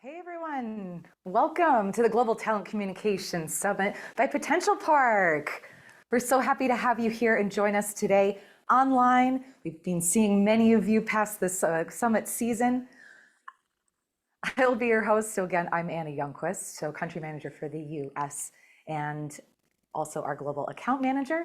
Hey everyone, welcome to the Global Talent Communication Summit by Potentialpark. We're so happy to have you here and join us today online. We've been seeing many of you past this summit season. I'll be your host. So again, I'm Anna Youngquist, so country manager for the US and also our global account manager.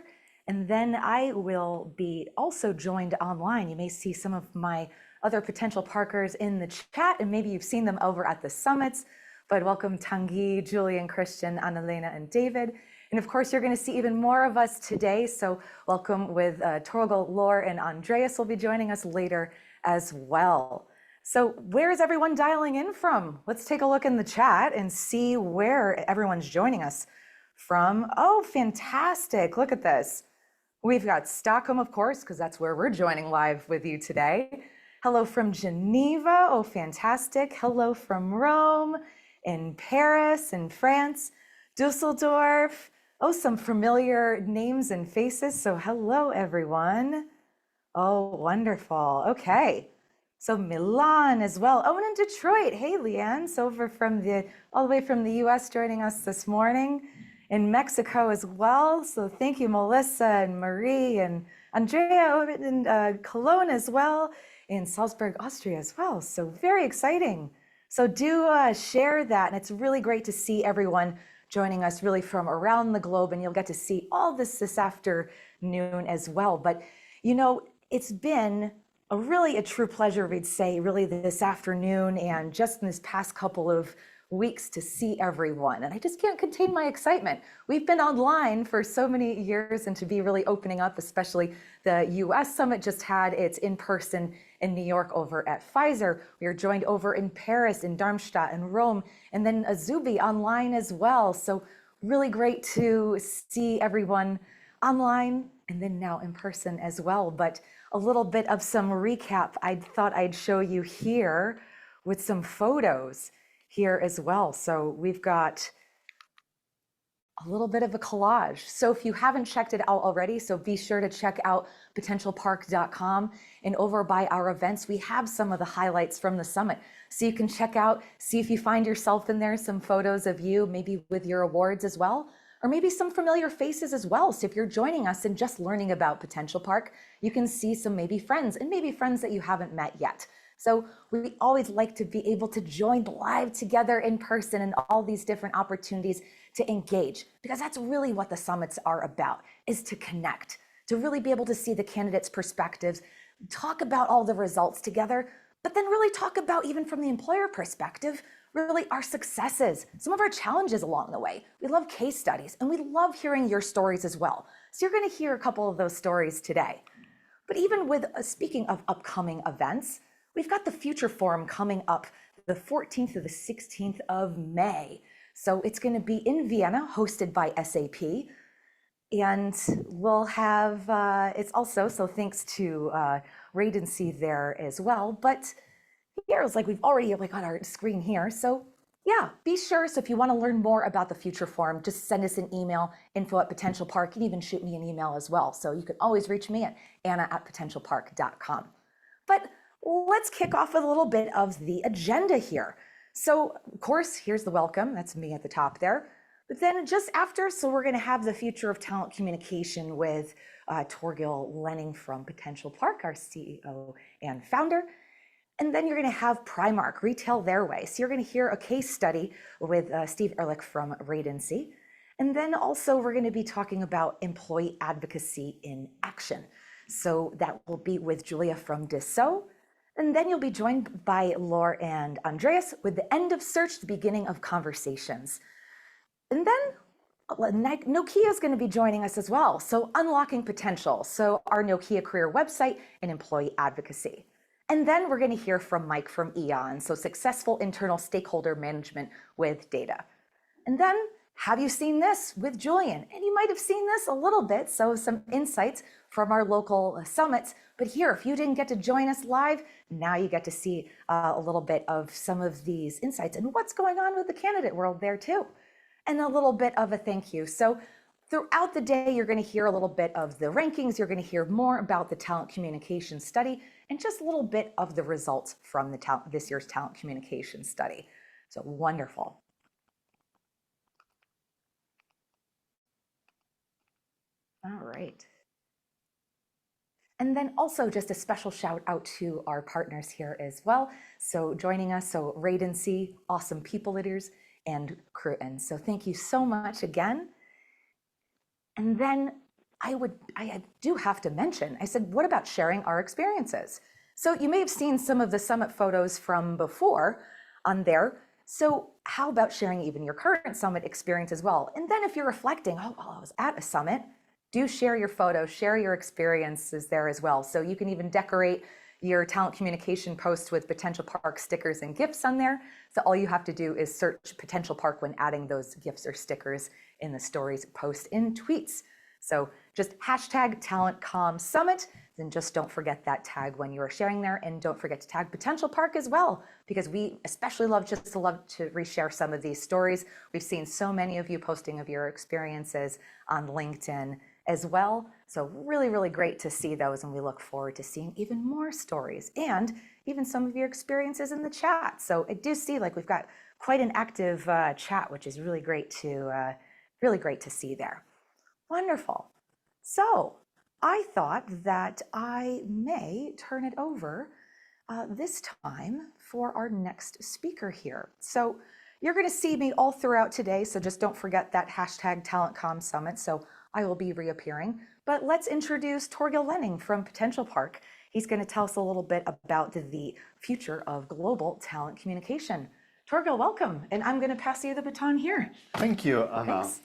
And then I will be also joined online. You may see some of my other potential parkers in the chat, and maybe you've seen them over at the summits, but welcome Tanguy, Julian, Christian, Annalena, and David. And of course, you're gonna see even more of us today, so welcome with Torgil, Laure, and Andreas will be joining us later as well. So where is everyone dialing in from? Let's take a look in the chat and see where everyone's joining us from. Oh, fantastic, look at this. We've got Stockholm, of course, because that's where we're joining live with you today. Hello from Geneva, oh fantastic. Hello from Rome, in Paris, in France, Dusseldorf. Oh, some familiar names and faces, so hello everyone. Oh, wonderful, okay. So Milan as well. Oh, and in Detroit, hey Leanne's over from all the way from the US joining us this morning. In Mexico as well, so thank you Melissa and Marie and Andrea in Cologne as well. In Salzburg, Austria as well. So very exciting. So do share that. And it's really great to see everyone joining us really from around the globe. And you'll get to see all this afternoon as well. But you know, it's been a true pleasure, we'd say, really this afternoon and just in this past couple of weeks to see everyone. And I just can't contain my excitement. We've been online for so many years and to be really opening up, especially the US Summit just had its in-person in New York over at Pfizer. We are joined over in Paris, in Darmstadt, and Rome, and then Azubi online as well. So really great to see everyone online and then now in person as well. But a little bit of some recap I thought I'd show you here with some photos here as well. So we've got a little bit of a collage. So if you haven't checked it out already, so be sure to check out potentialpark.com, and over by our events, we have some of the highlights from the summit. So you can check out, see if you find yourself in there, some photos of you, maybe with your awards as well, or maybe some familiar faces as well. So if you're joining us and just learning about Potentialpark, you can see some maybe friends and maybe friends that you haven't met yet. So we always like to be able to join live together in person and all these different opportunities to engage, because that's really what the summits are about, is to connect, to really be able to see the candidates' perspectives, talk about all the results together, but then really talk about, even from the employer perspective, really our successes, some of our challenges along the way. We love case studies and we love hearing your stories as well. So you're going to hear a couple of those stories today. But even with speaking of upcoming events, we've got the Future Forum coming up the 14th to the 16th of May. So it's going to be in Vienna, hosted by SAP. And we'll have, it's also, so thanks to Radency there as well. But here's like, we've already got our screen here. So yeah, be sure. So if you want to learn more about the Future Forum, just send us an email, info@potentialpark. You can even shoot me an email as well. So you can always reach me at anna@potentialpark.com. But let's kick off with a little bit of the agenda here. So of course, here's the welcome, that's me at the top there. But then just after, so we're gonna have the future of talent communication with Torgil Lenning from Potentialpark, our CEO and founder. And then you're gonna have Primark, Retail Their Way. So you're gonna hear a case study with Steve Ehrlich from Radency. And then also we're gonna be talking about employee advocacy in action. So that will be with Giulia from Dassault. And then you'll be joined by Laure and Andreas with the end of search, the beginning of conversations. And then Nokia is going to be joining us as well. So unlocking potential. So our Nokia career website and employee advocacy. And then we're going to hear from Maik from E.ON. So successful internal stakeholder management with data. And then have you seen this with Julian? And you might have seen this a little bit. So some insights from our local summits. But here, if you didn't get to join us live, now you get to see a little bit of some of these insights and what's going on with the candidate world there too. And a little bit of a thank you. So throughout the day, you're going to hear a little bit of the rankings. You're going to hear more about the talent communication study and just a little bit of the results from the this year's talent communication study. So wonderful. All right. And then also just a special shout out to our partners here as well. So joining us, so Radency, awesome people leaders, and Cruton. So thank you so much again. And then I do have to mention, I said, what about sharing our experiences? So you may have seen some of the summit photos from before on there. So how about sharing even your current summit experience as well? And then if you're reflecting, oh, well, I was at a summit, do share your photos, share your experiences there as well. So you can even decorate your talent communication posts with Potentialpark stickers and GIFs on there. So all you have to do is search Potentialpark when adding those GIFs or stickers in the stories post in tweets. So just hashtag TalentComm Summit, then just don't forget that tag when you are sharing there, and don't forget to tag Potentialpark as well, because we especially love to reshare some of these stories. We've seen so many of you posting of your experiences on LinkedIn as well. So really, really great to see those, and we look forward to seeing even more stories and even some of your experiences in the chat. So I do see like we've got quite an active chat, which is really great to see there. Wonderful. So I thought that I may turn it over this time for our next speaker here. So you're going to see me all throughout today, so just don't forget that hashtag TalentComm Summit. So I will be reappearing. But let's introduce Torgil Lenning from Potentialpark. He's going to tell us a little bit about the future of global talent communication. Torgil, welcome. And I'm going to pass you the baton here. Thank you, Anna. Thanks.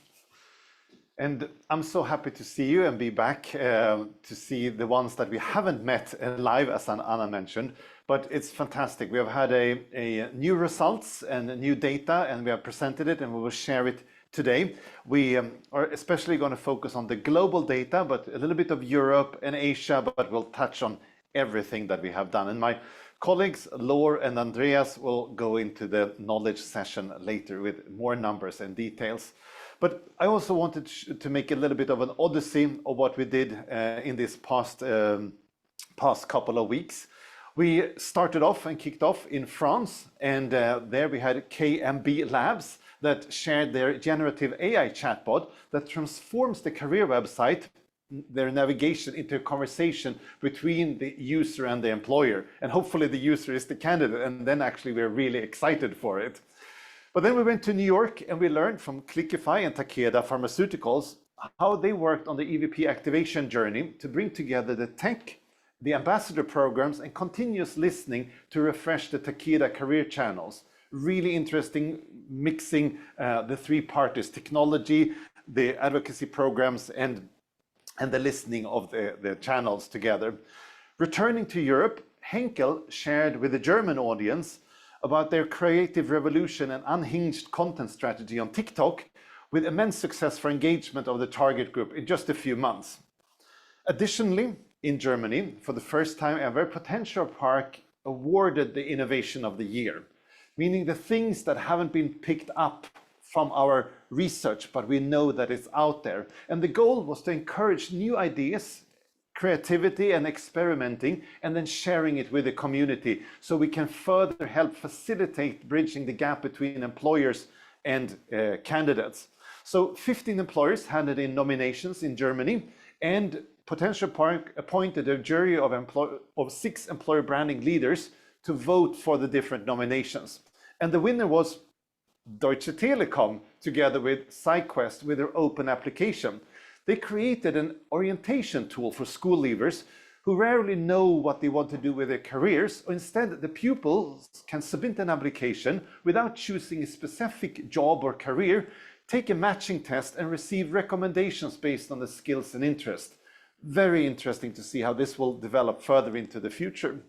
And I'm so happy to see you and be back to see the ones that we haven't met live, as Anna mentioned. But it's fantastic. We have had a new results and new data, and we have presented it, and we will share it today. We are especially going to focus on the global data, but a little bit of Europe and Asia, but we'll touch on everything that we have done. And my colleagues, Laure and Andreas, will go into the knowledge session later with more numbers and details. But I also wanted to make a little bit of an odyssey of what we did in this past couple of weeks. We started off and kicked off in France, and there we had KMB Labs that shared their generative AI chatbot that transforms the career website, their navigation, into a conversation between the user and the employer. And hopefully the user is the candidate, and then actually we're really excited for it. But then we went to New York and we learned from Clickify and Takeda Pharmaceuticals how they worked on the EVP activation journey to bring together the tech, the ambassador programs, and continuous listening to refresh the Takeda career channels. Really interesting, mixing the three parties, technology, the advocacy programs, and the listening of the channels together. Returning to Europe, Henkel shared with the German audience about their creative revolution and unhinged content strategy on TikTok, with immense success for engagement of the target group in just a few months. Additionally, in Germany, for the first time ever, Potentialpark awarded the Innovation of the Year, meaning the things that haven't been picked up from our research, but we know that it's out there. And the goal was to encourage new ideas, creativity and experimenting, and then sharing it with the community so we can further help facilitate bridging the gap between employers and candidates. So 15 employers handed in nominations in Germany, and Potentialpark appointed a jury of 6 employer branding leaders to vote for the different nominations. And the winner was Deutsche Telekom, together with SideQuest with their open application. They created an orientation tool for school leavers who rarely know what they want to do with their careers. Instead, the pupils can submit an application without choosing a specific job or career, take a matching test, and receive recommendations based on the skills and interest. Very interesting to see how this will develop further into the future.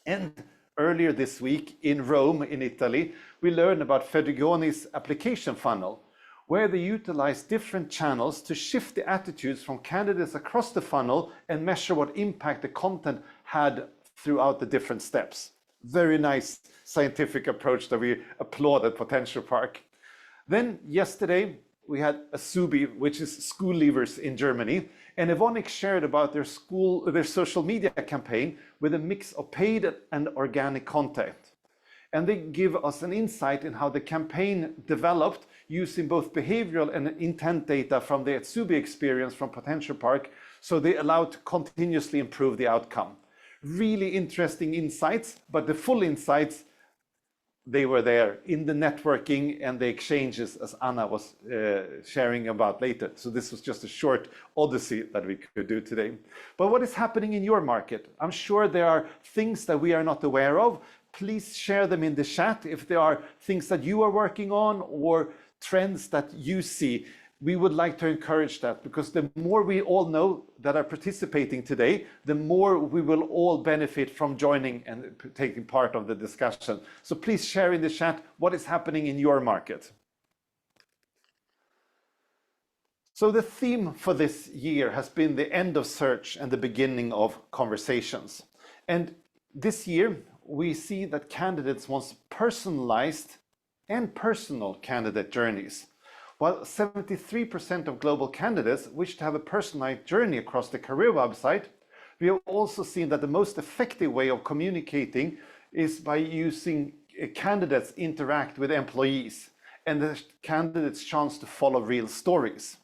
And earlier this week in Rome, in Italy, we learned about Fedrigoni's application funnel, where they utilize different channels to shift the attitudes from candidates across the funnel and measure what impact the content had throughout the different steps. Very nice scientific approach that we applaud at Potentialpark. Then yesterday we had Asubi, which is school leavers in Germany, and Evonik shared about their social media campaign with a mix of paid and organic content. And they give us an insight in how the campaign developed using both behavioral and intent data from the Atsubi experience from Potentialpark, so they allowed to continuously improve the outcome. Really interesting insights, but the full insights, they were there in the networking and the exchanges, as Anna was sharing about later. So this was just a short odyssey that we could do today. But what is happening in your market? I'm sure there are things that we are not aware of. Please share them in the chat if there are things that you are working on or trends that you see. We would like to encourage that, because the more we all know that are participating today, the more we will all benefit from joining and taking part of the discussion. So please share in the chat what is happening in your market. So the theme for this year has been the end of search and the beginning of conversations. And this year, we see that candidates want personalized and personal candidate journeys. While 73% of global candidates wish to have a personalized journey across the career website, we have also seen that the most effective way of communicating is by using candidates interact with employees and the candidates' chance to follow real stories.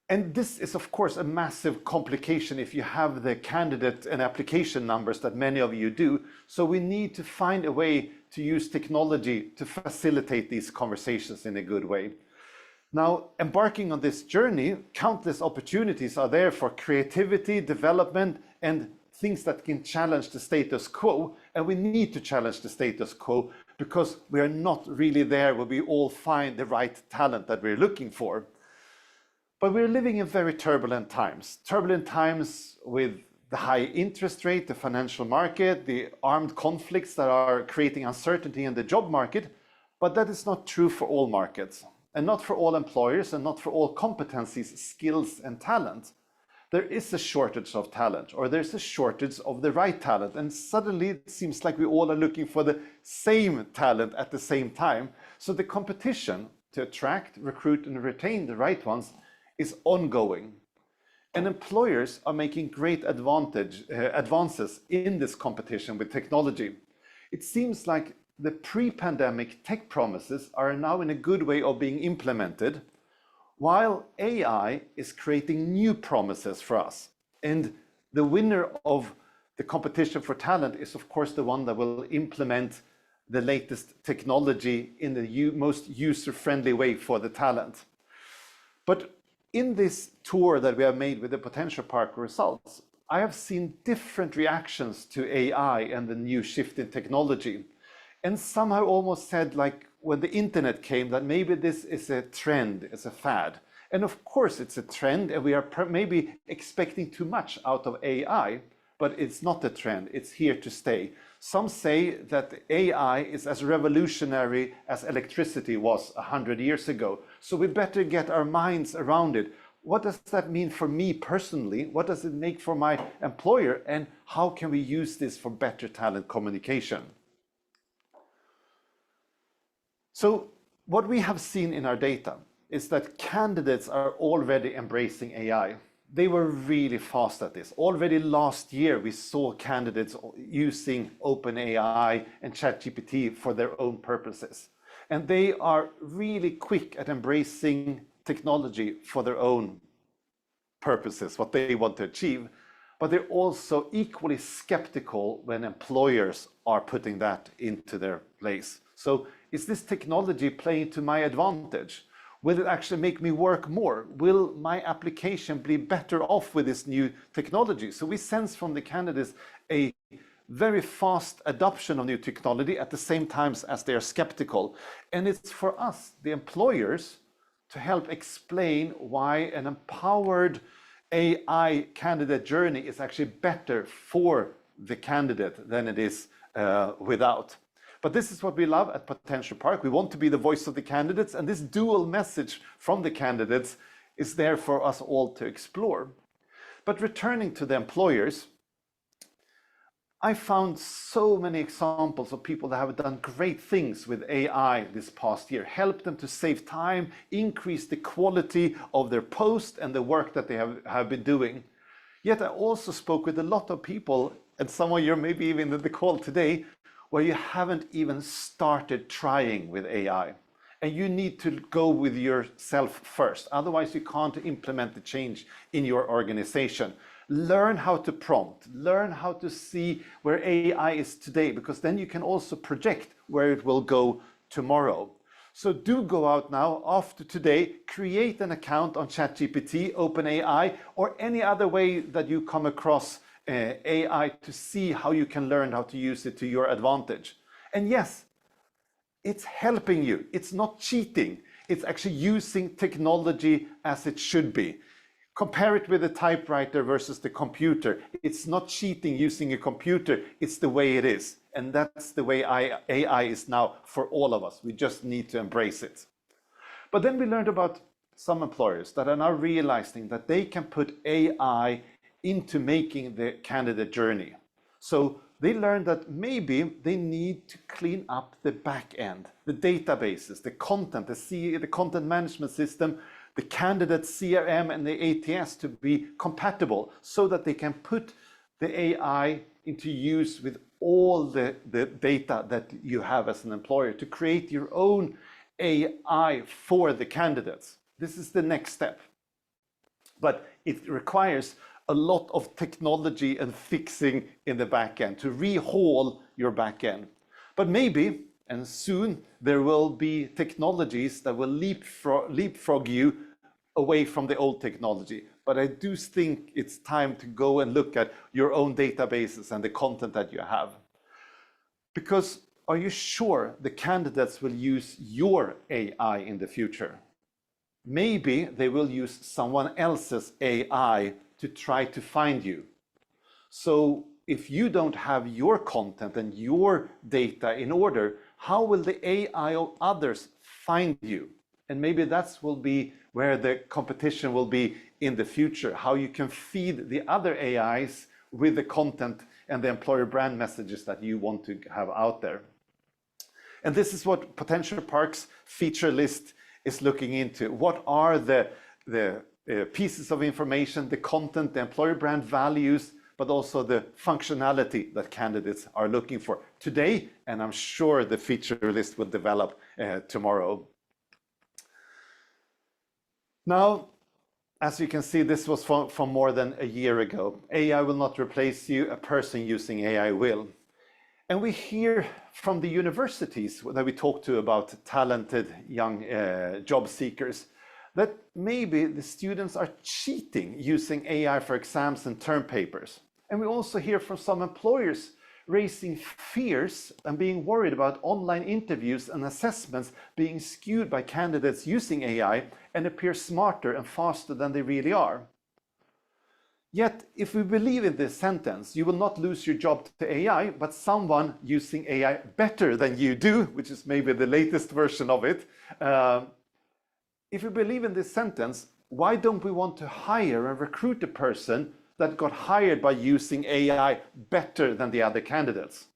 And this is, of course, a massive complication if you have the candidate and application numbers that many of you do. So we need to find a way to use technology to facilitate these conversations in a good way. Now, embarking on this journey, countless opportunities are there for creativity, development, and things that can challenge the status quo. And we need to challenge the status quo because we are not really there where we all find the right talent that we're looking for. But we're living in very turbulent times with the high interest rate, the financial market, the armed conflicts that are creating uncertainty in the job market. But that is not true for all markets, and not for all employers, and not for all competencies, skills, and talent. There is a shortage of talent, or there's a shortage of the right talent. And suddenly it seems like we all are looking for the same talent at the same time. So the competition to attract, recruit, and retain the right ones is ongoing. And employers are making great advances in this competition with technology. It seems like the pre-pandemic tech promises are now in a good way of being implemented, while AI is creating new promises for us. And the winner of the competition for talent is, of course, the one that will implement the latest technology in the most user-friendly way for the talent. But in this tour that we have made with the Potentialpark results, I have seen different reactions to AI and the new shift in technology. And some have almost said, like when the internet came, that maybe this is a trend, it's a fad. And of course it's a trend, and we are maybe expecting too much out of AI, but it's not a trend, it's here to stay. Some say that AI is as revolutionary as electricity was 100 years ago. So we better get our minds around it. What does that mean for me personally? What does it make for my employer? And how can we use this for better talent communication? So what we have seen in our data is that candidates are already embracing AI. They were really fast at this. Already last year, we saw candidates using OpenAI and ChatGPT for their own purposes. And they are really quick at embracing technology for their own purposes, what they want to achieve. But they're also equally skeptical when employers are putting that into their place. So is this technology playing to my advantage? Will it actually make me work more? Will my application be better off with this new technology? So we sense from the candidates a very fast adoption of new technology at the same time as they are skeptical. And it's for us, the employers, to help explain why an empowered AI candidate journey is actually better for the candidate than it is without. But this is what we love at Potentialpark. We want to be the voice of the candidates, and this dual message from the candidates is there for us all to explore. But returning to the employers, I found so many examples of people that have done great things with AI this past year, helped them to save time, increase the quality of their post and the work that they have been doing. Yet I also spoke with a lot of people, and some of you maybe even in the call today, where you haven't even started trying with AI. And you need to go with yourself first. Otherwise, you can't implement the change in your organization. Learn how to prompt, learn how to see where AI is today, because then you can also project where it will go tomorrow. So do go out now, after today, create an account on ChatGPT, OpenAI, or any other way that you come across AI to see how you can learn how to use it to your advantage. And yes, it's helping you. It's not cheating. It's actually using technology as it should be. Compare it with a typewriter versus the computer. It's not cheating using a computer. It's the way it is. And that's the way AI is now for all of us. We just need to embrace it. But then we learned about some employers that are now realizing that they can put AI into making the candidate journey. So they learned that maybe they need to clean up the back end, the databases, the content, the content management system, the candidate CRM and the ATS to be compatible so that they can put the AI into use with all the data that you have as an employer to create your own AI for the candidates. This is the next step. But it requires a lot of technology and fixing in the back end to rehaul your back end. But maybe, and soon, there will be technologies that will leapfrog you away from the old technology. But I do think it's time to go and look at your own databases and the content that you have. Because are you sure the candidates will use your AI in the future? Maybe they will use someone else's AI to try to find you. So if you don't have your content and your data in order, how will the AI of others find you? And maybe that will be where the competition will be in the future, how you can feed the other AIs with the content and the employer brand messages that you want to have out there. And this is what Potentialpark's feature list is looking into. What are the pieces of information, the content, the employer brand values, but also the functionality that candidates are looking for today, and I'm sure the feature list will develop tomorrow. Now, as you can see, this was from more than a year ago. AI will not replace you, a person using AI will. And we hear from the universities that we talk to about talented young job seekers that maybe the students are cheating using AI for exams and term papers. And we also hear from some employers raising fears and being worried about online interviews and assessments being skewed by candidates using AI and appear smarter and faster than they really are. Yet, if we believe in this sentence, you will not lose your job to AI, but someone using AI better than you do, which is maybe the latest version of it. If we believe in this sentence, why don't we want to hire and recruit a person that got hired by using AI better than the other candidates?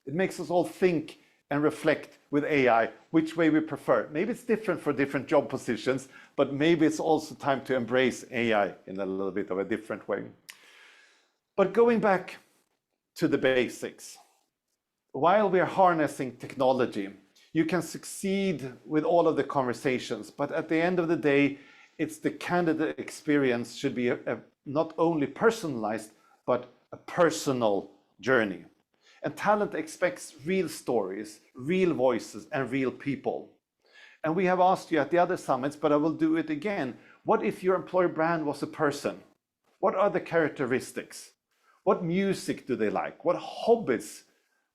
It makes us all think and reflect with AI which way we prefer. Maybe it's different for different job positions, but maybe it's also time to embrace AI in a little bit of a different way. But going back to the basics, while we are harnessing technology, you can succeed with all of the conversations, but at the end of the day, it's the candidate experience should be not only personalized, but a personal journey. And talent expects real stories, real voices, and real people. And we have asked you at the other summits, but I will do it again. What if your employer brand was a person? What are the characteristics? What music do they like? What hobbies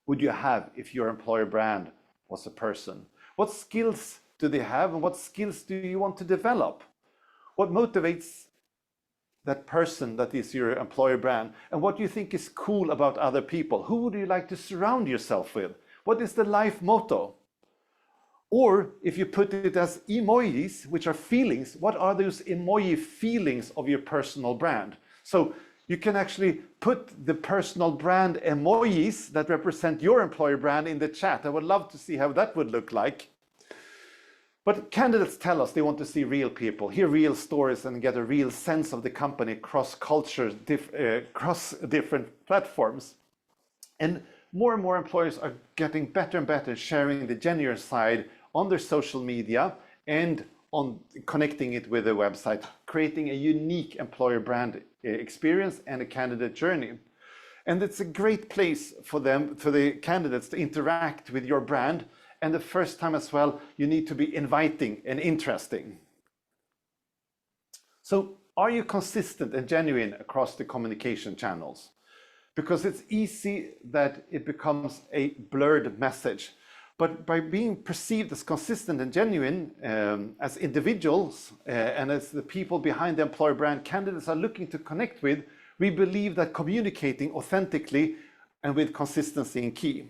would you have if your employer brand was a person? What skills do they have, and what skills do you want to develop? What motivates that person that is your employer brand? And what do you think is cool about other people? Who would you like to surround yourself with? What is the life motto? Or if you put it as emojis, which are feelings, what are those emoji feelings of your personal brand? So you can actually put the personal brand emojis that represent your employer brand in the chat. I would love to see how that would look like. But candidates tell us they want to see real people, hear real stories, and get a real sense of the company across cultures, across different platforms. And more employers are getting better and better sharing the genuine side on their social media and on connecting it with a website, creating a unique employer brand experience and a candidate journey. And it's a great place for them, for the candidates to interact with your brand. And the first time as well, you need to be inviting and interesting. So are you consistent and genuine across the communication channels? Because it's easy that it becomes a blurred message. But by being perceived as consistent and genuine as individuals and as the people behind the employer brand candidates are looking to connect with, we believe that communicating authentically and with consistency is key.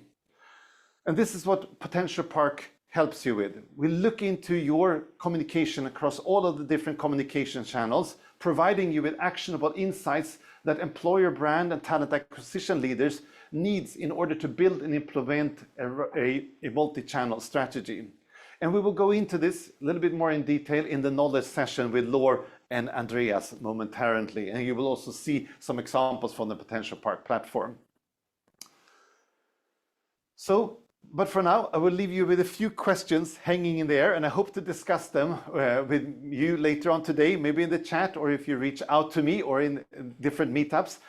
And this is what Potentialpark helps you with. We look into your communication across all of the different communication channels, providing you with actionable insights that employer brand and talent acquisition leaders needs in order to build and implement a multi-channel strategy. And we will go into this a little bit more in detail in the knowledge session with Laure and Andreas momentarily. And you will also see some examples from the Potentialpark platform. So, but for now, I will leave you with a few questions hanging in the air, and I hope to discuss them with you later on today, maybe in the chat, or if you reach out to me or in different meetups.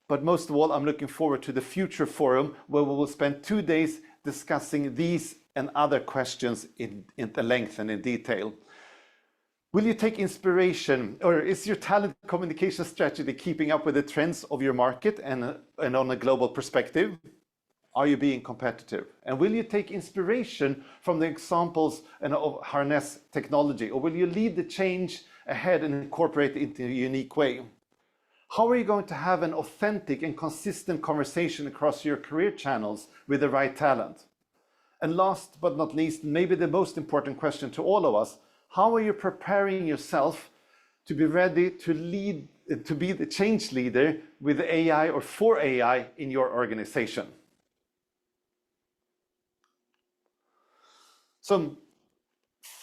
But most of all, I'm looking forward to the future forum where we will spend 2 days discussing these and other questions in the length and in detail. Will you take inspiration, or is your talent communication strategy keeping up with the trends of your market and on a global perspective? Are you being competitive? And will you take inspiration from the examples of harness technology, or will you lead the change ahead and incorporate it into a unique way? How are you going to have an authentic and consistent conversation across your career channels with the right talent? And last but not least, maybe the most important question to all of us, how are you preparing yourself to be ready to lead, to be the change leader with AI or for AI in your organization? So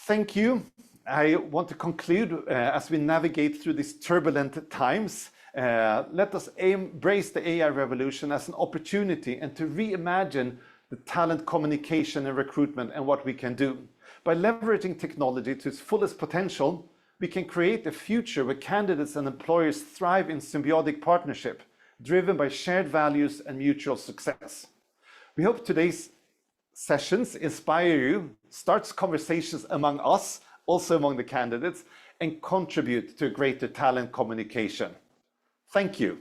thank you. I want to conclude as we navigate through these turbulent times. Let us embrace the AI revolution as an opportunity and to reimagine the talent communication and recruitment and what we can do. By leveraging technology to its fullest potential, we can create a future where candidates and employers thrive in symbiotic partnership, driven by shared values and mutual success. We hope today's sessions inspire you, starts conversations among us, also among the candidates, and contribute to greater talent communication. Thank you.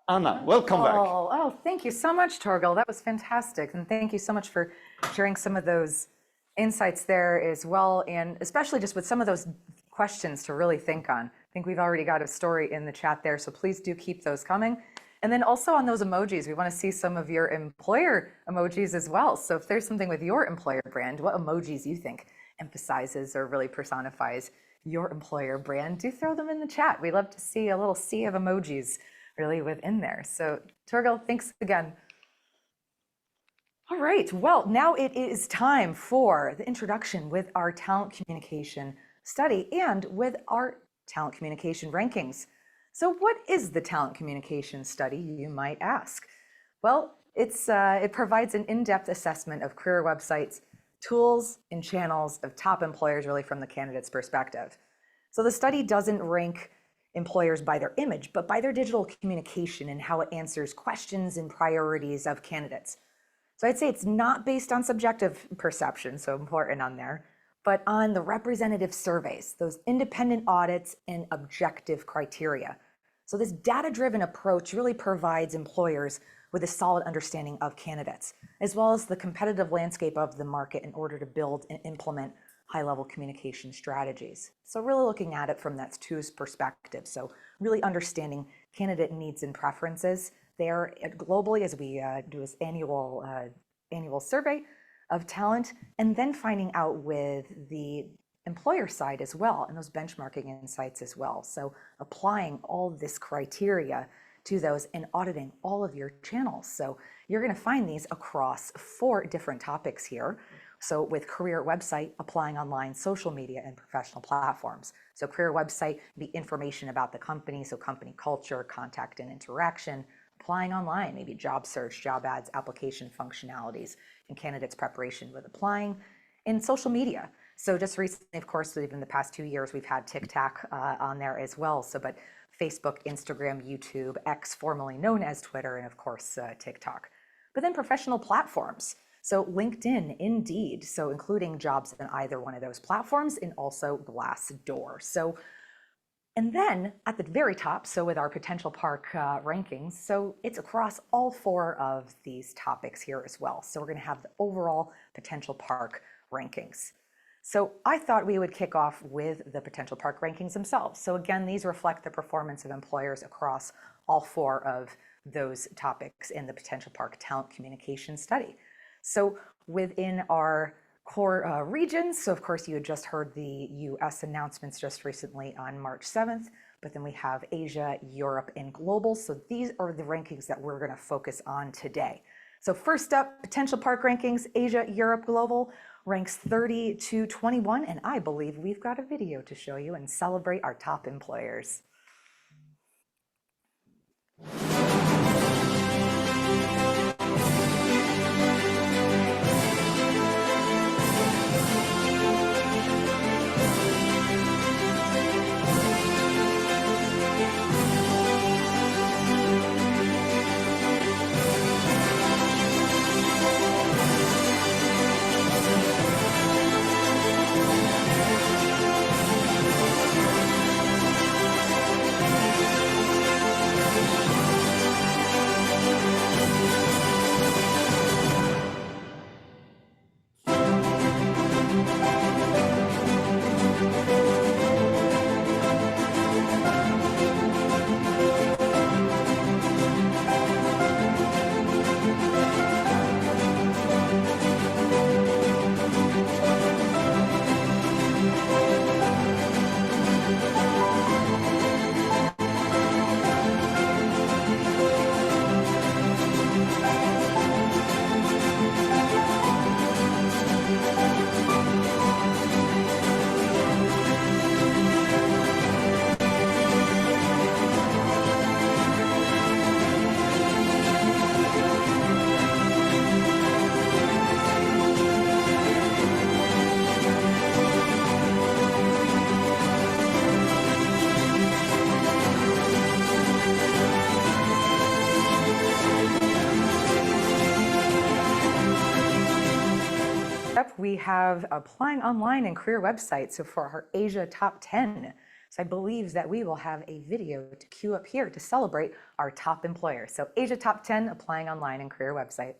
Anna, welcome back. Oh, thank you so much, Torgil. That was fantastic. And thank you so much for sharing some of those insights there as well, and especially just with some of those questions to really think on. I think we've already got a story in the chat there, so please do keep those coming. And then also on those emojis, we want to see some of your employer emojis as well. So if there's something with your employer brand, what emojis you think emphasizes or really personifies your employer brand, do throw them in the chat. We'd love to see a little sea of emojis really within there. So Torgil, thanks again. All right, well, now it is time for the introduction with our talent communication study and with our talent communication rankings. So what is the talent communication study, you might ask? Well, it provides an in-depth assessment of career websites, tools, and channels of top employers really from the candidate's perspective. So the study doesn't rank employers by their image, but by their digital communication and how it answers questions and priorities of candidates. So I'd say it's not based on subjective perception, so important on there, but on the representative surveys, those independent audits and objective criteria. So this data-driven approach really provides employers with a solid understanding of candidates, as well as the competitive landscape of the market in order to build and implement high-level communication strategies. So really looking at it from that two's perspective. So really understanding candidate needs and preferences there globally as we do this annual survey of talent, and then finding out with the employer side as well, and those benchmarking insights as well. So applying all this criteria to those and auditing all of your channels. So you're going to find these across 4 different topics here. So with career website, applying online, social media, and professional platforms. So career website, be information about the company, so company culture, contact and interaction. applying online, maybe job search, job ads, application functionalities, and candidates' preparation with applying, in social media. So just recently, of course, even the past 2 years, we've had TikTok on there as well. So, but Facebook, Instagram, YouTube, X, formerly known as Twitter, and of course, TikTok. But then professional platforms. So LinkedIn, Indeed, so including jobs in either one of those platforms, and also Glassdoor. So, and then at the very top, so with our Potentialpark rankings, so it's across all 4 of these topics here as well. So we're going to have the overall Potentialpark rankings. So I thought we would kick off with the Potentialpark rankings themselves. So again, these reflect the performance of employers across all 4 of those topics in the Potentialpark Talent Communication Study. So within our core regions, so of course you had just heard the US announcements just recently on March 7th, but then we have Asia, Europe, and global. So these are the rankings that we're going to focus on today. So first up, Potentialpark rankings, Asia, Europe, global, ranks 30 to 21, and I believe we've got a video to show you and celebrate our top employers. We have applying online and career websites. So for our Asia top 10, so I believe that we will have a video to queue up here to celebrate our top employers. So Asia top 10, applying online and career website.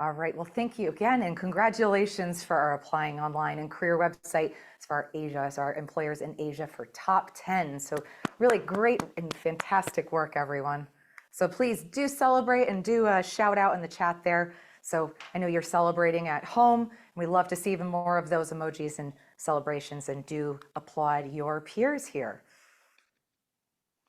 All right, well, thank you again, and congratulations for our applying online and career website as for our Asia, as our employers in Asia for top 10. So really great and fantastic work, everyone. So please do celebrate and do a shout out in the chat there. So I know you're celebrating at home, and we love to see even more of those emojis and celebrations, and do applaud your peers here.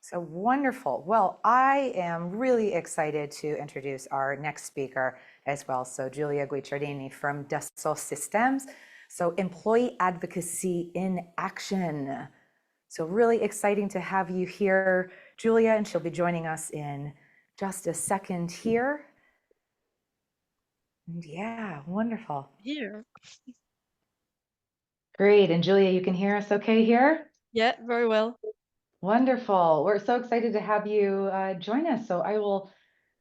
So wonderful. Well, I am really excited to introduce our next speaker as well. So Giulia Guicciardini from Dassault Systèmes. So employee advocacy in action. So really exciting to have you here, Giulia, and she'll be joining us in just a second here. Yeah, wonderful. Here. Great. And Julia, you can hear us okay here? Yeah, very well. Wonderful. We're so excited to have you join us. So I will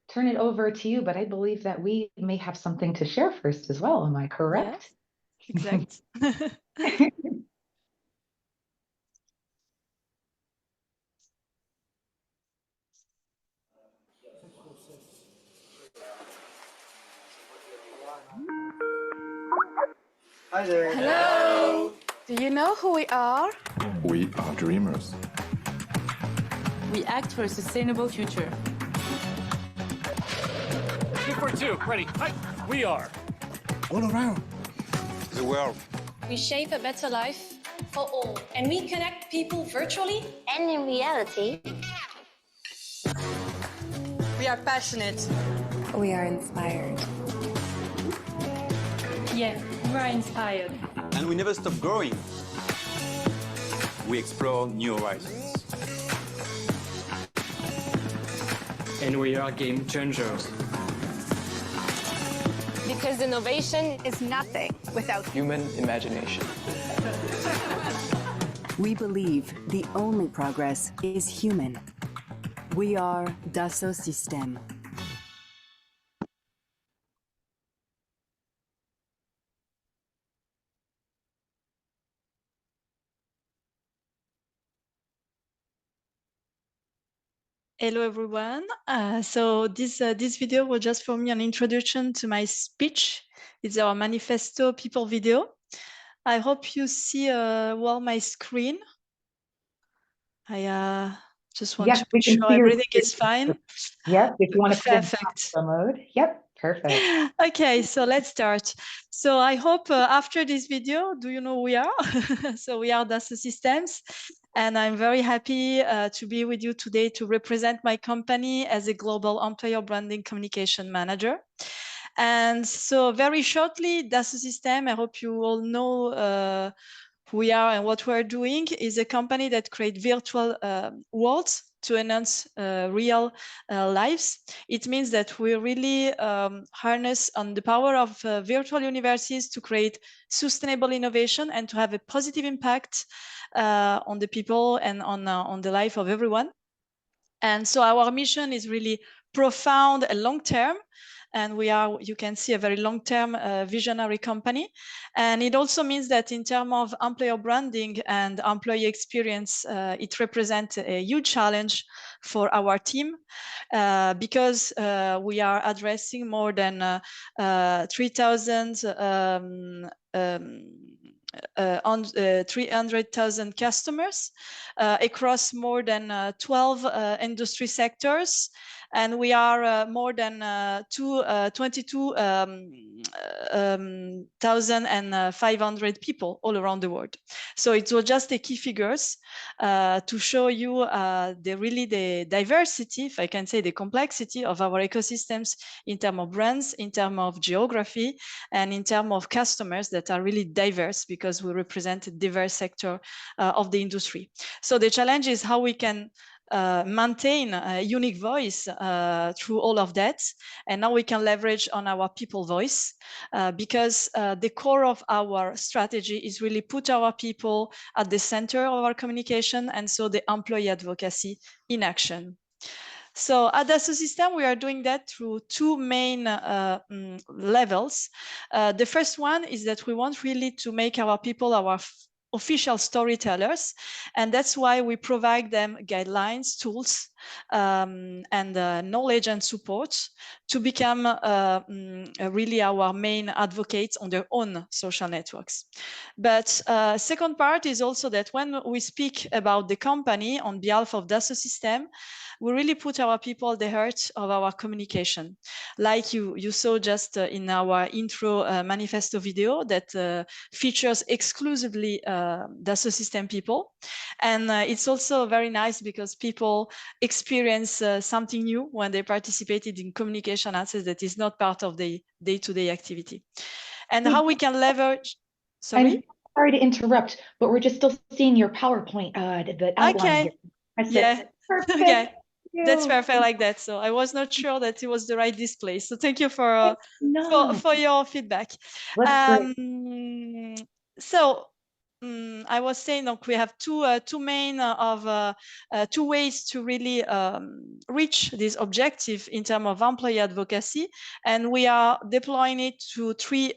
turn it over to you, but I believe that we may have something to share first as well. Am I Yeah, correct? exact. Hi there. Hello. Do you know who we are? We are dreamers. We act for a sustainable future. 242, ready. Hi. We are. All around. The world. We shape a better life for all. And we connect people virtually And in reality, We are passionate. We are inspired. Yeah, we're inspired. And we never stop growing. We explore new horizons. And we are game changers. because innovation Is nothing without human imagination. We believe the only progress is human. We are Dassault Systèmes. Hello, everyone. So this video was just for me an introduction to my speech. It's our manifesto people video. I hope you see well my screen. I just want Yes, to we be can sure see your everything is fine. Yes, if you want to put it in Perfect. audio mode. Yep, perfect. Okay, so let's start. So I hope after this video, do you know who we are? So we are Dassault Systèmes, and I'm very happy to be with you today to represent my company as a global employer branding communication manager. And so very shortly, Dassault Systèmes, I hope you all know who we are and what we're doing, is a company that creates virtual worlds to enhance real lives. It means that we really harness on the power of virtual universes to create sustainable innovation and to have a positive impact on the people and on the life of everyone. And so our mission is really profound and long-term. And we are, you can see, a very long-term visionary company. And it also means that in terms of employer branding and employee experience, it represents a huge challenge for our team because we are addressing more than 3,000 on 300,000 customers across more than 12 industry sectors, and we are more than 22,500 people all around the world. So it was just the key figures to show you the diversity, if I can say, the complexity of our ecosystems in terms of brands, in terms of geography, and in terms of customers that are really diverse because we represent a diverse sector of the industry. So the challenge is how we can maintain a unique voice through all of that. And now we can leverage on our people voice because the core of our strategy is really put our people at the center of our communication, and so the employee advocacy in action. So at Dassault Systèmes, we are doing that through two main levels. The first one is that we want really to make our people our official storytellers, and that's why we provide them guidelines, tools, and knowledge and support to become really our main advocates on their own social networks. But second part is also that when we speak about the company on behalf of Dassault Systèmes, we really put our people at the heart of our communication. Like you saw just in our intro manifesto video that features exclusively Dassault Systèmes people. And it's also very nice because people experience something new when they participated in communication assets that is not part of the day-to-day activity. And how we can leverage, sorry? I'm sorry to interrupt, but we're just still seeing your PowerPoint, the outline Okay. here. Yeah. Perfect. Okay. That's perfect like that. So I was not sure that it was the right display. So thank you for your feedback. So I was saying, look, we have two ways to really reach this objective in terms of employee advocacy, and we are deploying it to three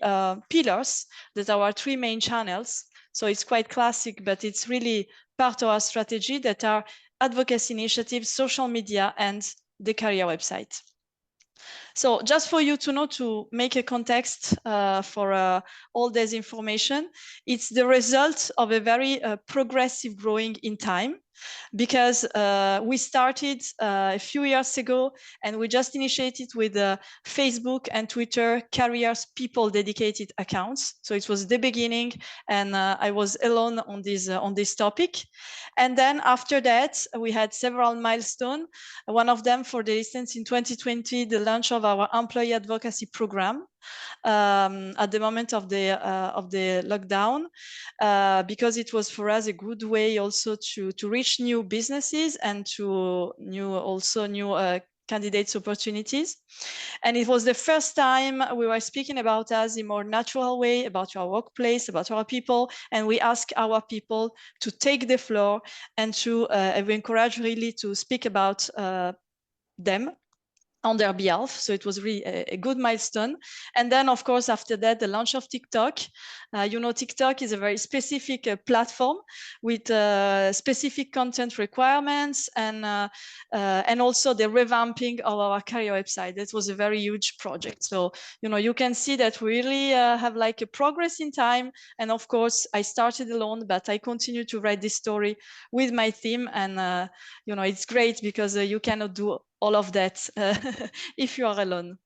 pillars that are our three main channels. So it's quite classic, but it's really part of our strategy, that are advocacy initiatives, social media, and the career website. So just for you to know, to make a context for all this information, it's the result of a very progressive growing in time, because we started a few years ago, and we just initiated with Facebook and Twitter careers people dedicated accounts. So it was the beginning, and I was alone on this topic. And then after that, we had several milestones. One of them, for the instance, in 2020, the launch of our employee advocacy program. At the moment of the lockdown, because it was for us a good way also to reach new businesses and to new candidates opportunities. And it was the first time we were speaking about us in a more natural way, about our workplace, about our people, and we ask our people to take the floor and to we encourage really to speak about them on their behalf. So it was really a good milestone. And then, of course, after that, the launch of TikTok. You know, TikTok is a very specific platform with specific content requirements, and also the revamping of our career website. That was a very huge project. So, you know, you can see that we really have like a progress in time. And of course, I started alone, but I continue to write this story with my team. And, you know, it's great because you cannot do all of that if you are alone.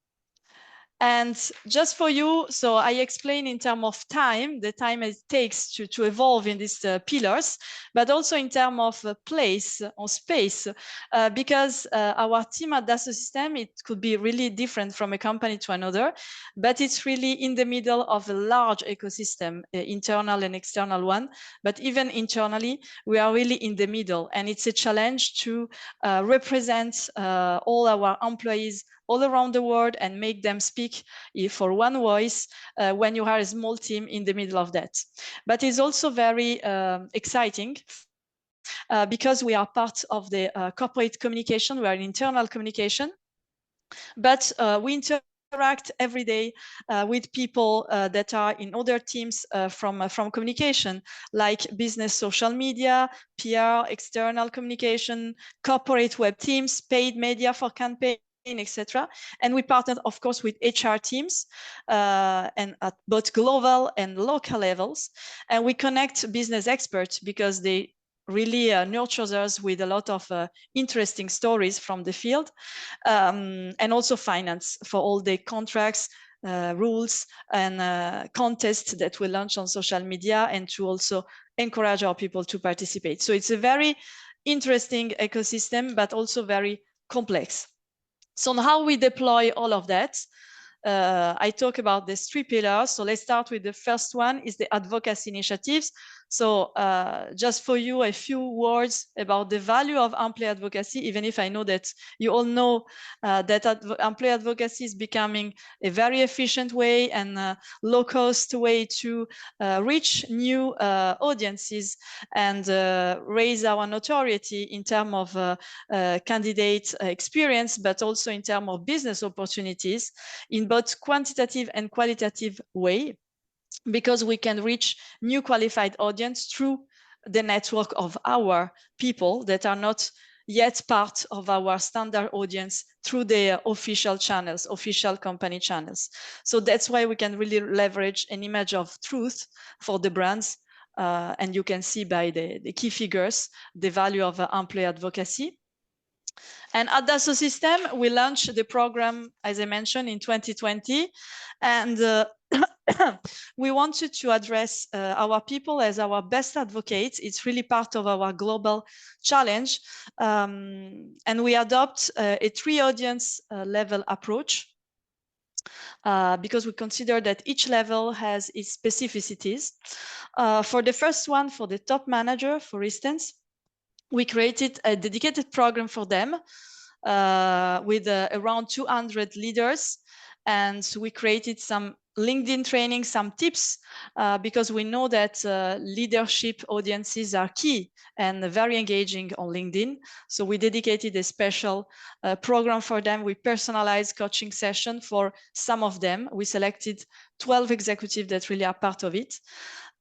And just for you, so I explain in terms of time, the time it takes to evolve in these pillars, but also in terms of place or space, because our team at Dassault Systèmes, it could be really different from a company to another, but it's really in the middle of a large ecosystem, internal and external one. But even internally, we are really in the middle, and it's a challenge to represent all our employees all around the world and make them speak for one voice when you are a small team in the middle of that. But it's also very exciting because we are part of the corporate communication, we are in internal communication, but we interact every day with people that are in other teams from communication, like business social media, PR, external communication, corporate web teams, paid media for campaign, etc. And we partner, of course, with HR teams and at both global and local levels. And we connect business experts because they really nurtures us with a lot of interesting stories from the field, and also finance for all the contracts, rules, and contests that we launch on social media, and to also encourage our people to participate. So it's a very interesting ecosystem, but also very complex. So how we deploy all of that, I talk about these three pillars. So let's start with the first one, is the advocacy initiatives. So just for you, a few words about the value of employee advocacy, even if I know that you all know that employee advocacy is becoming a very efficient way and low-cost way to reach new audiences and raise our notoriety in terms of candidate experience, but also in terms of business opportunities in both quantitative and qualitative way, because we can reach new qualified audience through the network of our people that are not yet part of our standard audience through the official channels, official company channels. So that's why we can really leverage an image of truth for the brands. And you can see by the key figures, the value of employee advocacy. And at Dassault Systèmes, we launched the program, as I mentioned, in 2020. And we wanted to address our people as our best advocates. It's really part of our global challenge. And we adopt a three audience level approach because we consider that each level has its specificities. For the first one, for the top manager, for instance, we created a dedicated program for them with around 200 leaders. And we created some LinkedIn training, some tips, because we know that leadership audiences are key and very engaging on LinkedIn. So we dedicated a special program for them. We personalized coaching session for some of them. We selected 12 executives that really are part of it.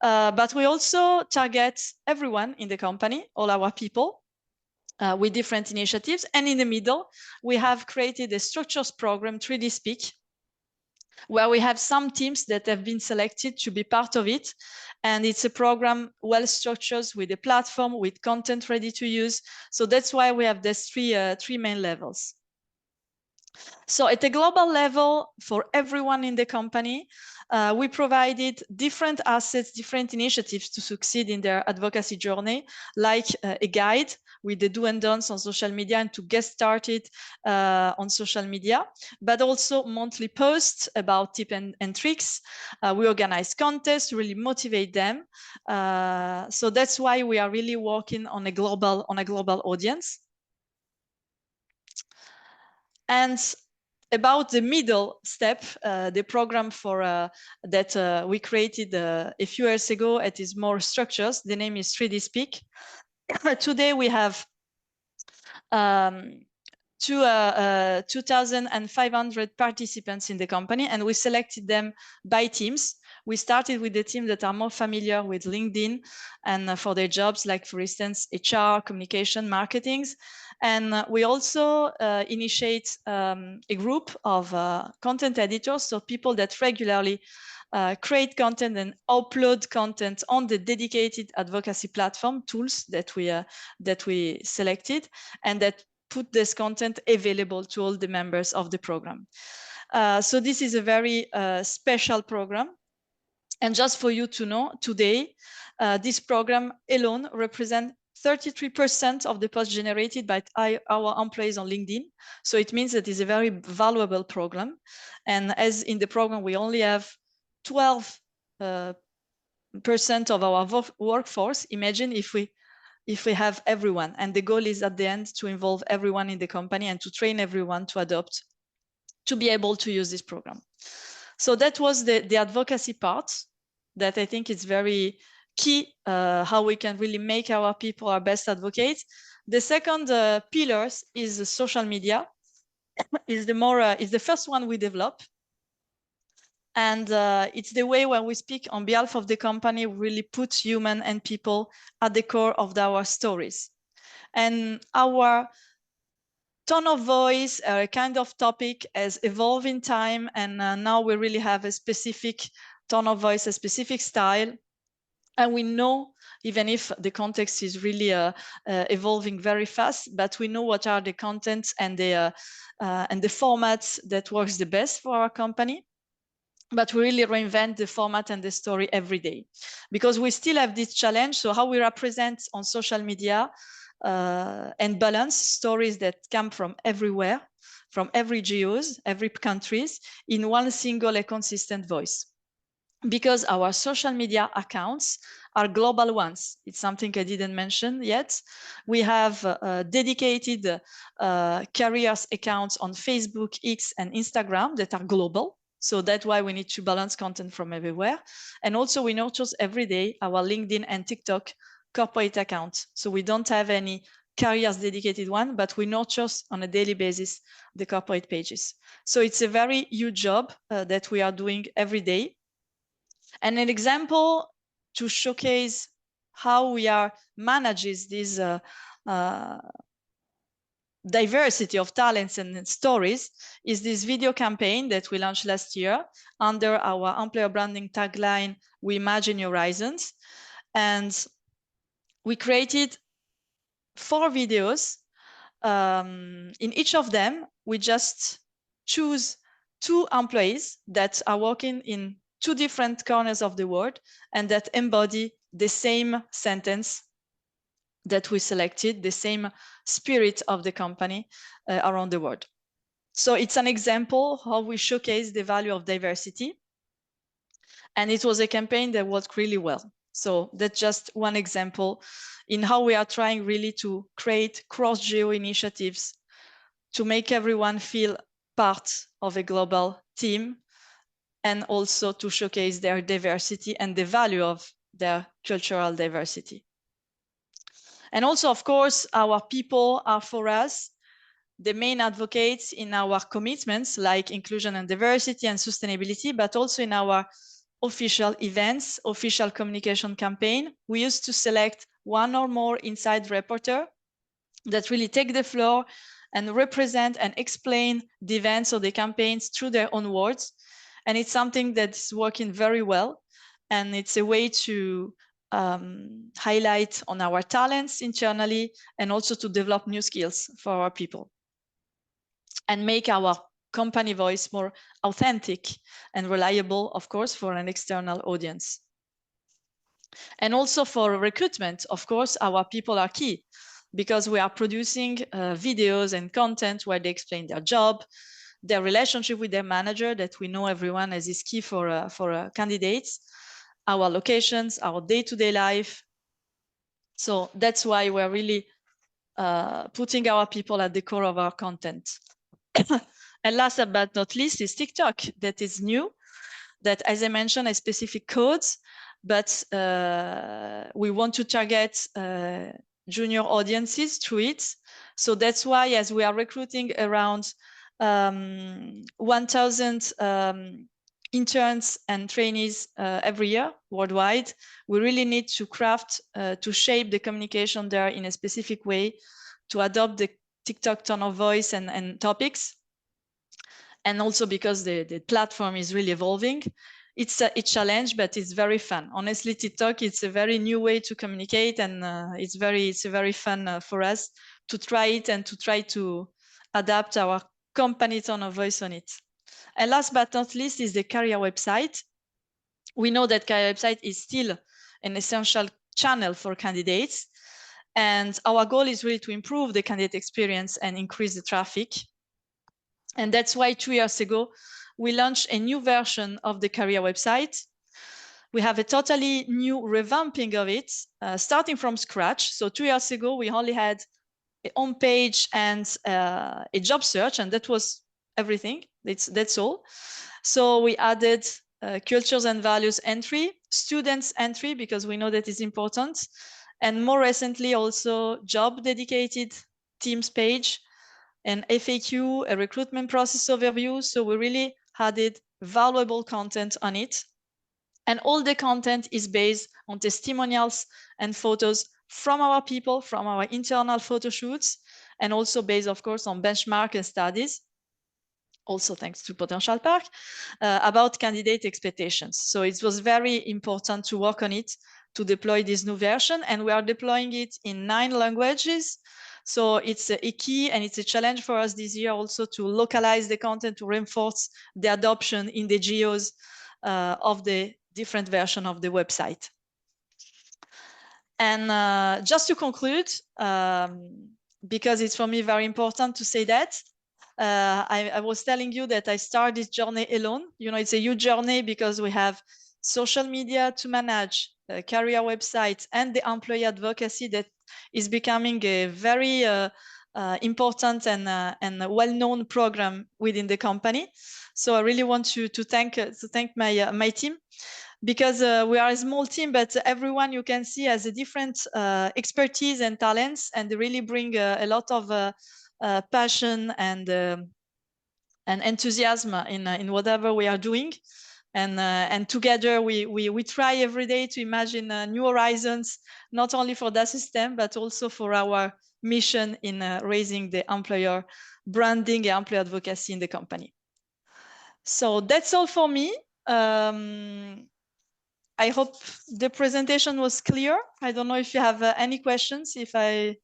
But we also target everyone in the company, all our people, with different initiatives. And in the middle, we have created a structures program, 3D Speak, where we have some teams that have been selected to be part of it. And it's a program well structured with a platform, with content ready to use. So that's why we have these three main levels. So at a global level, for everyone in the company, we provided different assets, different initiatives to succeed in their advocacy journey, like a guide with the do and don'ts on social media and to get started on social media, but also monthly posts about tips and tricks. We organize contests to really motivate them. So that's why we are really working on a global audience. And about the middle step, the program for that we created a few years ago, it is more structures. The name is 3D Speak. Today we have 2,500 participants in the company, and we selected them by teams. We started with the teams that are more familiar with LinkedIn and for their jobs, like for instance, HR, communication, marketing. And we also initiate a group of content editors, so people that regularly create content and upload content on the dedicated advocacy platform tools that we selected, and that put this content available to all the members of the program. So this is a very special program. And just for you to know, today, this program alone represents 33% of the posts generated by our employees on LinkedIn. So it means that it's a very valuable program. And as in the program, we only have 12% of our workforce. Imagine if we have everyone, and the goal is at the end to involve everyone in the company and to train everyone to adopt, to be able to use this program. So that was the advocacy part that I think is very key, how we can really make our people our best advocates. The second pillar is social media. is the first one we develop. And it's the way when we speak on behalf of the company, we really put human and people at the core of our stories. And our tone of voice, a kind of topic has evolved in time. And now we really have a specific tone of voice, a specific style. And we know, even if the context is really evolving very fast, but we know what are the contents and the formats that works the best for our company. But we really reinvent the format and the story every day, because we still have this challenge. So how we represent on social media and balance stories that come from everywhere, from every geos, every countries, in one single and consistent voice. Because our social media accounts are global ones. It's something I didn't mention yet. We have dedicated careers accounts on Facebook, X, and Instagram that are global. So that's why we need to balance content from everywhere. And also we nurture every day our LinkedIn and TikTok corporate accounts. So we don't have any careers dedicated one, but we nurture on a daily basis the corporate pages. So it's a very huge job that we are doing every day. And an example to showcase how we are manages this diversity of talents and stories is this video campaign that we launched last year under our employer branding tagline, "We Imagine Your Horizons." And we created 4 videos. In each of them, we just choose 2 employees that are working in 2 different corners of the world and that embody the same sentence that we selected, the same spirit of the company around the world. So it's an example how we showcase the value of diversity. And it was a campaign that worked really well. So that's just one example in how we are trying really to create cross-geo initiatives to make everyone feel part of a global team, and also to showcase their diversity and the value of their cultural diversity. And also, of course, our people are for us the main advocates in our commitments like inclusion and diversity and sustainability, but also in our official events, official communication campaign. We used to select one or more inside reporter that really take the floor and represent and explain the events or the campaigns through their own words. And it's something that's working very well. And it's a way to highlight on our talents internally and also to develop new skills for our people and make our company voice more authentic and reliable, of course, for an external audience. And also for recruitment, of course, our people are key because we are producing videos and content where they explain their job, their relationship with their manager that we know everyone as is key for candidates, our locations, our day-to-day life. So that's why we're really putting our people at the core of our content. And last but not least is TikTok, that is new, that, as I mentioned, has specific codes, but we want to target junior audiences through it. So that's why, as we are recruiting around 1,000 interns and trainees every year worldwide, we really need to craft, to shape the communication there in a specific way to adopt the TikTok tone of voice and topics. And also because the platform is really evolving. It's a challenge, but it's very fun. Honestly, TikTok, it's a very new way to communicate, and it's very fun for us to try it and to try to adapt our company tone of voice on it. And last but not least is the career website. We know that career website is still an essential channel for candidates. And our goal is really to improve the candidate experience and increase the traffic. And that's why 2 years ago, we launched a new version of the career website. We have a totally new revamping of it, starting from scratch. So 2 years ago, we only had a home page and a job search, and that was everything. That's all. So we added cultures and values entry, students entry, because we know that is important. And more recently, also job dedicated teams page, an FAQ, a recruitment process overview. So we really added valuable content on it. And all the content is based on testimonials and photos from our people, from our internal photo shoots, and also based, of course, on benchmark and studies, also thanks to Potentialpark, about candidate expectations. So it was very important to work on it, to deploy this new version, and we are deploying it in 9 languages. So it's a key and it's a challenge for us this year also to localize the content, to reinforce the adoption in the geos of the different version of the website. And just to conclude, because it's for me very important to say that, I was telling you that I started this journey alone. You know, it's a huge journey because we have social media to manage, career websites, and the employee advocacy that is becoming a very important and well-known program within the company. So I really want to thank my team, because we are a small team, but everyone you can see has a different expertise and talents, and they really bring a lot of passion and enthusiasm in whatever we are doing. And together we try every day to imagine new horizons, not only for the system, but also for our mission in raising the employer branding and employee advocacy in the company. So that's all for me. I hope the presentation was clear. I don't know if you have any questions. If I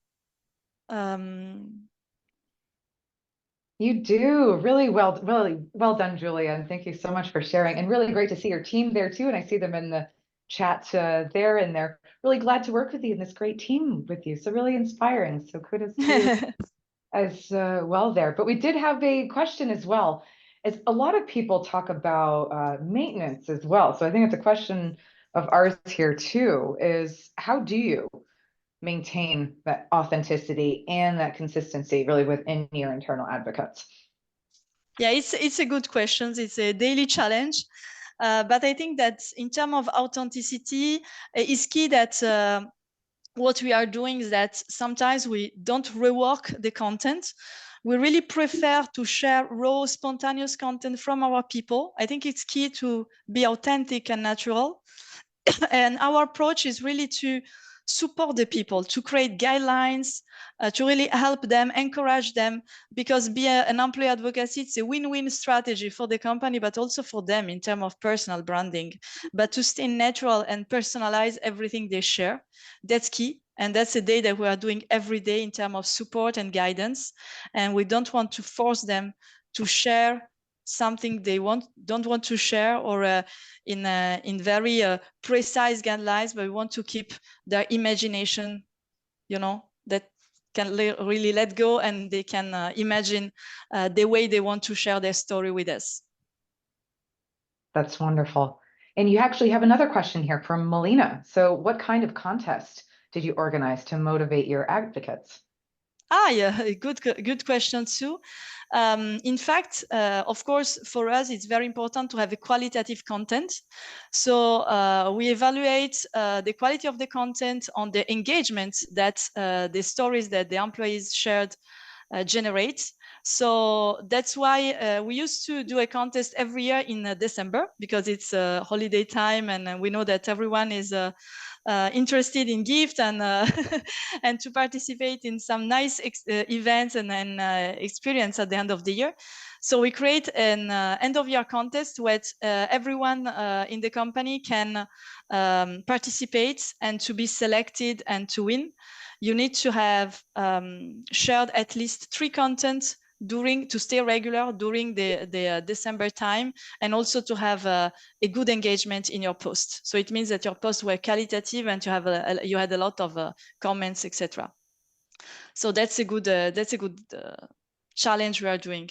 You do really well done, Julia, and thank you so much for sharing. And really great to see your team there too. And I see them in the chat there, and they're really glad to work with you in this great team with you. So really inspiring. So kudos to you as well there. But we did have a question as well. As a lot of people talk about maintenance as well. So I think it's a question of ours here too, is how do you maintain that authenticity and that consistency really within your internal advocates? Yeah, it's a good question. It's a daily challenge. But I think that in terms of authenticity, it's key that what we are doing is that sometimes we don't rework the content. We really prefer to share raw, spontaneous content from our people. I think it's key to be authentic and natural. And our approach is really to support the people, to create guidelines, to really help them, encourage them, because an employee advocacy, it's a win-win strategy for the company, but also for them in terms of personal branding. But to stay natural and personalize everything they share, that's key. And that's a day that we are doing every day in terms of support and guidance. And we don't want to force them to share something they don't want to share, or in very precise guidelines, but we want to keep their imagination, that can really let go, and they can imagine the way they want to share their story with us. That's wonderful. And you actually have another question here from Melina. So what kind of contest did you organize to motivate your advocates? Yeah, good question too. In fact, of course, for us, it's very important to have a qualitative content. So we evaluate the quality of the content on the engagement that the stories that the employees shared generate. So that's why we used to do a contest every year in December, because it's holiday time, and we know that everyone is interested in gift and and to participate in some nice events and experience at the end of the year. So we create an end of year contest where everyone in the company can participate, and to be selected and to win, you need to have shared at least 3 content to stay regular during the December time, and also to have a good engagement in your post. So it means that your posts were qualitative, and you had a lot of comments, etc. So that's a good challenge we are doing.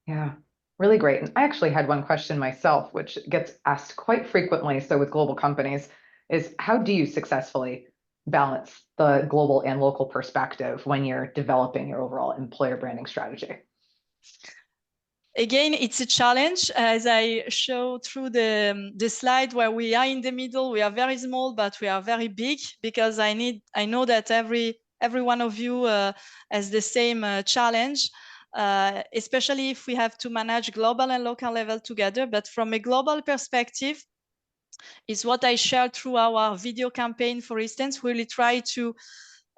Yeah, really great. And I actually had one question myself, which gets asked quite frequently. So with global companies, is how do you successfully balance the global and local perspective when you're developing your overall employer branding strategy? Again, it's a challenge, as I show through the slide, where we are in the middle. We are very small, but we are very big, because I know that every one of you has the same challenge, especially if we have to manage global and local level together. But from a global perspective, is what I shared through our video campaign. For instance, we really try to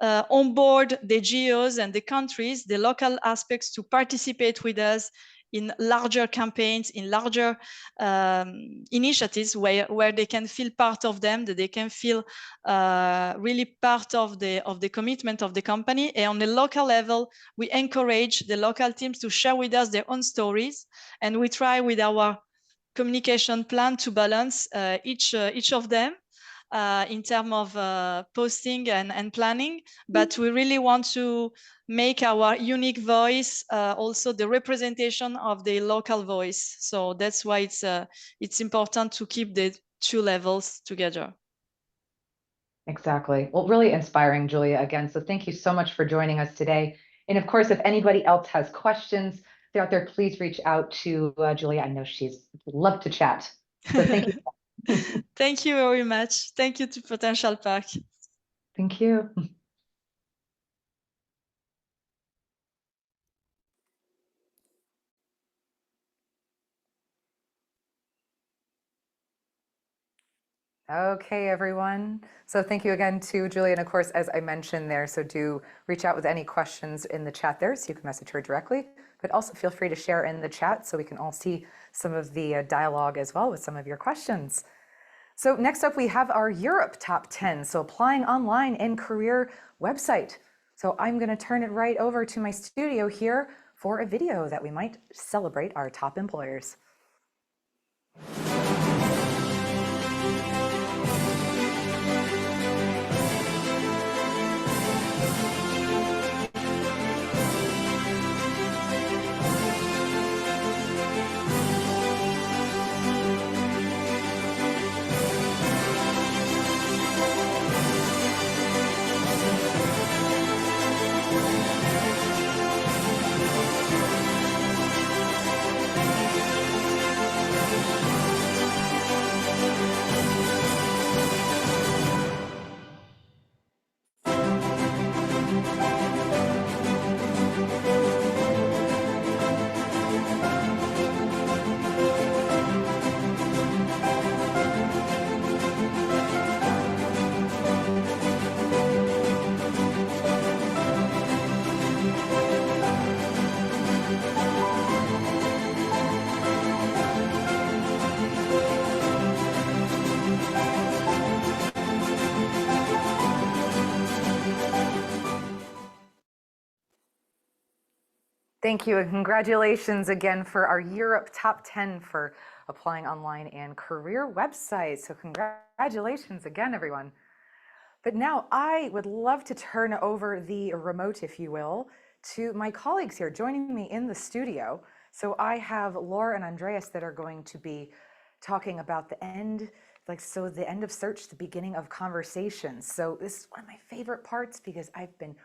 onboard the geos and the countries, the local aspects, to participate with us in larger campaigns, in larger initiatives where they can feel part of them, that they can feel really part of the commitment of the company. And on the local level, we encourage the local teams to share with us their own stories, and we try with our communication plan to balance each of them in terms of posting and planning. But we really want to make our unique voice also the representation of the local voice. So that's why it's important to keep the 2 levels together. Exactly. Well, really inspiring, Giulia, again. So thank you so much for joining us today. And of course, if anybody else has questions, they're out there, please reach out to Giulia. I know she's loved to chat. So thank you. Thank you very much. Thank you to Potentialpark. Thank you. Okay, everyone. So thank you again to Giulia. And of course, as I mentioned there, so do reach out with any questions in the chat there, so you can message her directly, but also feel free to share in the chat so we can all see some of the dialogue as well with some of your questions. So next up, we have our Europe Top 10, so applying online and career website. So I'm going to turn it right over to my studio here for a video that we might celebrate our top employers. Thank you, and congratulations again for our Europe Top 10 for applying online and career websites. So congratulations again, everyone. But now I would love to turn over the remote, if you will, to my colleagues here joining me in the studio. So I have Laure and Andreas that are going to be talking about the end, the end of search, the beginning of conversations. So this is one of my favorite parts because I've been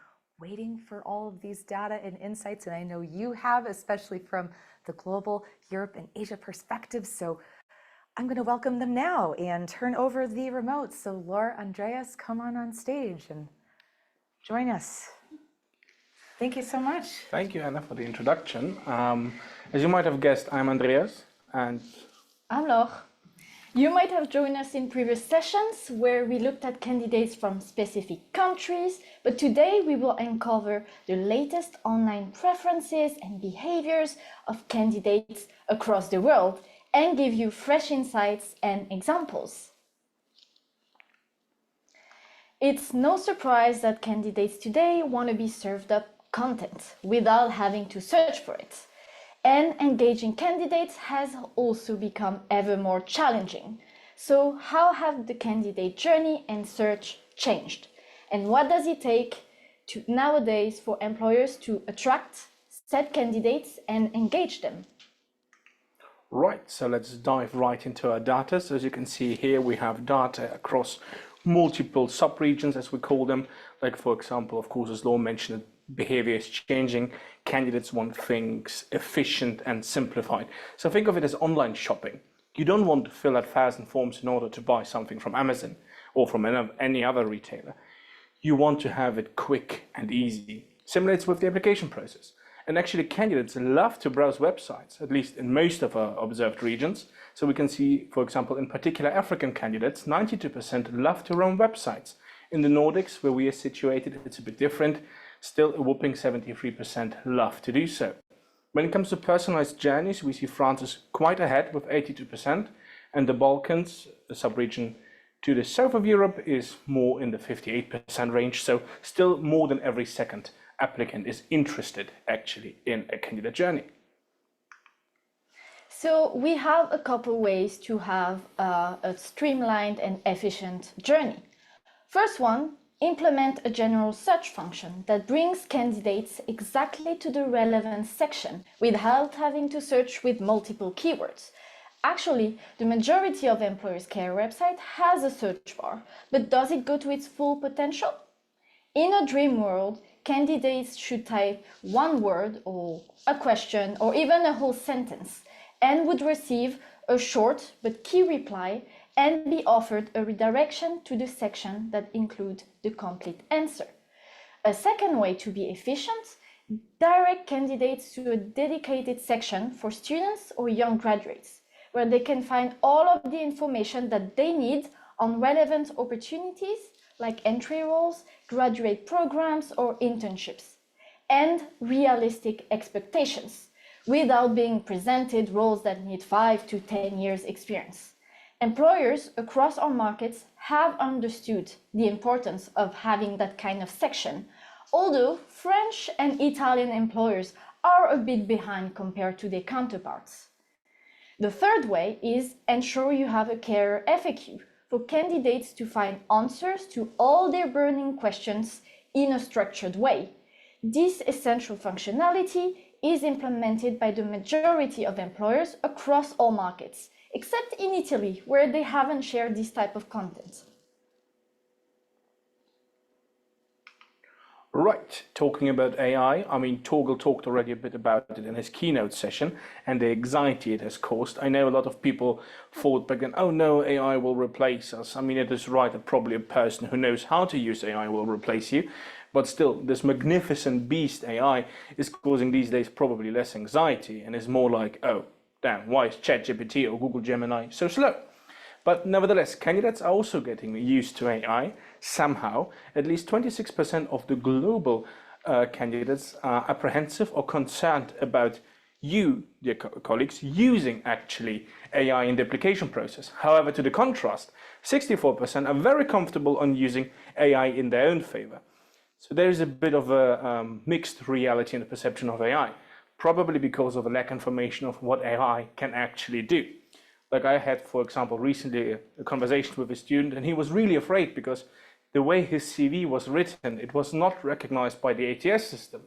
waiting for all of these data and insights, and I know you have, especially from the global Europe and Asia perspective. So I'm going to welcome them now and turn over the remote. So Laure, Andreas, come on stage and join us. Thank you so much. Thank you, Anna, for the introduction. As you might have guessed, I'm Andreas, and I'm Laure. You might have joined us in previous sessions where we looked at candidates from specific countries, but today we will uncover the latest online preferences and behaviors of candidates across the world and give you fresh insights and examples. It's no surprise that candidates today want to be served up content without having to search for it. And engaging candidates has also become ever more challenging. So how have the candidate journey and search changed? And what does it take nowadays for employers to attract said candidates and engage them? right, so let's dive right into our data. So as you can see here, we have data across multiple sub-regions, as we call them. Like, for example, of course, as Laure mentioned, behavior is changing. Candidates want things efficient and simplified. So think of it as online shopping. You don't want to fill out 1,000 forms in order to buy something from Amazon or from any other retailer. You want to have it quick and easy. Similar with the application process. And actually, candidates love to browse websites, at least in most of our observed regions. So we can see, for example, in particular African candidates, 92% love to roam websites. In the Nordics, where we are situated, it's a bit different. Still, a whopping 73% love to do so. When it comes to personalized journeys, we see France is quite ahead with 82%, and the Balkans, the sub-region to the south of Europe, is more in the 58% range. So still more than every second applicant is interested actually in a candidate journey. So we have a couple ways to have a streamlined and efficient journey. First one, implement a general search function that brings candidates exactly to the relevant section without having to search with multiple keywords. Actually, the majority of employers' career website has a search bar, but does it go to its full potential? In a dream world, candidates should type one word or a question or even a whole sentence and would receive a short but key reply and be offered a redirection to the section that includes the complete answer. A second way to be efficient, direct candidates to a dedicated section for students or young graduates, where they can find all of the information that they need on relevant opportunities like entry roles, graduate programs, or internships, and realistic expectations, without being presented roles that need 5 to 10 years experience. Employers across our markets have understood the importance of having that kind of section, although French and Italian employers are a bit behind compared to their counterparts. The third way is ensure you have a career FAQ for candidates to find answers to all their burning questions in a structured way. This essential functionality is implemented by the majority of employers across all markets, except in Italy, where they haven't shared this type of content. Right, talking about AI, I mean, Torgil talked already a bit about it in his keynote session and the anxiety it has caused. I know a lot of people thought back then, oh no, AI will replace us. I mean, it is right that probably a person who knows how to use AI will replace you. But still, this magnificent beast AI is causing these days probably less anxiety and is more like, oh, damn, why is ChatGPT or Google Gemini so slow? But nevertheless, candidates are also getting used to AI somehow. At least 26% of the global candidates are apprehensive or concerned about you, dear colleagues, using actually AI in the application process. However, to the contrast, 64% are very comfortable on using AI in their own favor. So there is a bit of a mixed reality in the perception of AI. probably because of a lack of information of what AI can actually do. Like I had, for example, recently a conversation with a student, and he was really afraid because the way his CV was written, it was not recognized by the ATS system.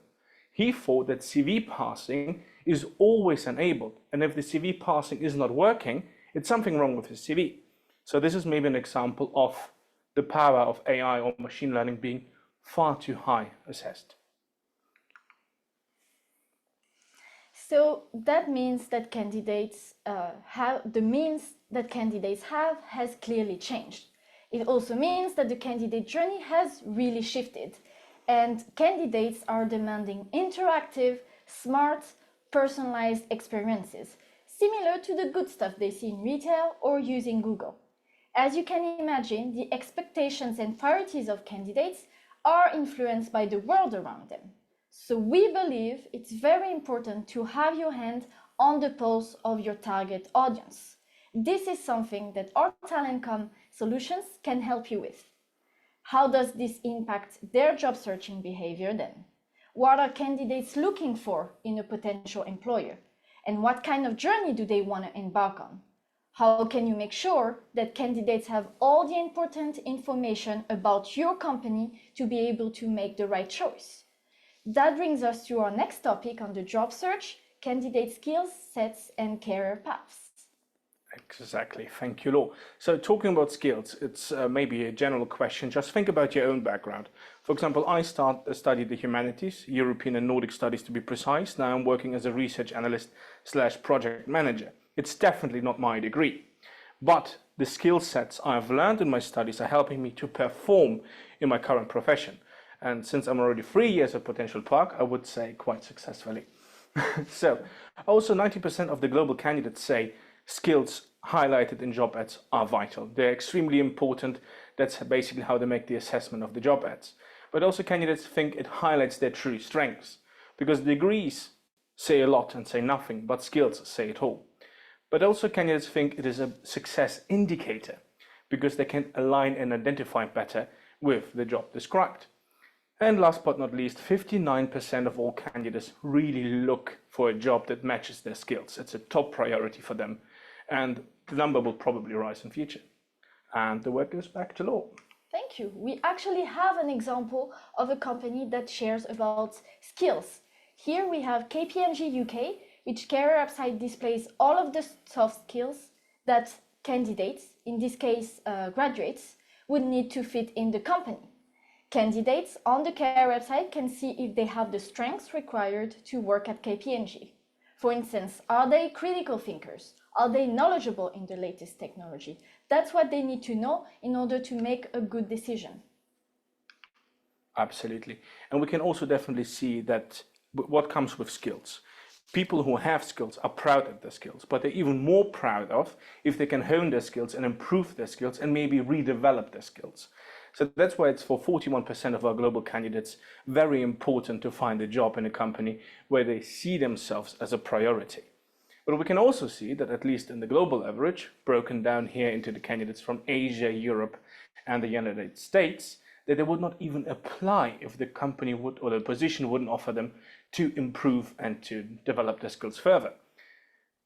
He thought that CV parsing is always enabled, and if the CV parsing is not working, it's something wrong with his CV. So this is maybe an example of the power of AI or machine learning being far too high assessed. So that means that candidates the means that candidates have has clearly changed. It also means that the candidate journey has really shifted, and candidates are demanding interactive, smart, personalized experiences, similar to the good stuff they see in retail or using Google. As you can imagine, the expectations and priorities of candidates are influenced by the world around them. So we believe it's very important to have your hand on the pulse of your target audience. This is something that our Talent.com solutions can help you with. How does this impact their job searching behavior then? What are candidates looking for in a potential employer? And what kind of journey do they want to embark on? How can you make sure that candidates have all the important information about your company to be able to make the right choice? That brings us to our next topic on the job search, candidate skills, sets, and career paths. Exactly, thank you, Laure. So talking about skills, it's maybe a general question. Just think about your own background. For example, I studied the humanities, European and Nordic studies to be precise. Now I'm working as a research analyst / project manager. It's definitely not my degree, but the skill sets I've learned in my studies are helping me to perform in my current profession. And since I'm already 3 years at Potentialpark, I would say quite successfully. So also 90% of the global candidates say skills highlighted in job ads are vital. They're extremely important. That's basically how they make the assessment of the job ads. But also candidates think it highlights their true strengths, because degrees say a lot and say nothing, but skills say it all. But also candidates think it is a success indicator, because they can align and identify better with the job described. And last but not least, 59% of all candidates really look for a job that matches their skills. It's a top priority for them, and the number will probably rise in future. And the word goes back to Laure. Thank you. We actually have an example of a company that shares about skills. Here we have KPMG UK, which career website displays all of the soft skills that candidates, in this case graduates, would need to fit in the company. Candidates on the career website can see if they have the strengths required to work at KPMG. For instance, are they critical thinkers? Are they knowledgeable in the latest technology? That's what they need to know in order to make a good decision. Absolutely. And we can also definitely see that what comes with skills. People who have skills are proud of their skills, but they're even more proud of if they can hone their skills and improve their skills and maybe redevelop their skills. So that's why it's for 41% of our global candidates very important to find a job in a company where they see themselves as a priority. But we can also see that at least in the global average, broken down here into the candidates from Asia, Europe, and the United States, that they would not even apply if the company would or the position wouldn't offer them to improve and to develop their skills further.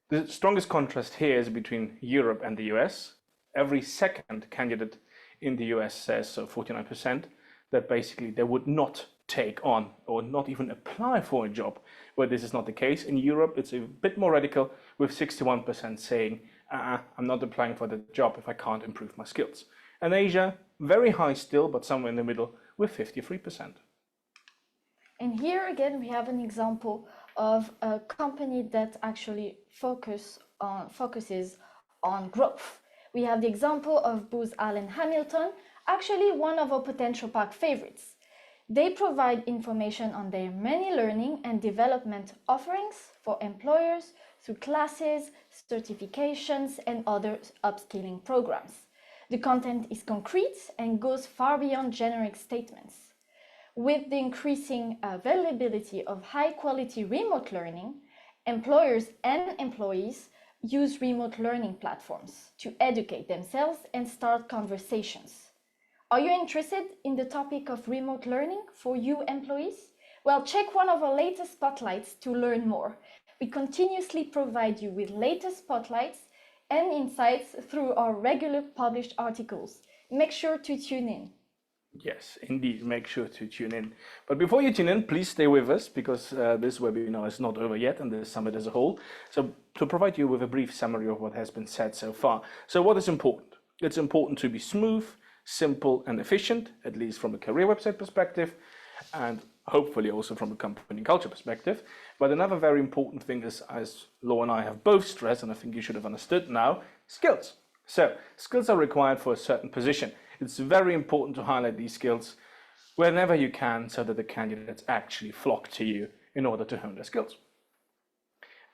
The strongest contrast here is between Europe and the US. Every second candidate in the US says, so 49%, that basically they would not take on or not even apply for a job where this is not the case. In Europe, it's a bit more radical, with 61% saying, I'm not applying for the job if I can't improve my skills. And Asia, very high still, but somewhere in the middle with 53%. And here again, we have an example of a company that actually focuses on growth. We have the example of Booz Allen Hamilton, actually one of our Potentialpark favorites. They provide information on their many learning and development offerings for employers through classes, certifications, and other upskilling programs. The content is concrete and goes far beyond generic statements. With the increasing availability of high-quality remote learning, employers and employees use remote learning platforms to educate themselves and start conversations. Are you interested in the topic of remote learning for you employees? Well, check one of our latest spotlights to learn more. We continuously provide you with latest spotlights and insights through our regular published articles. Make sure to tune in. Yes, indeed, make sure to tune in. But before you tune in, please stay with us because this webinar is not over yet and the summit as a whole. So to provide you with a brief summary of what has been said so far. So what is important? It's important to be smooth, simple and efficient, at least from a career website perspective, and hopefully also from a company culture perspective. But another very important thing is, as Laure and I have both stressed, and I think you should have understood now, skills. So skills are required for a certain position. It's very important to highlight these skills whenever you can so that the candidates actually flock to you in order to hone their skills.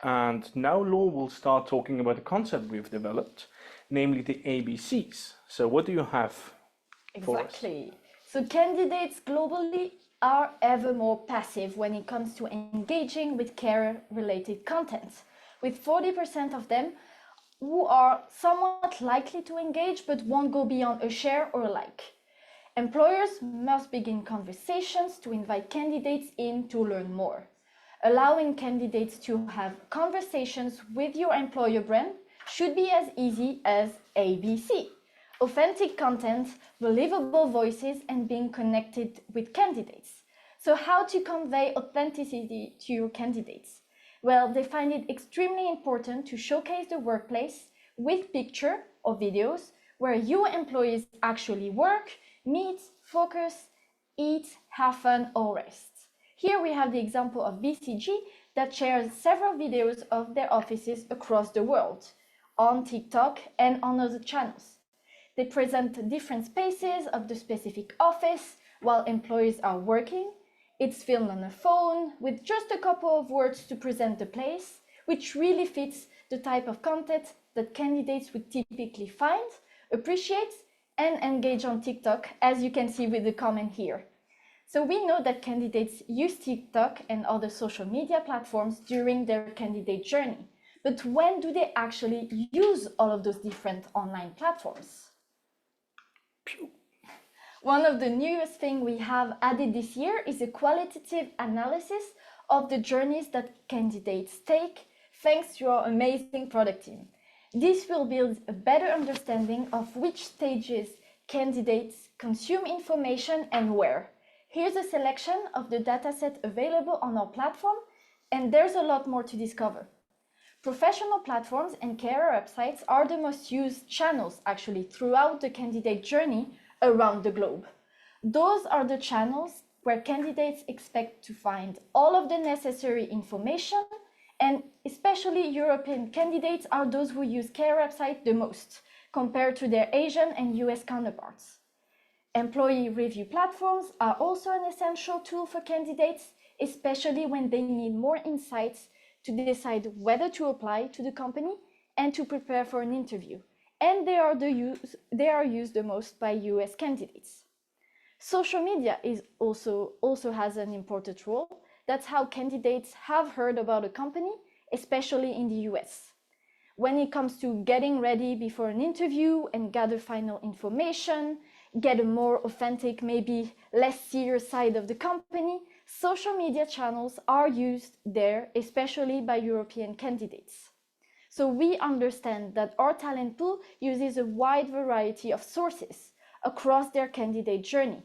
And now Laure will start talking about the concept we've developed, namely the ABCs. So what do you have for us? Exactly. So candidates globally are ever more passive when it comes to engaging with career-related content, with 40% of them who are somewhat likely to engage but won't go beyond a share or a like. Employers must begin conversations to invite candidates in to learn more. Allowing candidates to have conversations with your employer brand should be as easy as ABC. Authentic content, believable voices, and being connected with candidates. So how to convey authenticity to your candidates? Well, they find it extremely important to showcase the workplace with picture or videos where your employees actually work, meet, focus, eat, have fun, or rest. Here we have the example of BCG that shares several videos of their offices across the world on TikTok and on other channels. They present different spaces of the specific office while employees are working. It's filmed on a phone with just a couple of words to present the place, which really fits the type of content that candidates would typically find, appreciate, and engage on TikTok, as you can see with the comment here. So we know that candidates use TikTok and other social media platforms during their candidate journey. But when do they actually use all of those different online platforms? One of the newest things we have added this year is a qualitative analysis of the journeys that candidates take thanks to our amazing product team. This will build a better understanding of which stages candidates consume information and where. Here's a selection of the dataset available on our platform, and there's a lot more to discover. Professional platforms and career websites are the most used channels actually throughout the candidate journey around the globe. Those are the channels where candidates expect to find all of the necessary information, and especially European candidates are those who use career websites the most compared to their Asian and US counterparts. Employee review platforms are also an essential tool for candidates, especially when they need more insights to decide whether to apply to the company and to prepare for an interview. And they are used the most by US candidates. Social media also has an important role. That's how candidates have heard about a company, especially in the US. When it comes to getting ready before an interview and gather final information, get a more authentic, maybe less serious side of the company, social media channels are used there, especially by European candidates. So we understand that our talent pool uses a wide variety of sources across their candidate journey.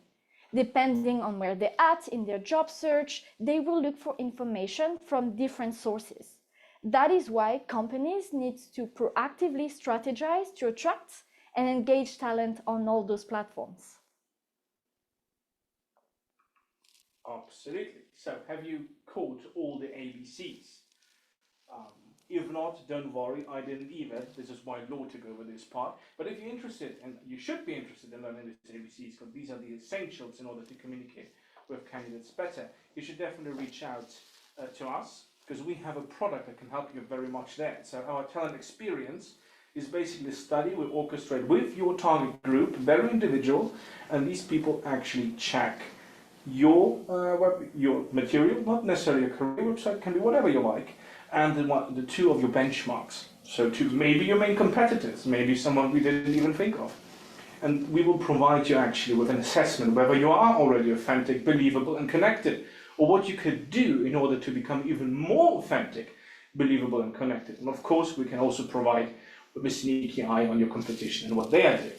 Depending on where they're at in their job search, they will look for information from different sources. That is why companies need to proactively strategize to attract and engage talent on all those platforms. Absolutely. So have you caught all the ABCs? If not, don't worry, I didn't either. This is why Laure took over this part. But if you're interested, and you should be interested in learning these ABCs, because these are the essentials in order to communicate with candidates better, you should definitely reach out to us, because we have a product that can help you very much there. So our talent experience is basically a study we orchestrate with your target group, very individual, and these people actually check your material, not necessarily a career website, can be whatever you like, and the two of your benchmarks. So maybe your main competitors, maybe someone we didn't even think of. And we will provide you actually with an assessment whether you are already authentic, believable and connected, or what you could do in order to become even more authentic, believable, and connected. And of course, we can also provide with a sneaky eye on your competition and what they are doing.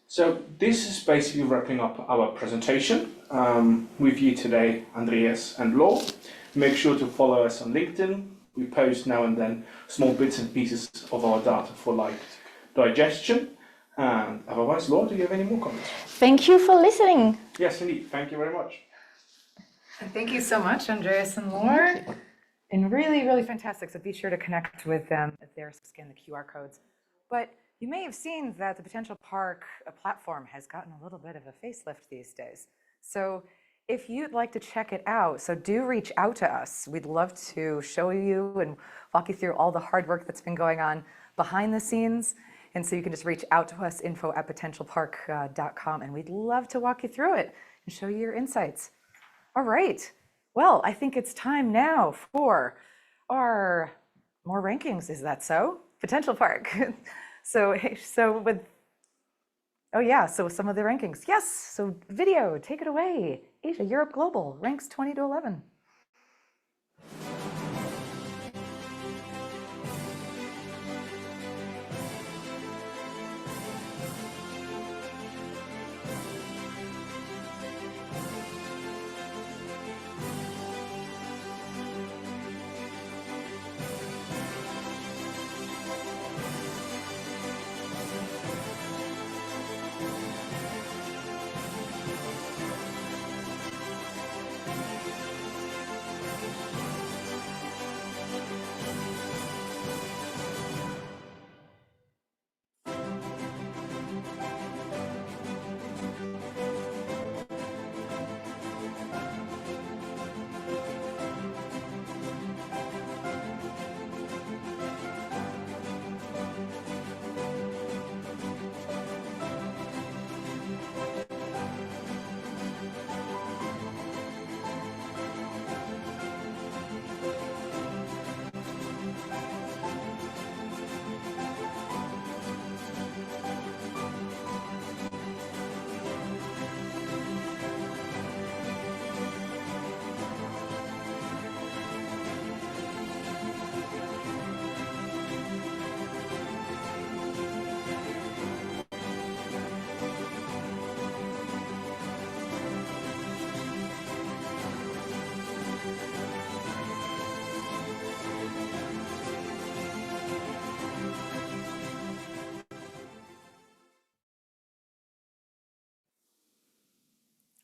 So this is basically wrapping up our presentation. With you today, Andreas and Laure. Make sure to follow us on LinkedIn. We post now and then small bits and pieces of our data for light digestion. And otherwise, Laure, do you have any more comments? Thank you for listening. Yes, indeed. Thank you very much. And thank you so much, Andreas and Laure. And really, really fantastic. So be sure to connect with them there, scan the QR codes. But you may have seen that the Potentialpark platform has gotten a little bit of a facelift these days. So if you'd like to check it out, so do reach out to us. We'd love to show you and walk you through all the hard work that's been going on behind the scenes. And so you can just reach out to us, info@potentialpark.com, and we'd love to walk you through it and show you your insights. All right. Well, I think it's time now for our more rankings. Is that so? Potentialpark. So with, oh yeah, so some of the rankings. Yes, so video, take it away. Asia, Europe, Global, ranks 20 to 11.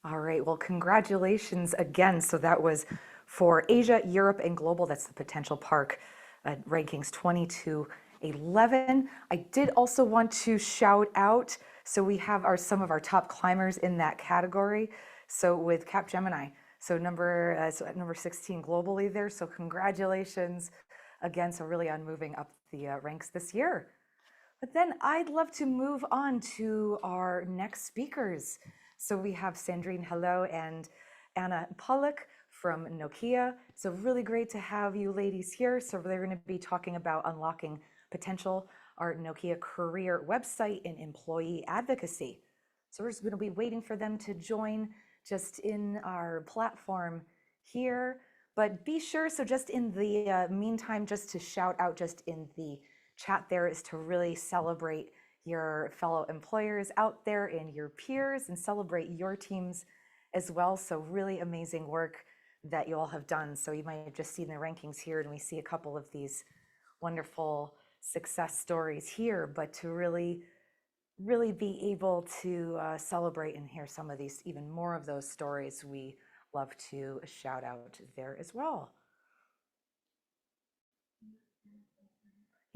All right, well, congratulations again. So that was for Asia, Europe, and Global. That's the Potentialpark rankings 20 to 11. I did also want to shout out, so we have some of our top climbers in that category. So with Capgemini, so at number 16 globally there. So congratulations again. So really on moving up the ranks this year. But then I'd love to move on to our next speakers. So we have Sandrine, hello, and Anna Pawluch from Nokia. So really great to have you ladies here. So they're going to be talking about unlocking potential, our Nokia career website and employee advocacy. So we're just going to be waiting for them to join just in our platform here. But be sure, so just in the meantime, just to shout out just in the chat there is to really celebrate your fellow employers out there and your peers and celebrate your teams as well. So really amazing work that you all have done. So you might have just seen the rankings here and we see a couple of these wonderful success stories here, but to really be able to celebrate and hear some of these, even more of those stories, we love to shout out there as well.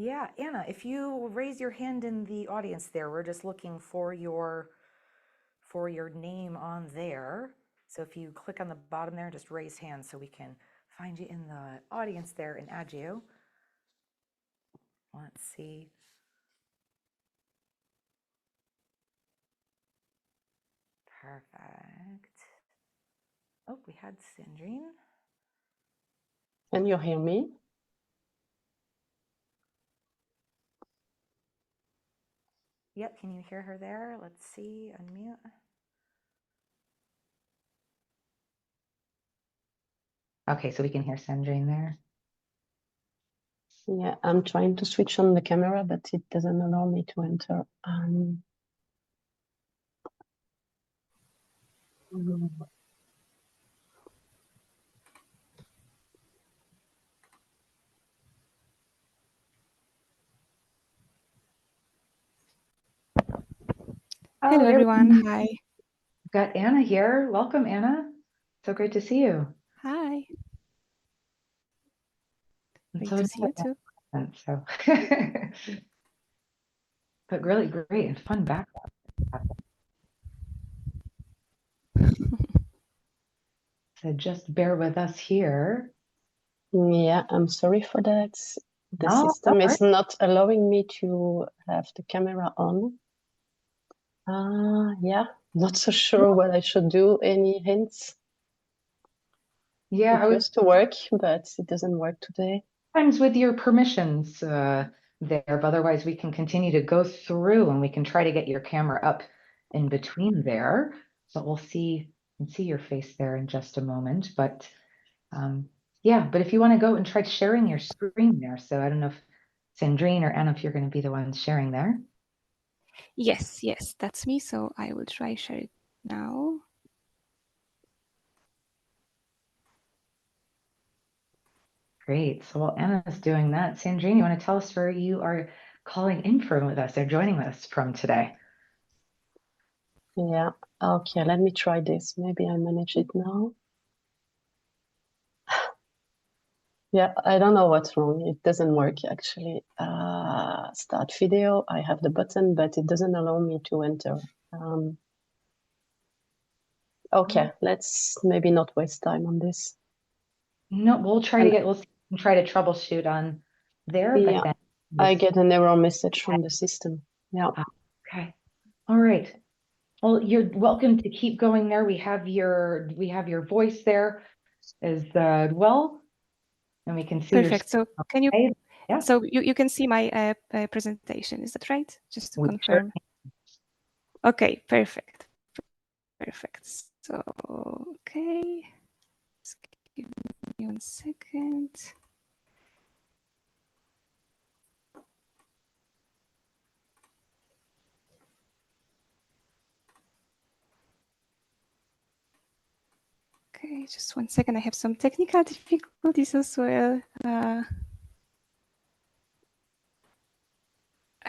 Yeah, Anna, if you raise your hand in the audience there, we're just looking for your name on there. So if you click on the bottom there, just raise hand so we can find you in the audience there and add you. Let's see. Perfect. Oh, we had Sandrine. Can you hear me? Yep, can you hear her there? Let's see, unmute. Okay, so we can hear Sandrine there. Yeah, I'm trying to switch on the camera, but it doesn't allow me to enter. Oh, Hello, there everyone. we Hi. got Anna here. Welcome, Anna. So great to see you. Hi. And Great so to is see you too. Anna, so but really great and fun background. So just bear with us here. Yeah, I'm sorry for that. The No, system all is not allowing me to have the camera on. Yeah, not so sure what I should do. Any hints? Yeah, It I was used to work, but it doesn't work today. sometimes with your permissions there, but otherwise we can continue to go through and we can try to get your camera up in between there. So we'll see and see your face there in just a moment. But yeah, but if you want to go and try sharing your screen there. So I don't know if Sandrine or Anna, if you're going to be the ones sharing there. Yes, yes, that's me. So I will try share it now. Great. So while Anna's doing that, Sandrine, you want to tell us where you are calling in from with us or joining us from today? Yeah, okay, let me try this. Maybe I manage it now. Yeah, I don't know what's wrong. It doesn't work actually. Start video, I have the button, but it doesn't allow me to enter. Okay, let's maybe not waste time on this. No, we'll try to troubleshoot on there, Yeah, but then I get an error message from the system. Yeah. Okay. All right. Well, you're welcome to keep going there. We have your voice there as well, and we can see Perfect. So can you? Yeah. So you can see my presentation. Is that right? Just to confirm. Okay. Perfect. Perfect. So okay. Just give me 1 second. Okay, just 1 second. I have some technical difficulties as well. I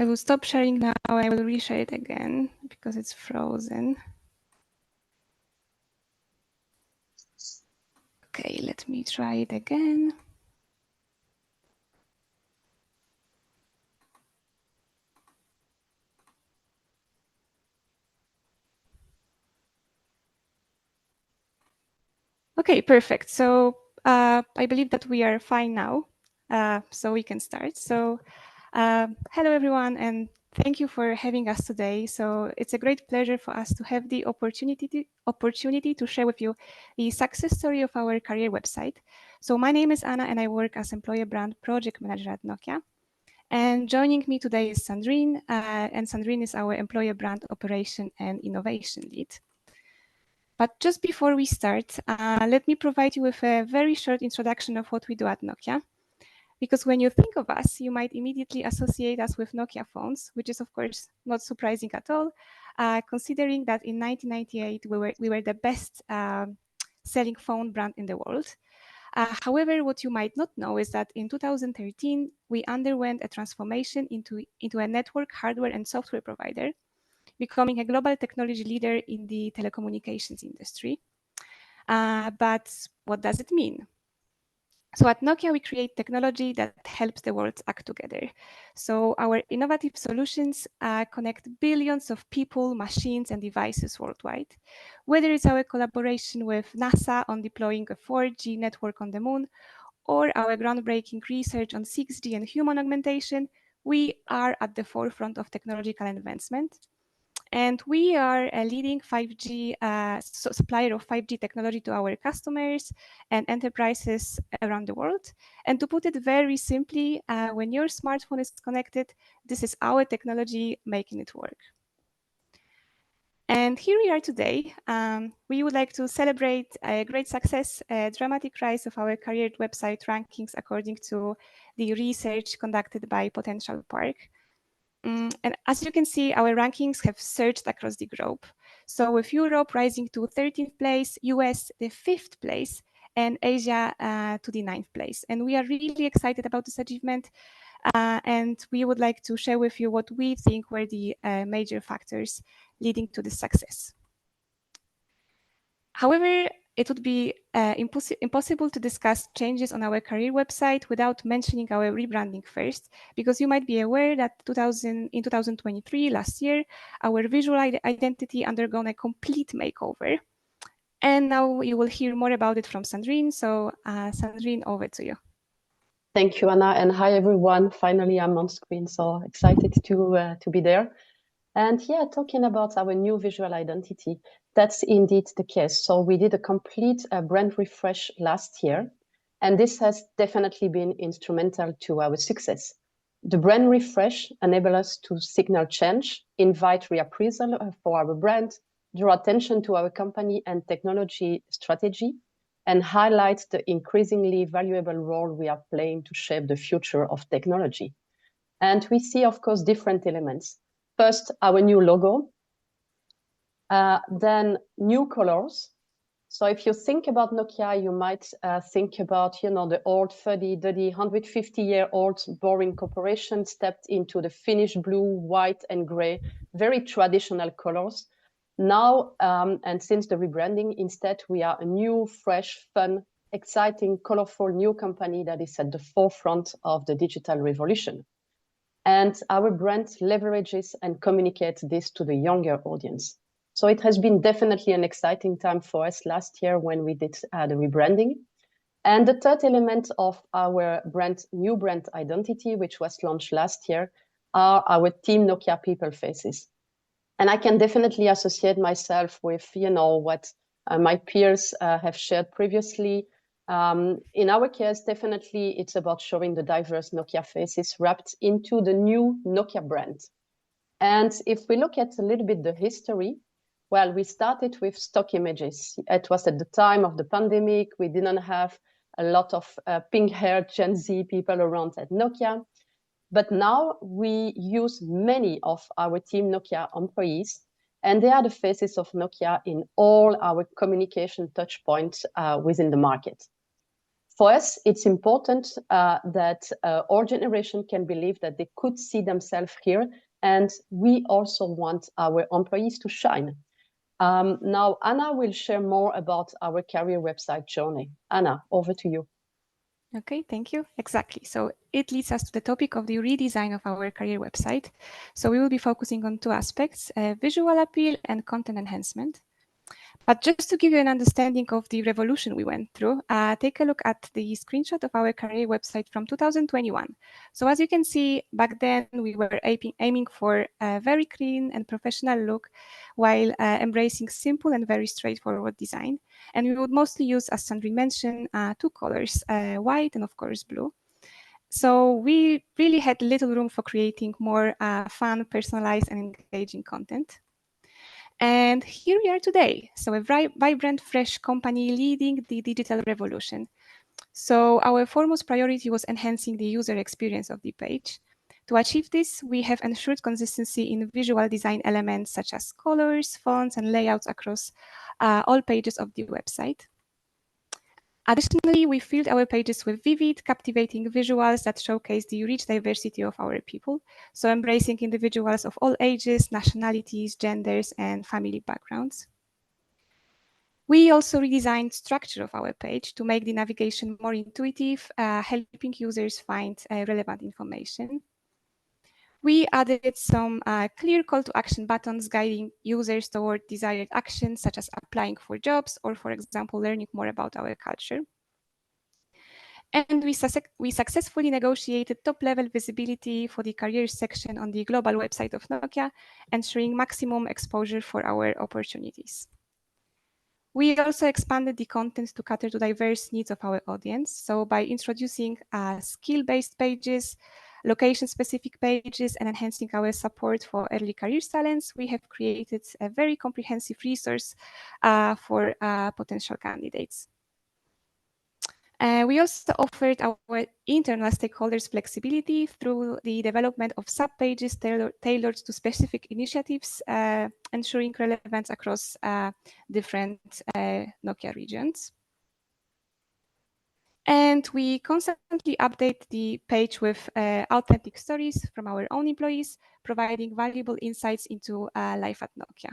will stop sharing now. I will reshare it again because it's frozen. Okay, let me try it again. Okay, perfect. So I believe that we are fine now. So we can start. So hello, everyone, and thank you for having us today. So it's a great pleasure for us to have the opportunity to share with you the success story of our career website. So my name is Anna, and I work as Employer Brand Project Manager at Nokia. And joining me today is Sandrine, and Sandrine is our Employer Brand Operation and Innovation Lead. But just before we start, let me provide you with a very short introduction of what we do at Nokia. Because when you think of us, you might immediately associate us with Nokia phones, which is, of course, not surprising at all, considering that in 1998, we were the best selling phone brand in the world. However, what you might not know is that in 2013, we underwent a transformation into a network hardware and software provider, becoming a global technology leader in the telecommunications industry. But what does it mean? So at Nokia, we create technology that helps the world act together. So our innovative solutions connect billions of people, machines, and devices worldwide. Whether it's our collaboration with NASA on deploying a 4G network on the moon, or our groundbreaking research on 6G and human augmentation, we are at the forefront of technological advancement. And we are a leading 5G supplier of 5G technology to our customers and enterprises around the world. And to put it very simply, when your smartphone is connected, this is our technology making it work. And here we are today. We would like to celebrate a great success, a dramatic rise of our career website rankings according to the research conducted by Potentialpark. And as you can see, our rankings have surged across the globe. So with Europe rising to 13th place, US the 5th place, and Asia to the 9th place. And we are really excited about this achievement. And we would like to share with you what we think were the major factors leading to this success. However, it would be impossible to discuss changes on our career website without mentioning our rebranding first, because you might be aware that in 2023, last year, our visual identity undergone a complete makeover. And now you will hear more about it from Sandrine. So Sandrine, over to you. Thank you, Anna, and hi everyone. Finally, I'm on screen, so excited to be there. And yeah, talking about our new visual identity, that's indeed the case. So we did a complete brand refresh last year, and this has definitely been instrumental to our success. The brand refresh enables us to signal change, invite reappraisal for our brand, draw attention to our company and technology strategy, and highlight the increasingly valuable role we are playing to shape the future of technology. And we see, of course, different elements. First, our new logo, then new colors. So if you think about Nokia, you might think about, the old 150-year-old boring corporation stepped into the Finnish blue, white, and gray, very traditional colors. Now, and since the rebranding, instead, we are a new, fresh, fun, exciting, colorful new company that is at the forefront of the digital revolution. And our brand leverages and communicates this to the younger audience. So it has been definitely an exciting time for us last year when we did the rebranding. And the third element of our new brand identity, which was launched last year, are our Team Nokia people faces. And I can definitely associate myself with, what my peers have shared previously. In our case, definitely it's about showing the diverse Nokia faces wrapped into the new Nokia brand. And if we look at a little bit the history, well, we started with stock images. It was at the time of the pandemic. We didn't have a lot of pink-haired Gen Z people around at Nokia. But now we use many of our Team Nokia employees, and they are the faces of Nokia in all our communication touch points within the market. For us, it's important that all generation can believe that they could see themselves here, and we also want our employees to shine. Now, Anna will share more about our career website journey. Anna, over to you. Okay, thank you. Exactly. So it leads us to the topic of the redesign of our career website. So we will be focusing on two aspects, visual appeal and content enhancement. But just to give you an understanding of the revolution we went through, take a look at the screenshot of our career website from 2021. So as you can see, back then we were aiming for a very clean and professional look while embracing simple and very straightforward design. And we would mostly use, as Sandrine mentioned, two colors, white and of course blue. So we really had little room for creating more fun, personalized and engaging content. And here we are today. So a vibrant, fresh company leading the digital revolution. So our foremost priority was enhancing the user experience of the page. To achieve this, we have ensured consistency in visual design elements such as colors, fonts, and layouts across all pages of the website. Additionally, we filled our pages with vivid, captivating visuals that showcase the rich diversity of our people, so embracing individuals of all ages, nationalities, genders, and family backgrounds. We also redesigned structure of our page to make the navigation more intuitive, helping users find relevant information. We added some clear call to action buttons guiding users toward desired actions, such as applying for jobs or, for example, learning more about our culture. And we successfully negotiated top-level visibility for the careers section on the global website of Nokia, ensuring maximum exposure for our opportunities. We also expanded the content to cater to diverse needs of our audience. So by introducing skill-based pages, location-specific pages and enhancing our support for early career talents, we have created a very comprehensive resource for potential candidates. We also offered our internal stakeholders flexibility through the development of sub-pages tailored to specific initiatives, ensuring relevance across different Nokia regions. And we constantly update the page with authentic stories from our own employees, providing valuable insights into life at Nokia.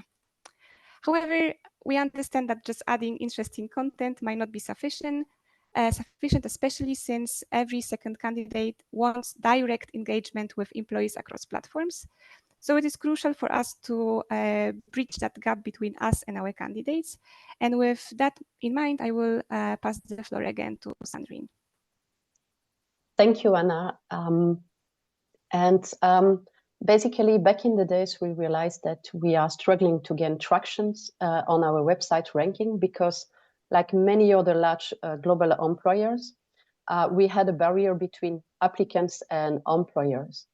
However, we understand that just adding interesting content might not be sufficient, especially since every second candidate wants direct engagement with employees across platforms. So it is crucial for us to bridge that gap between us and our candidates. And with that in mind, I will pass the floor again to Sandrine. Thank you, Anna. Basically, back in the days, we realized that we are struggling to gain tractions on our website ranking because, like many other large global employers, we had a barrier between applicants and employers.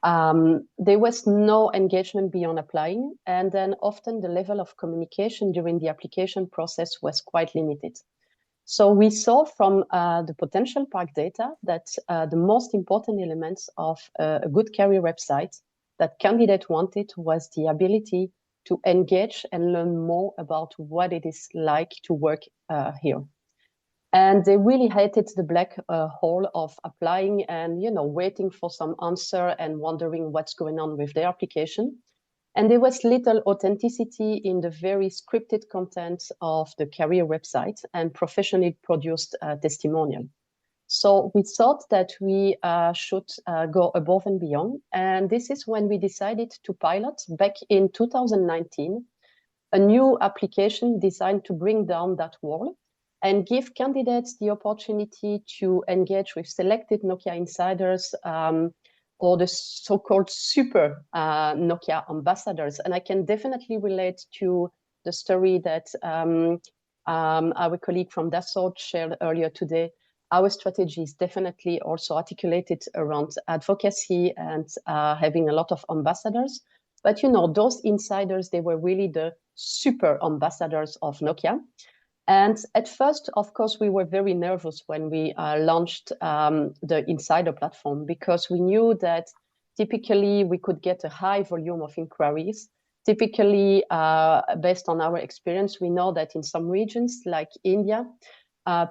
There was no engagement beyond applying, and then often the level of communication during the application process was quite limited. So we saw from the Potentialpark data that the most important elements of a good career website that candidate wanted was the ability to engage and learn more about what it is like to work here. And they really hated the black hole of applying and, you know, waiting for some answer and wondering what's going on with their application. And there was little authenticity in the very scripted content of the career website and professionally produced testimonial. So we thought that we should go above and beyond. And this is when we decided to pilot back in 2019, a new application designed to bring down that wall and give candidates the opportunity to engage with selected Nokia insiders or the so-called super Nokia ambassadors. And I can definitely relate to the story that our colleague from Dassault shared earlier today. Our strategy is definitely also articulated around advocacy and having a lot of ambassadors. But, you know, those insiders, they were really the super ambassadors of Nokia. And at first, of course, we were very nervous when we launched the Insider platform because we knew that typically we could get a high volume of inquiries. Typically, based on our experience, we know that in some regions like India,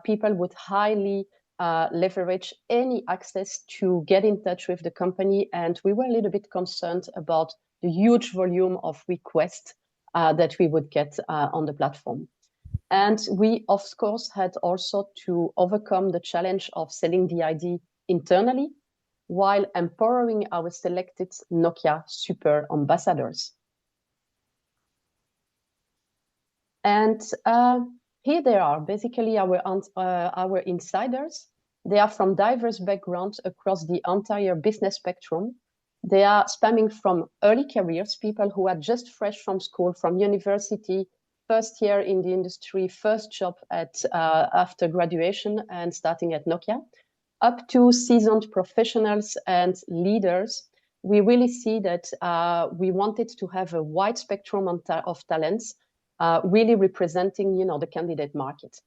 people would highly leverage any access to get in touch with the company. And we were a little bit concerned about the huge volume of requests that we would get on the platform. And we, of course, had also to overcome the challenge of selling the ID internally while empowering our selected Nokia super ambassadors. And here they are, basically our insiders. They are from diverse backgrounds across the entire business spectrum. They are spanning from early careers, people who are just fresh from school, from university, first year in the industry, first job at after graduation and starting at Nokia, up to seasoned professionals and leaders. We really see that we wanted to have a wide spectrum of talents, really representing, you know, the candidate market.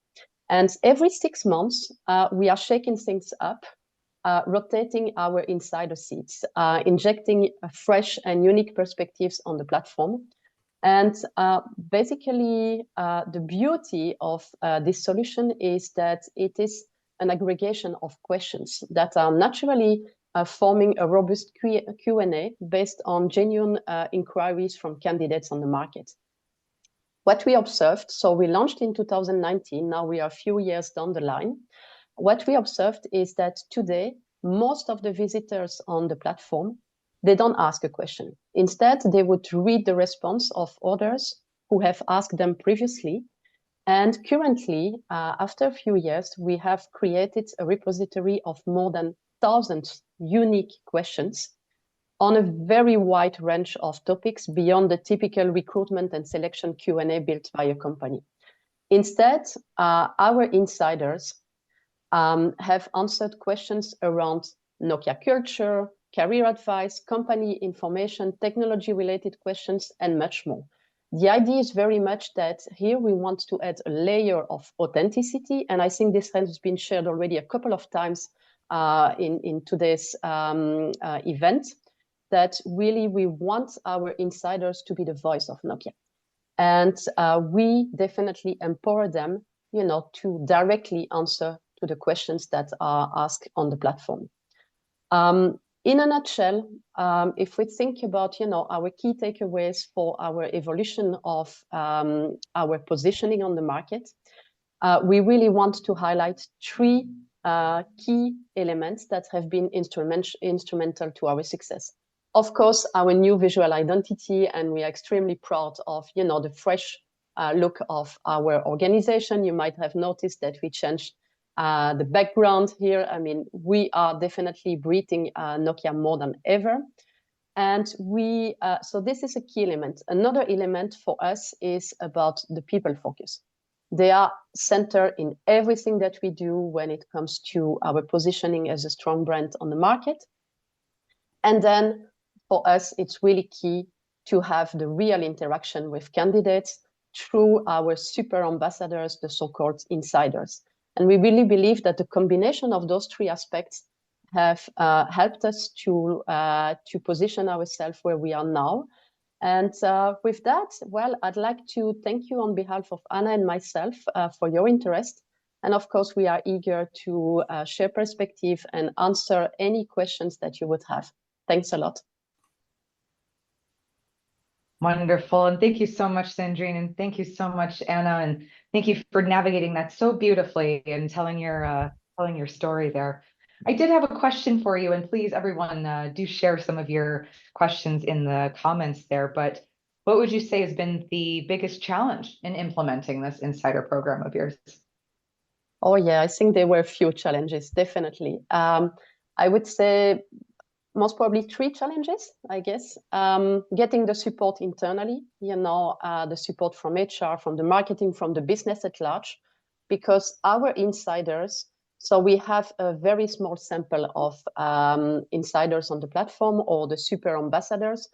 And every 6 months, we are shaking things up, rotating our insider seats, injecting fresh and unique perspectives on the platform. And basically, the beauty of this solution is that it is an aggregation of questions that are naturally forming a robust Q&A based on genuine inquiries from candidates on the market. What we observed, so we launched in 2019, now we are a few years down the line. What we observed is that today, most of the visitors on the platform, they don't ask a question. Instead, they would read the response of others who have asked them previously. And currently, after a few years, we have created a repository of more than 1,000 unique questions on a very wide range of topics beyond the typical recruitment and selection Q&A built by a company. Instead, our insiders have answered questions around Nokia culture, career advice, company information, technology-related questions, and much more. The idea is very much that here we want to add a layer of authenticity, and I think this has been shared already a couple of times in today's event, that really we want our insiders to be the voice of Nokia. And we definitely empower them, you know, to directly answer to the questions that are asked on the platform. In a nutshell, if we think about, you know, our key takeaways for our evolution of our positioning on the market, we really want to highlight three key elements that have been instrumental to our success. Of course, our new visual identity, and we are extremely proud of, you know, the fresh look of our organization. You might have noticed that we changed the background here. I mean, we are definitely breathing Nokia more than ever. And we, so this is a key element. Another element for us is about the people focus. They are centered in everything that we do when it comes to our positioning as a strong brand on the market. And then for us, it's really key to have the real interaction with candidates through our super ambassadors, the so-called insiders. And we really believe that the combination of those three aspects have helped us to position ourselves where we are now. And with that, well, I'd like to thank you on behalf of Anna and myself for your interest. And of course, we are eager to share perspective and answer any questions that you would have. Thanks a lot. Wonderful. And thank you so much, Sandrine. And thank you so much, Anna. And thank you for navigating that so beautifully and telling your story there. I did have a question for you, and please, everyone, do share some of your questions in the comments there. But what would you say has been the biggest challenge in implementing this insider program of yours? Oh, yeah, I think there were a few challenges, definitely. I would say most probably three challenges, I guess. Getting the support internally, you know, the support from HR, from the marketing, from the business at large, because our insiders, so we have a very small sample of insiders on the platform, or the super ambassadors,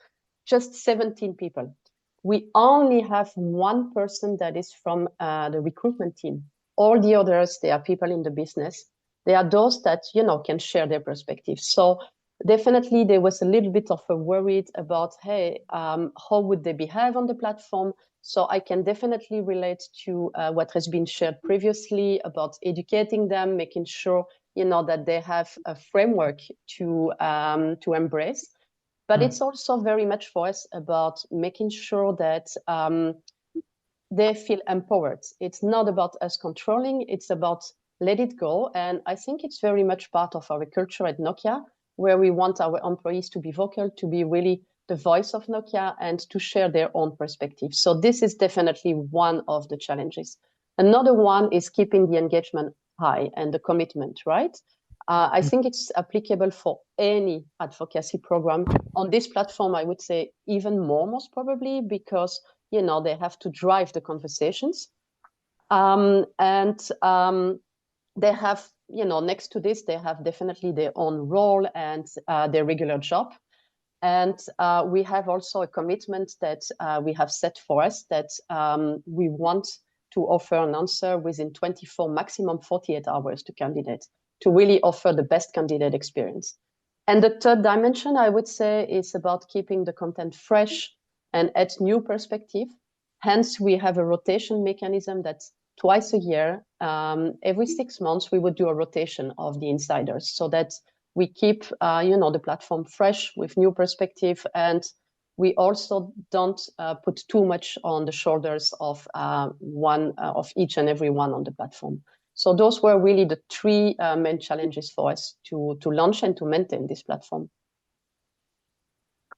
just 17 people. We only have one person that is from the recruitment team. All the others, they are people in the business. They are those that, you know, can share their perspective. So definitely there was a little bit of a worry about, hey, how would they behave on the platform? So I can definitely relate to what has been shared previously about educating them, making sure, you know, that they have a framework to embrace. But it's also very much for us about making sure that they feel empowered. It's not about us controlling, it's about let it go. And I think it's very much part of our culture at Nokia, where we want our employees to be vocal, to be really the voice of Nokia, and to share their own perspective. So this is definitely one of the challenges. Another one is keeping the engagement high and the commitment, right? I think it's applicable for any advocacy program. On this platform, I would say even more, most probably, because, you know, they have to drive the conversations. They have, you know, next to this, they have definitely their own role and their regular job. And we have also a commitment that we have set for us that we want to offer an answer within 24, maximum 48 hours to candidates, to really offer the best candidate experience. And the third dimension, I would say, is about keeping the content fresh and add new perspective. Hence, we have a rotation mechanism that's twice a year. Every 6 months, we would do a rotation of the insiders so that we keep, you know, the platform fresh with new perspective, and we also don't put too much on the shoulders of one of each and every one on the platform. So those were really the three main challenges for us to launch and to maintain this platform.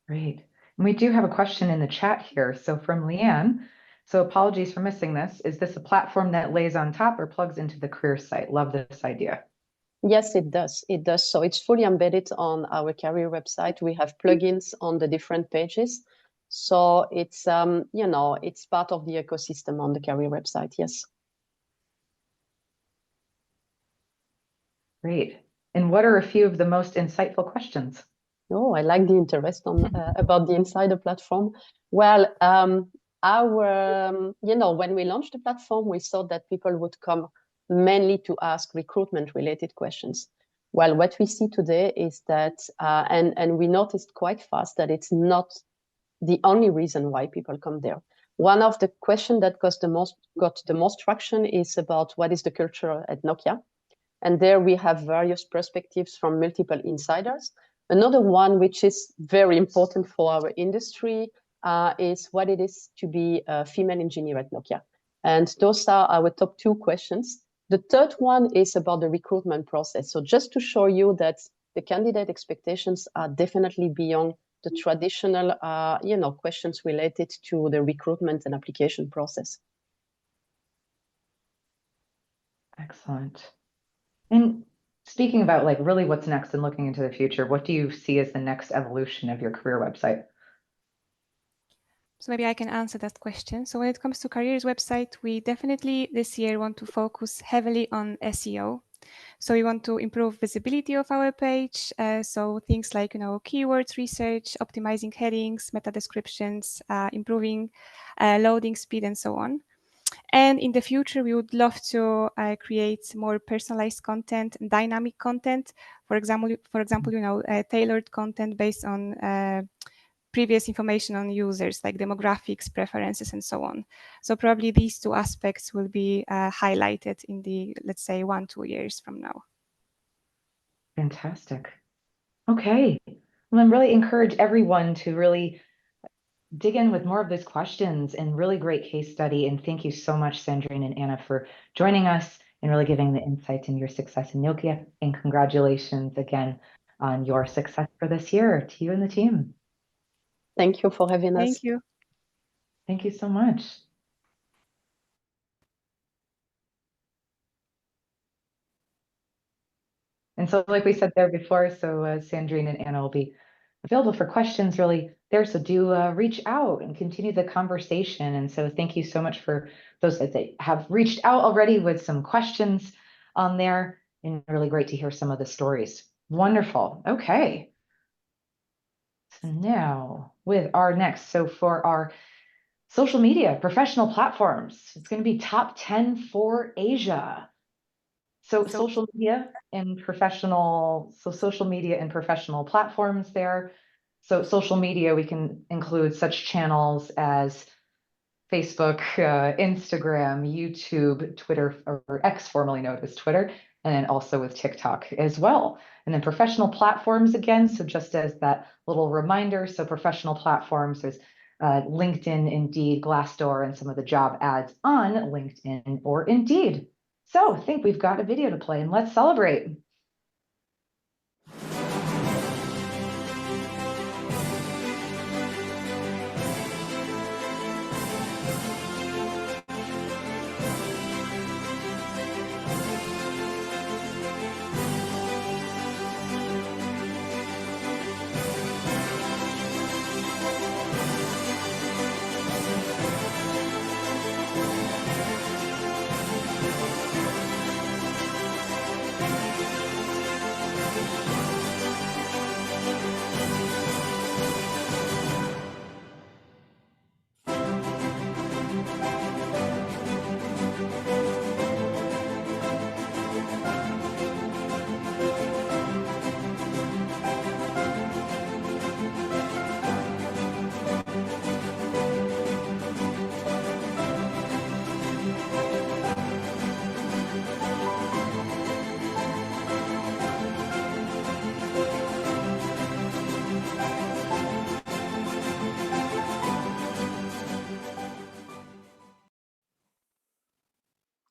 Great. And we do have a question in the chat here. So from Leanne, so apologies for missing this. Is this a platform that lays on top or plugs into the career site? Love this idea. Yes, it does. It does. So it's fully embedded on our career website. We have plugins on the different pages. So it's, you know, it's part of the ecosystem on the career website. Yes. Great. And what are a few of the most insightful questions? Oh, I like the interest on about the insider platform. Well, when we launched the platform, we thought that people would come mainly to ask recruitment-related questions. Well, what we see today is that, and we noticed quite fast that it's not the only reason why people come there. One of the questions that got the most traction is about what is the culture at Nokia. And there we have various perspectives from multiple insiders. Another one, which is very important for our industry, is what it is to be a female engineer at Nokia. And those are our top 2 questions. The third one is about the recruitment process. So just to show you that the candidate expectations are definitely beyond the traditional, questions related to the recruitment and application process. Excellent. And speaking about like really what's next and looking into the future, what do you see as the next evolution of your career website? So maybe I can answer that question. So when it comes to careers website, we definitely this year want to focus heavily on SEO. So we want to improve visibility of our page. So things like, keywords research, optimizing headings, meta descriptions, improving loading speed, and so on. And in the future, we would love to create more personalized content, dynamic content. For example, tailored content based on previous information on users, like demographics, preferences, and so on. So probably these 2 aspects will be highlighted in the, let's say, 1-2 years from now. Fantastic. Okay. Well, I'm really encourage everyone to really dig in with more of those questions and really great case study. And thank you so much, Sandrine and Anna, for joining us and really giving the insights in your success in Nokia. And congratulations again on your success for this year to you and the team. Thank you for having us. Thank you. Thank you so much. And so like we said there before, so Sandrine and Anna will be available for questions really there. So do reach out and continue the conversation. And so thank you so much for those that have reached out already with some questions on there, and really great to hear some of the stories. Wonderful. Okay. So now with our next, so for our social media professional platforms, it's going to be top 10 for Asia. So social media and professional platforms there. So social media, we can include such channels as Facebook, Instagram, YouTube, Twitter, or X, formerly known as Twitter, and then also with TikTok as well. And then professional platforms again, so just as that little reminder, so professional platforms, there's LinkedIn, Indeed, Glassdoor, and some of the job ads on LinkedIn or Indeed. So I think we've got a video to play, and let's celebrate.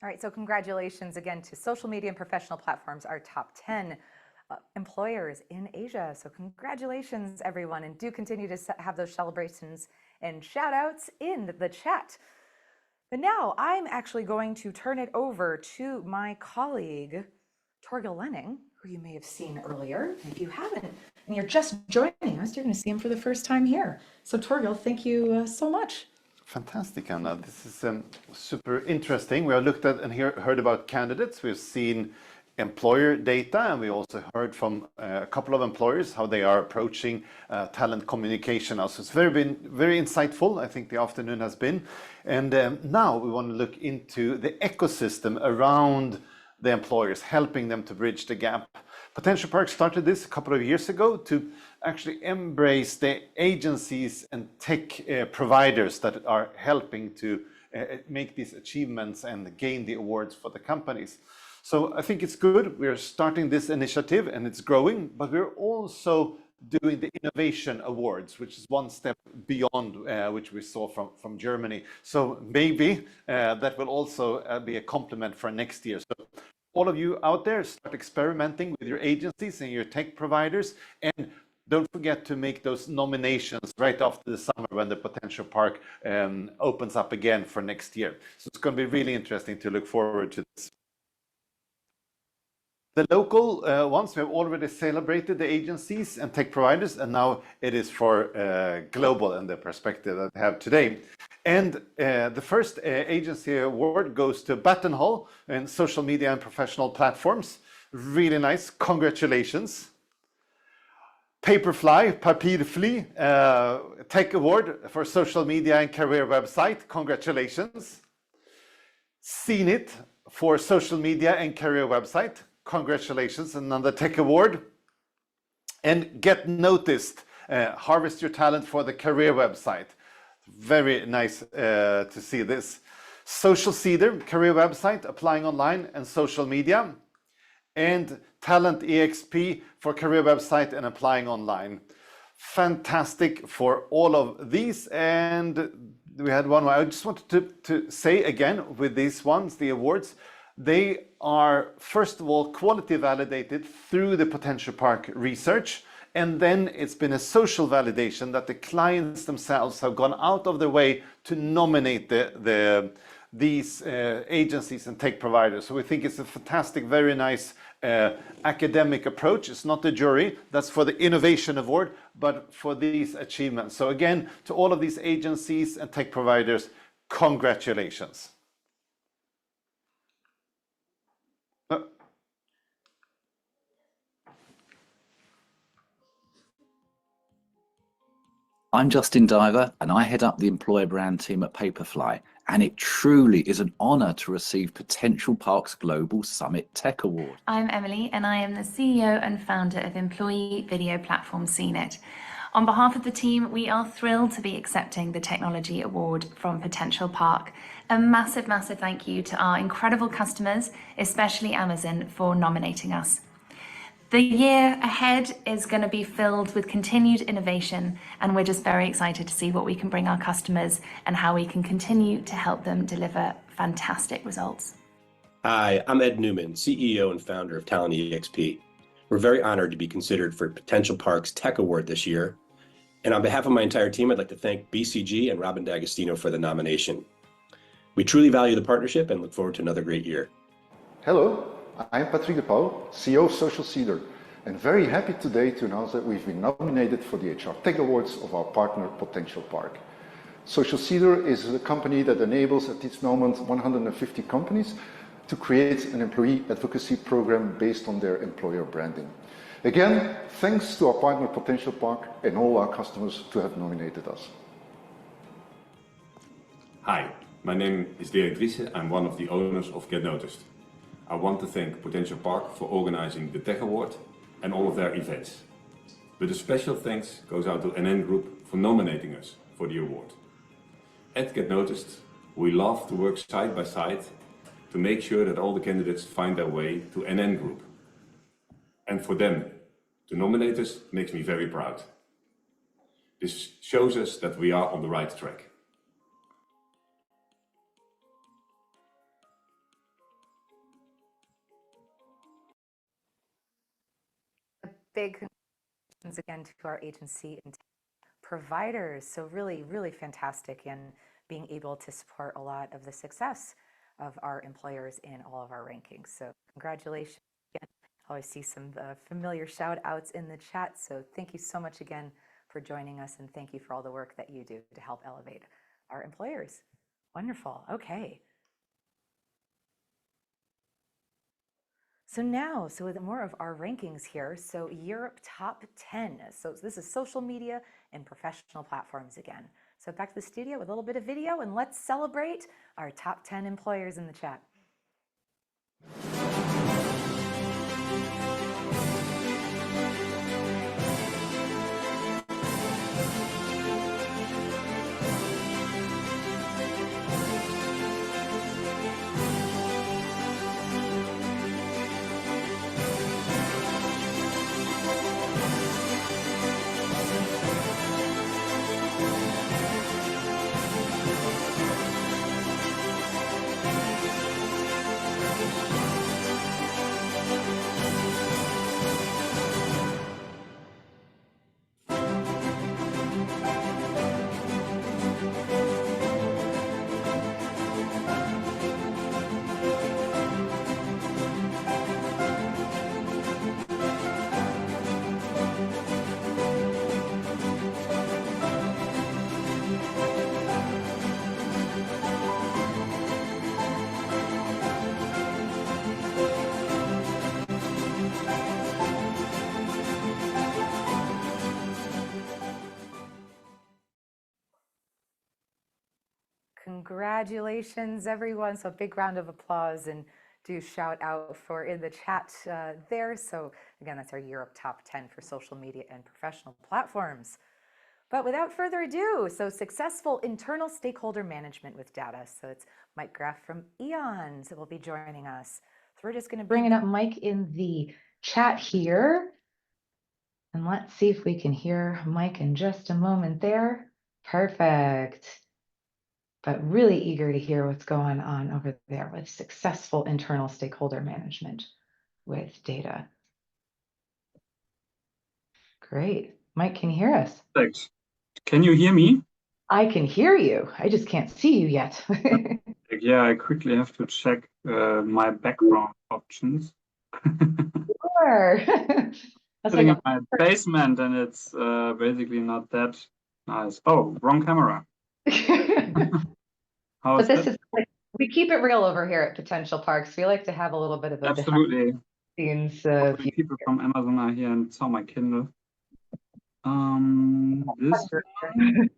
All right, so congratulations again to social media and professional platforms, our top 10 employers in Asia. So congratulations, everyone, and do continue to have those celebrations and shout outs in the chat. But now I'm actually going to turn it over to my colleague, Torgil Lenning, who you may have seen earlier. If you haven't, and you're just joining us, you're going to see him for the first time here. So Torgil, thank you so much. Fantastic, Anna. This is super interesting. We have looked at and heard about candidates. We've seen employer data, and we also heard from a couple of employers how they are approaching talent communication now. So it's been very insightful, I think the afternoon has been. And now we want to look into the ecosystem around the employers, helping them to bridge the gap. Potentialpark started this a couple of years ago to actually embrace the agencies and tech providers that are helping to make these achievements and gain the awards for the companies. So I think it's good. We're starting this initiative and it's growing, but we're also doing the innovation awards, which is one step beyond which we saw from Germany. So maybe that will also be a complement for next year. So all of you out there, start experimenting with your agencies and your tech providers, and don't forget to make those nominations right after the summer when the Potentialpark opens up again for next year. So it's going to be really interesting to look forward to this. The local ones, we have already celebrated the agencies and tech providers, and now it is for global and the perspective that we have today. And the first agency award goes to Battenhall in social media and professional platforms. Really nice, congratulations. Paperfly, Papirfly, Tech Award for social media and career website, congratulations. CNIT for social media and career website, congratulations, another tech award. And Get Noticed, harvest your talent for the career website. Very nice to see this. Social Cedar, career website, applying online and social media. And Talent EXP for career website and applying online. Fantastic for all of these. And we had one more. I just wanted to say again with these ones, the awards, they are first of all quality validated through the Potentialpark research, and then it's been a social validation that the clients themselves have gone out of their way to nominate these agencies and tech providers. So we think it's a fantastic, very nice academic approach. It's not the jury, that's for the innovation award, but for these achievements. So again, to all of these agencies and tech providers, congratulations. I'm Justin Diver, and I head up the employer brand team at Paperfly. And it truly is an honor to receive Potentialpark's Global Summit Tech Award. I'm Emily, and I am the CEO and founder of employee video platform CNET. On behalf of the team, we are thrilled to be accepting the Technology Award from Potentialpark. A massive, massive thank you to our incredible customers, especially Amazon, for nominating us. The year ahead is going to be filled with continued innovation, and we're just very excited to see what we can bring our customers and how we can continue to help them deliver fantastic results. Hi, I'm Ed Newman, CEO and founder of Talent EXP. We're very honored to be considered for Potentialpark's Tech Award this year. And on behalf of my entire team, I'd like to thank BCG and Robin D'Agostino for the nomination. We truly value the partnership and look forward to another great year. Hello. I'm Patrick de Pauw, CEO of Social Cedar, and very happy today to announce that we've been nominated for the HR Tech Awards of our partner Potentialpark. Social Cedar is a company that enables at this moment 150 companies to create an employee advocacy program based on their employer branding. Again, thanks to our partner Potentialpark and all our customers to have nominated us. Hi, my name is Dirk Driessen. I'm one of the owners of Get Noticed. I want to thank Potentialpark for organizing the Tech Award and all of their events. But a special thanks goes out to NN Group for nominating us for the award. At Get Noticed, we love to work side by side to make sure that all the candidates find their way to NN Group. And for them to nominate us makes me very proud. This shows us that we are on the right track. Big congratulations again to our agency and providers. So really, really fantastic in being able to support a lot of the success of our employers in all of our rankings. So congratulations again. I always see some familiar shout outs in the chat. So thank you so much again for joining us, and thank you for all the work that you do to help elevate our employers. Wonderful. Okay. So now, with more of our rankings here, so Europe top 10. So this is social media and professional platforms again. So back to the studio with a little bit of video, and let's celebrate our top 10 employers in the chat. Congratulations, everyone. So a big round of applause, and do shout out for in the chat there. So again, that's our Europe top 10 for social media and professional platforms. But without further ado, so successful internal stakeholder management with data. So it's Maik Graef from E.ON that will be joining us. So we're just going to bring up Maik in the chat here. And let's see if we can hear Maik in just a moment there. Perfect. But really eager to hear what's going on over there with successful internal stakeholder management with data. Great. Maik, can you hear us? Perfect. Can you hear me? I can hear you. I just can't see you yet. Yeah, I quickly have to check my background options. Sure. Sitting in my basement, and it's basically not that nice. Oh, wrong camera. But this is, we keep it real over here at Potential Parks. We like to have a little bit of a absolutely behind the scenes. People from Amazon are here and saw my Kindle. This one.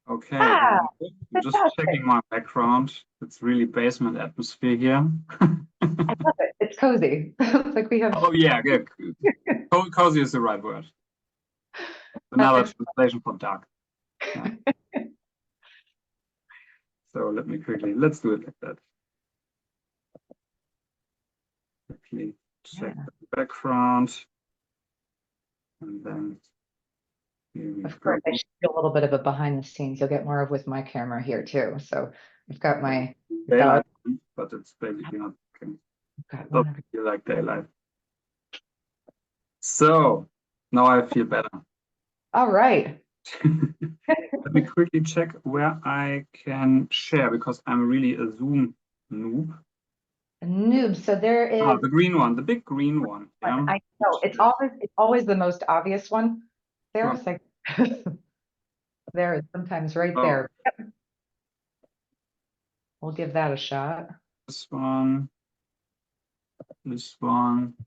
Okay, I'm just checking my background. It's really basement atmosphere here. I love it. It's cozy. It's like we have. Oh yeah, good. Cozy is the right word. Another translation for dark. Yeah. So let's do it like that. Quickly check the background, and then of course, I should do a little bit of a behind the scenes. You'll get more of with my camera here too. So I've got my daylight, but it's basically not working. Doesn't feel like daylight. So now I feel better. All right. Let me quickly check where I can share, because I'm really a Zoom noob. A noob. So there is the green one, the big green one. Yeah. I know it's always the most obvious one. There's like there is sometimes right there. Yep. We'll give that a shot. This one.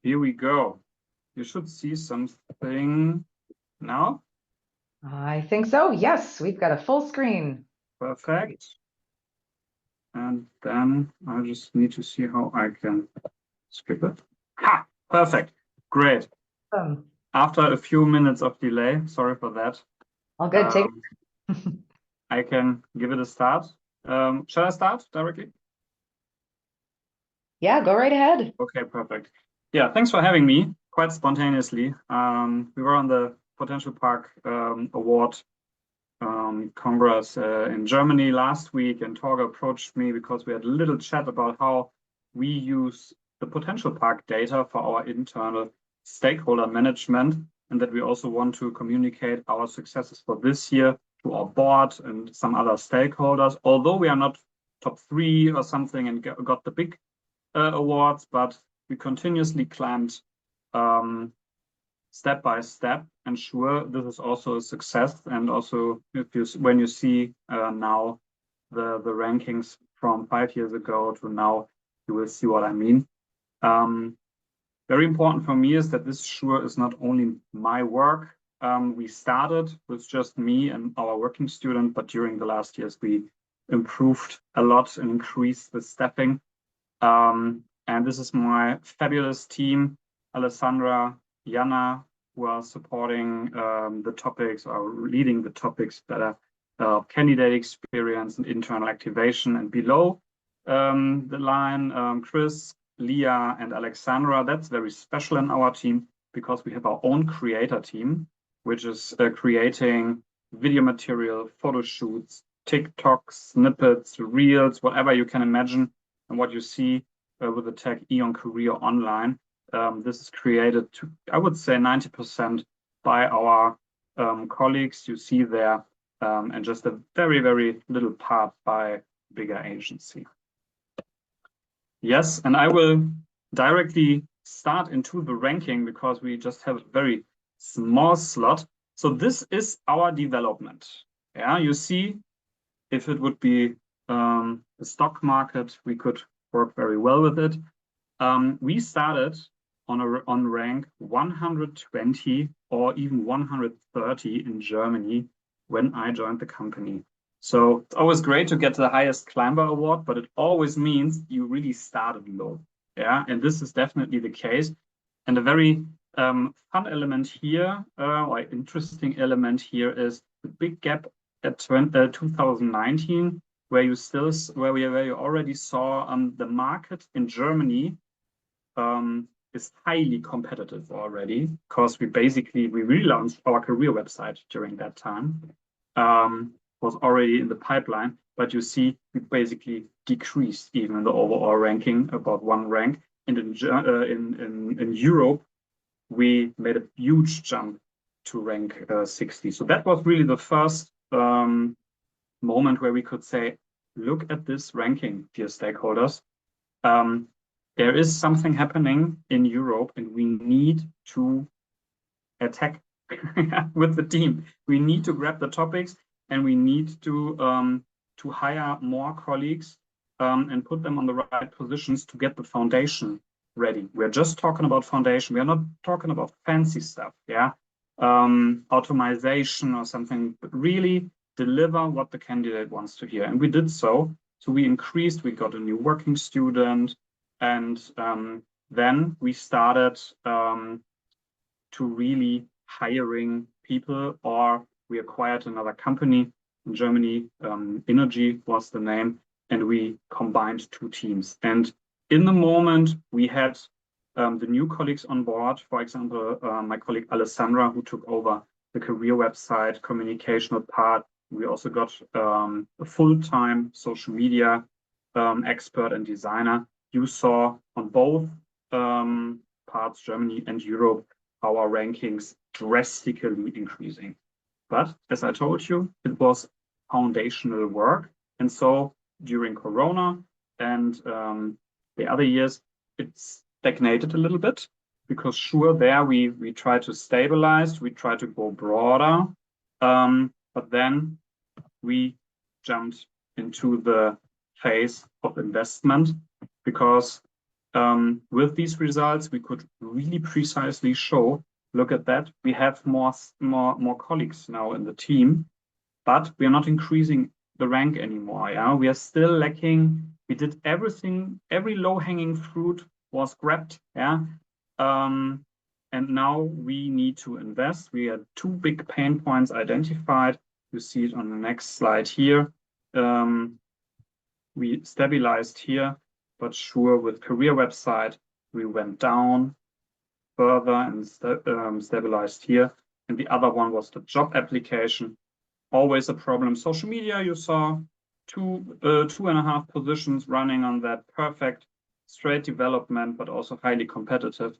Here we go. You should see something now. I think so. Yes, we've got a full screen. Perfect. And then I just need to see how I can skip it. Ha! Perfect. Great. After a few minutes of delay, sorry for that. All good. Take I can give it a start. Shall I start directly? Yeah, go right ahead. Okay, perfect. Yeah, thanks for having me quite spontaneously. We were on the Potentialpark Award Congress in Germany last week, and Torgil approached me because we had a little chat about how we use the Potentialpark data for our internal stakeholder management, and that we also want to communicate our successes for this year to our board and some other stakeholders. Although we are not top 3 or something and got the big awards, but we continuously climbed step by step, and sure, this is also a success. And also, when you see now the rankings from 5 years ago to now, You will see what I mean. Very important for me is that this sure is not only my work. We started with just me and our working student, but during the last years, we improved a lot and increased the staffing. And this is my fabulous team, Alessandra, Jana, who are supporting the topics or leading the topics better, candidate experience and internal activation. And below the line, Chris, Leah, and Alexandra, that's very special in our team because we have our own creator team, which is creating video material, photo shoots, TikToks, snippets, reels, whatever you can imagine. And what you see with the tag E.ON Career Online, this is created to, I would say, 90% by our colleagues you see there, and just a very, very little part by bigger agency. Yes, and I will directly start into the ranking because we just have a very small slot. So this is our development. Yeah, you see, if it would be the stock market, we could work very well with it. We started on rank 120 or even 130 in Germany when I joined the company. So it's always great to get the highest climber award, but it always means you really started low. Yeah, and this is definitely the case. And a very fun element here, or interesting element here, is the big gap at 2019, where you already saw the market in Germany is highly competitive already, because we relaunched our career website during that time. Was already in the pipeline, but you see we basically decreased even in the overall ranking about 1 rank. And in Europe, we made a huge jump to rank 60. So that was really the first moment where we could say, look at this ranking, dear stakeholders. There is something happening in Europe and we need to attack with the team. We need to grab the topics and we need to hire more colleagues and put them on the right positions to get the foundation ready. We're just talking about foundation. We are not talking about fancy stuff, yeah, automation or something, but really deliver what the candidate wants to hear. And we did so. So we increased, we got a new working student, and then we started to really hiring people, or we acquired another company in Germany, Energy was the name, and we combined 2 teams. And in the moment, we had the new colleagues on board, for example, my colleague Alessandra, who took over the career website, communicational part. We also got a full-time social media expert and designer. You saw on both parts, Germany and Europe, our rankings drastically increasing. But as I told you, it was foundational work. And so during Corona and the other years, it stagnated a little bit because sure, there we try to stabilize, we try to go broader, but then we jumped into the phase of investment because with these results, we could really precisely show, look at that, we have more colleagues now in the team, but we are not increasing the rank anymore. Yeah, we are still lacking. We did everything, every low-hanging fruit was grabbed. Yeah, and now we need to invest. We had 2 big pain points identified. You see it on the next slide here. We stabilized here, but sure, with career website, we went down further and stabilized here. And the other one was the job application. Always a problem. Social media, you saw 2.5 positions running on that, perfect, straight development, but also highly competitive.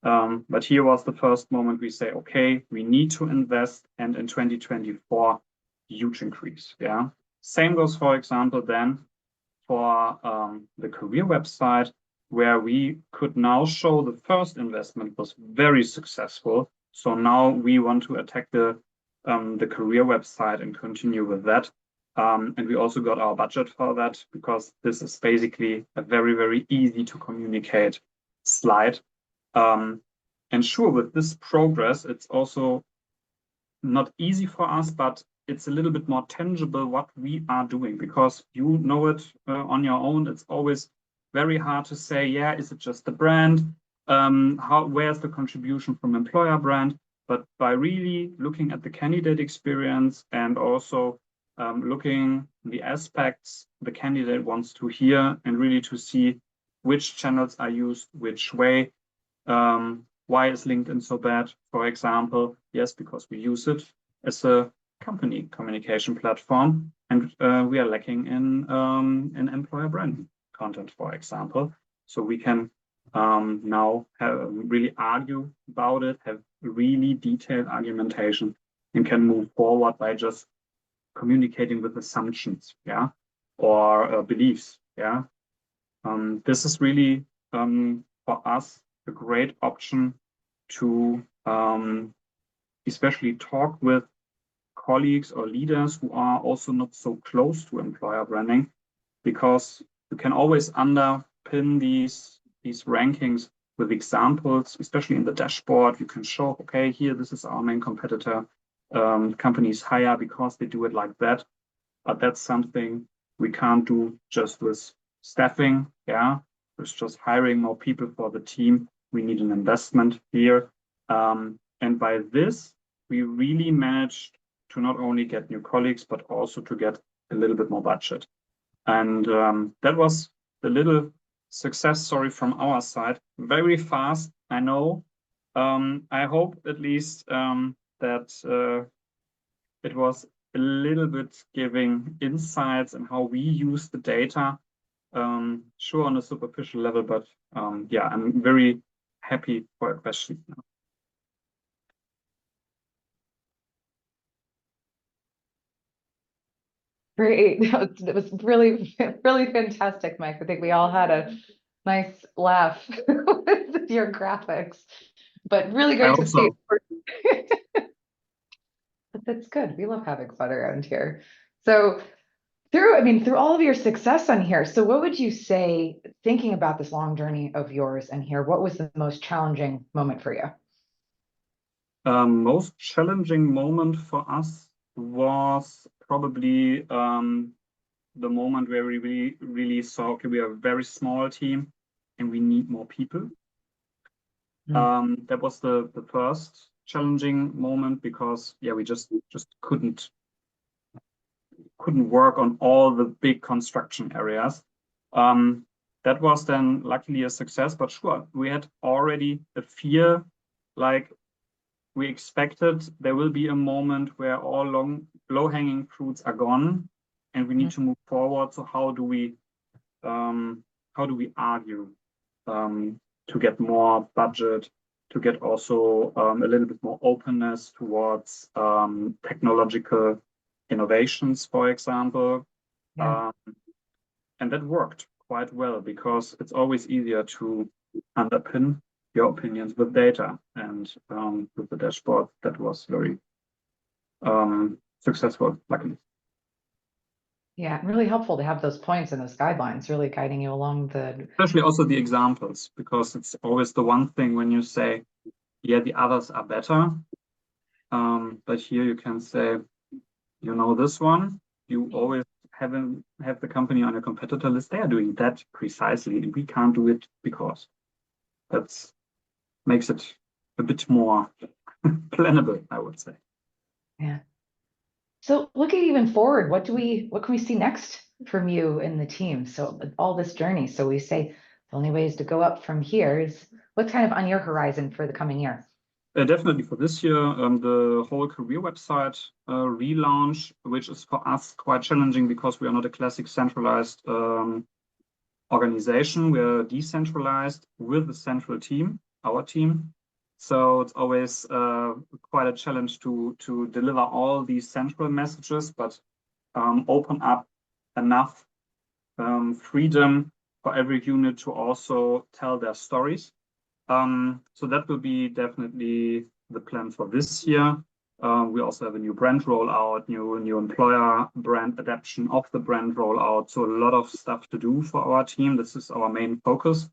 But here was the first moment we say, okay, we need to invest. And in 2024, huge increase. Yeah. Same goes, for example, then for the career website, where we could now show the first investment was very successful. So now we want to attack the career website and continue with that. And we also got our budget for that because this is basically a very, very easy to communicate slide. And sure, with this progress, it's also not easy for us, but it's a little bit more tangible what we are doing, because you know it on your own. It's always very hard to say, yeah, is it just the brand? Where's the contribution from employer brand? But by really looking at the candidate experience and also looking at the aspects the candidate wants to hear and really to see which channels are used, which way, why is LinkedIn so bad, for example? Yes, because we use it as a company communication platform, and we are lacking in employer branding content, for example. So we can now really argue about it, have really detailed argumentation, and can move forward by just communicating with assumptions, yeah, or beliefs, yeah. This is really for us a great option to especially talk with colleagues or leaders who are also not so close to employer branding, because you can always underpin these rankings with examples, especially in the dashboard. You can show, okay, here, this is our main competitor. Companies hire because they do it like that. But that's something we can't do just with staffing, yeah, with just hiring more people for the team. We need an investment here. And by this, we really managed to not only get new colleagues, but also to get a little bit more budget. And that was the little success story from our side. Very fast, I know. I hope at least that it was a little bit giving insights and how we use the data. Sure, on a superficial level, but yeah, I'm very happy for your question now. Great. That was really, really fantastic, Mike. I think we all had a nice laugh with your graphics, but really great to see. But that's good. We love having fun around here. So through all of your success on here, so what would you say, thinking about this long journey of yours and here, what was the most challenging moment for you? Most challenging moment for us was probably the moment where we really saw, okay, we are a very small team and we need more people. That was the first challenging moment, because yeah, we just couldn't work on all the big construction areas. That was then luckily a success, but sure, we had already a fear, like we expected there will be a moment where all low-hanging fruits are gone and we need to move forward. So how do we argue to get more budget, to get also a little bit more openness towards technological innovations, for example. Yeah. And that worked quite well, because it's always easier to underpin your opinions with data, and with the dashboard that was very successful, luckily. Yeah, really helpful to have those points and those guidelines really guiding you along the... Especially also the examples, because it's always the one thing when you say, yeah, the others are better. But here you can say, you know, this one, you always have the company on your competitor list. They are doing that precisely, and we can't do it because that's makes it a bit more plannable, I would say. Yeah. So looking even forward, what can we see next from you and the team? So all this journey. So we say the only way is to go up from here. Is what's kind of on your horizon for the coming year? Definitely for this year, the whole career website relaunch, which is for us quite challenging because we are not a classic centralized organization. We are decentralized with a central team, our team. So it's always quite a challenge to deliver all these central messages, but open up enough freedom for every unit to also tell their stories. So that will be definitely the plan for this year. We also have a new brand rollout, new employer brand adaptation of the brand rollout. So a lot of stuff to do for our team. This is our main focus.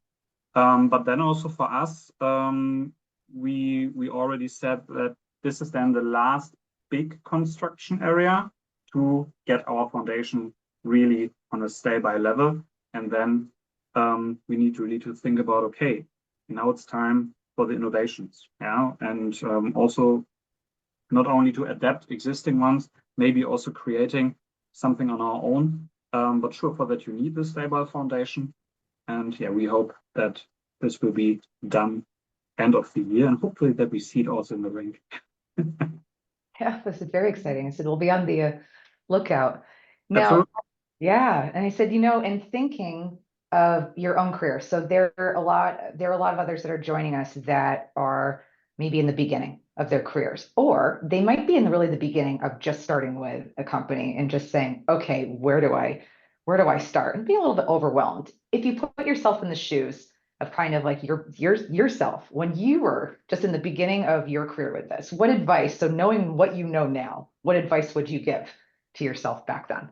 But then also for us, we already said that this is then the last big construction area to get our foundation really on a stable level. And then we need really to think about, okay, now it's time for the innovations. Yeah, and also not only to adapt existing ones, maybe also creating something on our own. But sure, for that you need the stable foundation. And yeah, we hope that this will be done end of the year, and hopefully that we see it also in the rank. Yeah, this is very exciting. I said, we'll be on the lookout. Now, Absolutely. yeah, and I said, in thinking of your own career, so there are a lot of others that are joining us that are maybe in the beginning of their careers, or they might be in really the beginning of just starting with a company and just saying, okay, where do I start? And be a little bit overwhelmed. If you put yourself in the shoes of kind of like yourself when you were just in the beginning of your career with this, what advice, so knowing what you know now, what advice would you give to yourself back then?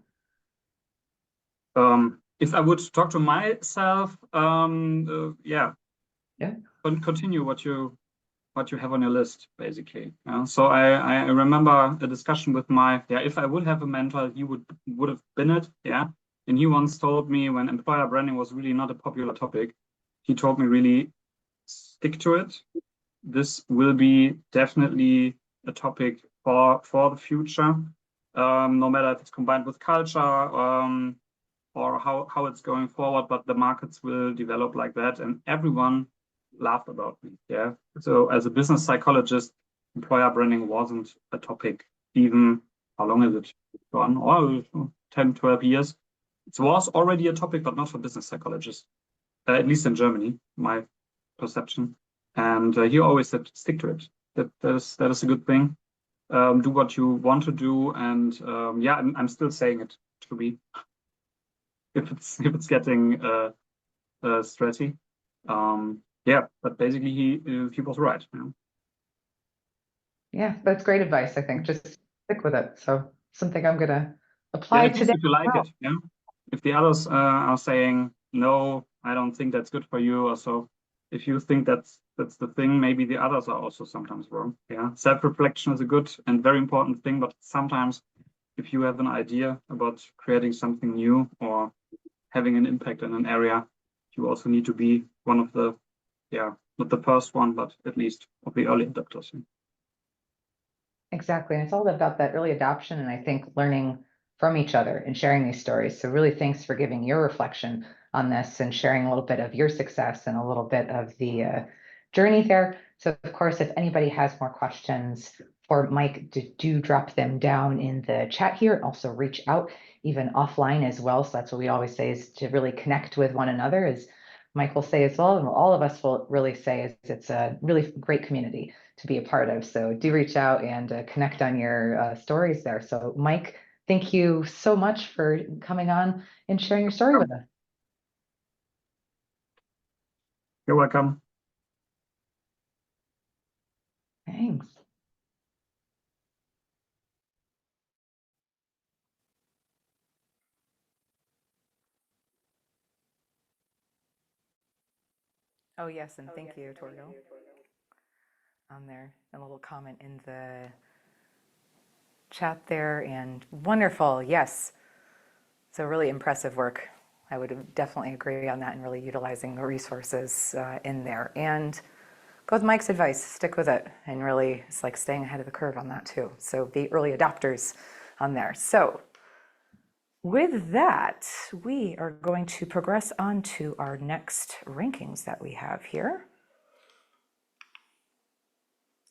If I would talk to myself, yeah, continue what you have on your list, basically. So I remember a discussion with if I would have a mentor, he would have been it, yeah. And he once told me, when employer branding was really not a popular topic, he told me really stick to it. This will be definitely a topic for the future, no matter if it's combined with culture or how it's going forward, but the markets will develop like that. And everyone laughed about me, yeah. So as a business psychologist, employer branding wasn't a topic, even how long is it gone? Oh, 10, 12 years. It was already a topic, but not for business psychologists, at least in Germany, my perception. And he always said, stick to it. That is a good thing. Do what you want to do. And yeah, I'm still saying it to me. If it's getting stressy. Yeah, but basically he was right. Yeah, that's great advice. I think just stick with it. So something I'm gonna apply today. If you like it, yeah. If the others are saying no, I don't think that's good for you, or so. If you think that's the thing, maybe the others are also sometimes wrong. Yeah, self-reflection is a good and very important thing, but sometimes if you have an idea about creating something new or having an impact in an area, you also need to be one of the, not the first one, but at least of the early adopters. Exactly. And it's all about that early adoption, and I think learning from each other and sharing these stories. So really thanks for giving your reflection on this and sharing a little bit of your success and a little bit of the journey there. So of course, if anybody has more questions for Maik, do drop them down in the chat here. Also reach out even offline as well. So that's what we always say, is to really connect with one another, as Maik will say as well, and all of us will really say, is it's a really great community to be a part of. So do reach out and connect on your stories there. So Maik, thank you so much for coming on and sharing your story with us. You're welcome. Thanks. Oh, yes, and thank you, Torgil, on there. A little comment in the chat there, and wonderful, yes. So really impressive work. I would definitely agree on that, and really utilizing the resources in there. And go with Maik's advice, stick with it, and really it's like staying ahead of the curve on that too. So be early adopters on there. So with that, we are going to progress on to our next rankings that we have here.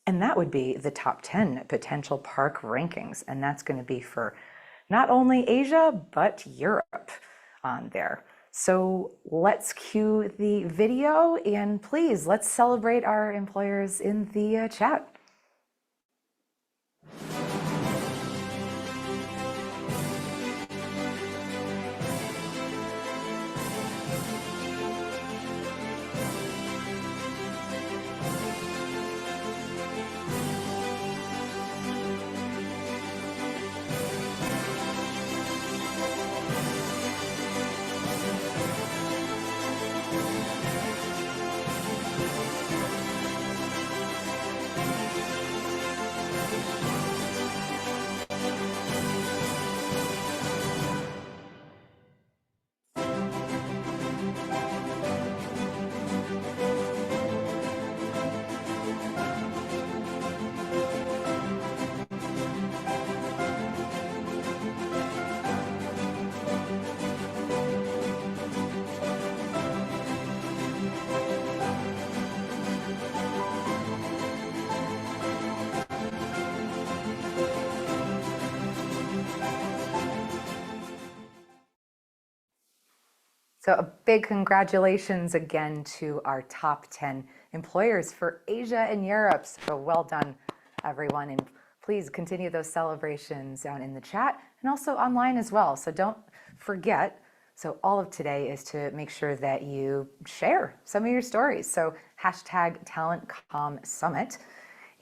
And that would be the top 10 Potentialpark rankings. And that's going to be for not only Asia, but Europe on there. So let's cue the video, and please let's celebrate our employers in the chat. So a big congratulations again to our top 10 employers for Asia and Europe. So well done, everyone. And please continue those celebrations down in the chat and also online as well. So don't forget. So all of today is to make sure that you share some of your stories. So hashtag TalentCom Summit.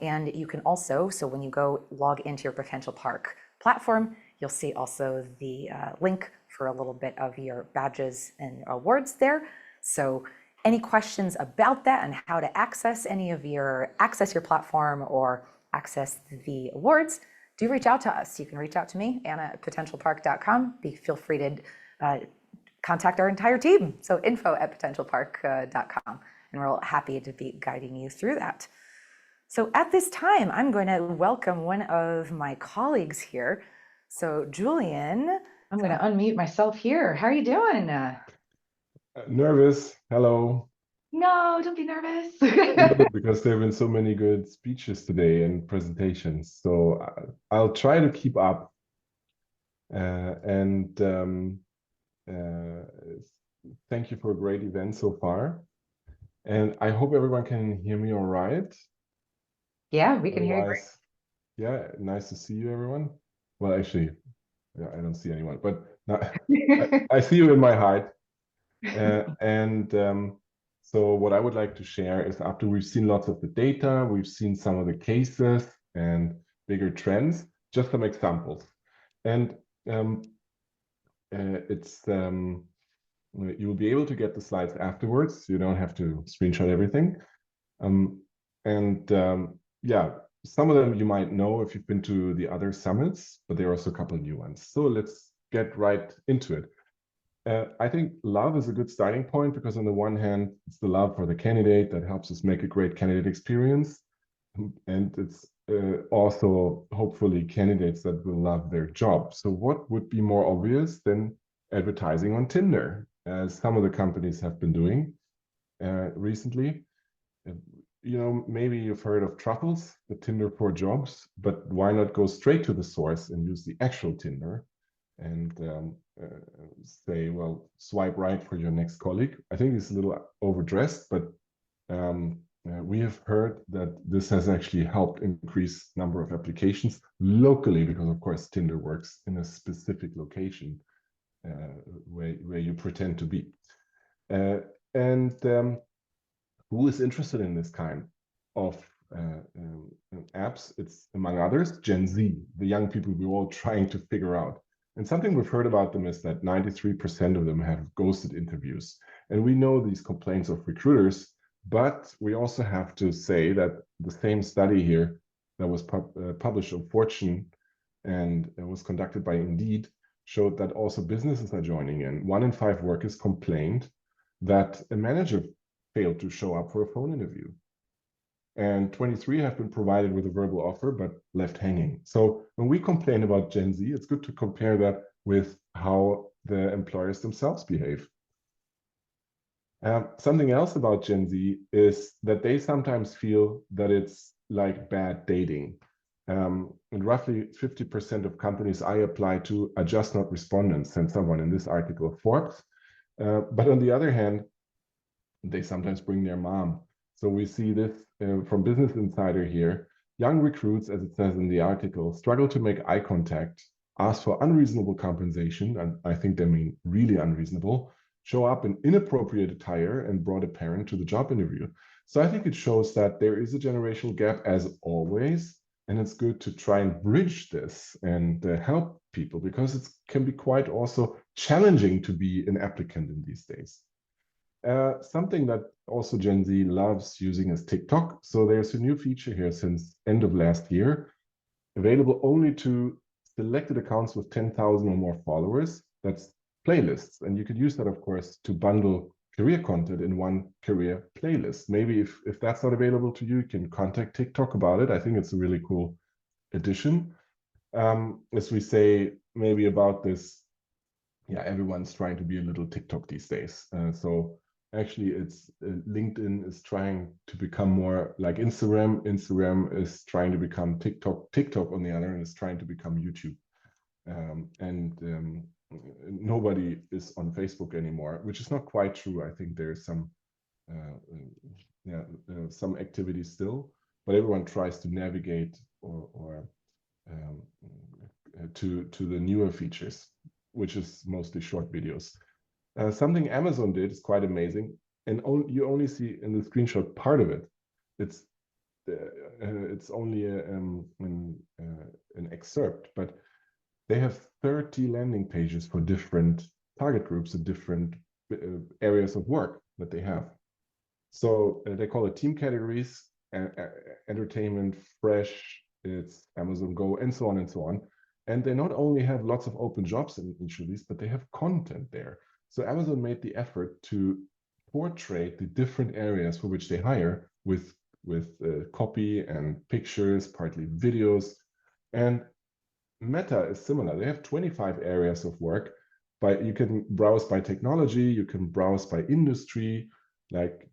And you can also, so when you go log into your Potential Park platform, you'll see also the link for a little bit of your badges and awards there. So any questions about that and how to access your platform or access the awards, do reach out to us. You can reach out to me, Anna at potentialpark.com. Feel free to contact our entire team. So info@potentialpark.com. And we're happy to be guiding you through that. So at this time, I'm going to welcome one of my colleagues here. So Julian, I'm going to unmute myself here. How are you doing? Nervous. Hello. No, don't be nervous. Because there have been so many good speeches today and presentations. So I'll try to keep up. Thank you for a great event so far. And I hope everyone can hear me all right. Yeah, we can hear you great. Yeah, nice to see you, everyone. Well, actually, yeah, I don't see anyone, but I see you in my heart. So what I would like to share is, after we've seen lots of the data, we've seen some of the cases and bigger trends, just some examples. And you will be able to get the slides afterwards. You don't have to screenshot everything. Yeah, some of them you might know if you've been to the other summits, but there are also a couple of new ones. So let's get right into it. I think love is a good starting point, because on the one hand, it's the love for the candidate that helps us make a great candidate experience. And it's also hopefully candidates that will love their job. So what would be more obvious than advertising on Tinder, as some of the companies have been doing recently? You know, maybe you've heard of Truffles, the Tinder for jobs, but why not go straight to the source and use the actual Tinder and say, well, swipe right for your next colleague? I think it's a little overdressed, but we have heard that this has actually helped increase number of applications locally, because of course Tinder works in a specific location where you pretend to be. Who is interested in this kind of apps? It's, among others, Gen Z, the young people we're all trying to figure out. And something we've heard about them is that 93% of them have ghosted interviews. And we know these complaints of recruiters, but we also have to say that the same study here that was published on Fortune and it was conducted by Indeed showed that also businesses are joining in. 1 in 5 workers complained that a manager failed to show up for a phone interview. And 23 have been provided with a verbal offer, but left hanging. So when we complain about Gen Z, it's good to compare that with how the employers themselves behave. Something else about Gen Z is that they sometimes feel that it's like bad dating. And roughly 50% of companies I apply to are just not respondents, said someone in this article of Forbes. But on the other hand, they sometimes bring their mom. So we see this from Business Insider here. Young recruits, as it says in the article, struggle to make eye contact, ask for unreasonable compensation, and I think they mean really unreasonable, show up in inappropriate attire, and brought a parent to the job interview. So I think it shows that there is a generational gap, as always, and it's good to try and bridge this and help people, because it can be quite also challenging to be an applicant in these days. Something that also Gen Z loves using is TikTok. So there's a new feature here since end of last year, available only to selected accounts with 10,000 or more followers. That's playlists. And you could use that, of course, to bundle career content in one career playlist. Maybe if that's not available to you, you can contact TikTok about it. I think it's a really cool addition. As we say, maybe about this, yeah, everyone's trying to be a little TikTok these days. So actually, it's LinkedIn is trying to become more like Instagram. Instagram is trying to become TikTok. TikTok, on the other hand, is trying to become YouTube. nobody is on Facebook anymore, which is not quite true. I think there's some some activity still, but everyone tries to navigate or to the newer features, which is mostly short videos. Something Amazon did is quite amazing, and you only see in the screenshot part of it. It's only an excerpt, but they have 30 landing pages for different target groups and different areas of work that they have. So they call it team categories, entertainment, fresh, it's Amazon Go, and so on and so on. And they not only have lots of open jobs in each of these, but they have content there. So Amazon made the effort to portray the different areas for which they hire with copy and pictures, partly videos. And Meta is similar. They have 25 areas of work. You can browse by technology, you can browse by industry, like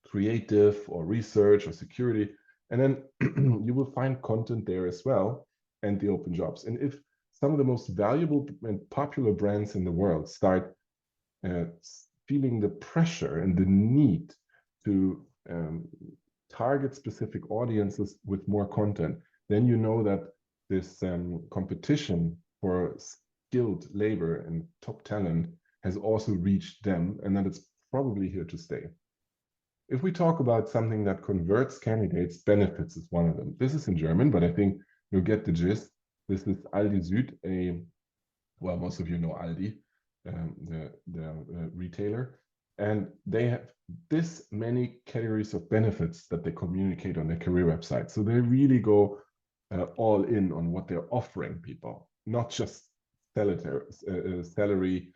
creative or research or security. And then you will find content there as well, and the open jobs. And if some of the most valuable and popular brands in the world start feeling the pressure and the need to target specific audiences with more content, then you know that this competition for skilled labor and top talent has also reached them, and that it's probably here to stay. If we talk about something that converts candidates, benefits is one of them. This is in German, but I think you'll get the gist. This is Aldi Süd, well, most of you know Aldi, the retailer, and they have this many categories of benefits that they communicate on their career website. So they really go all in on what they're offering people, not just salary,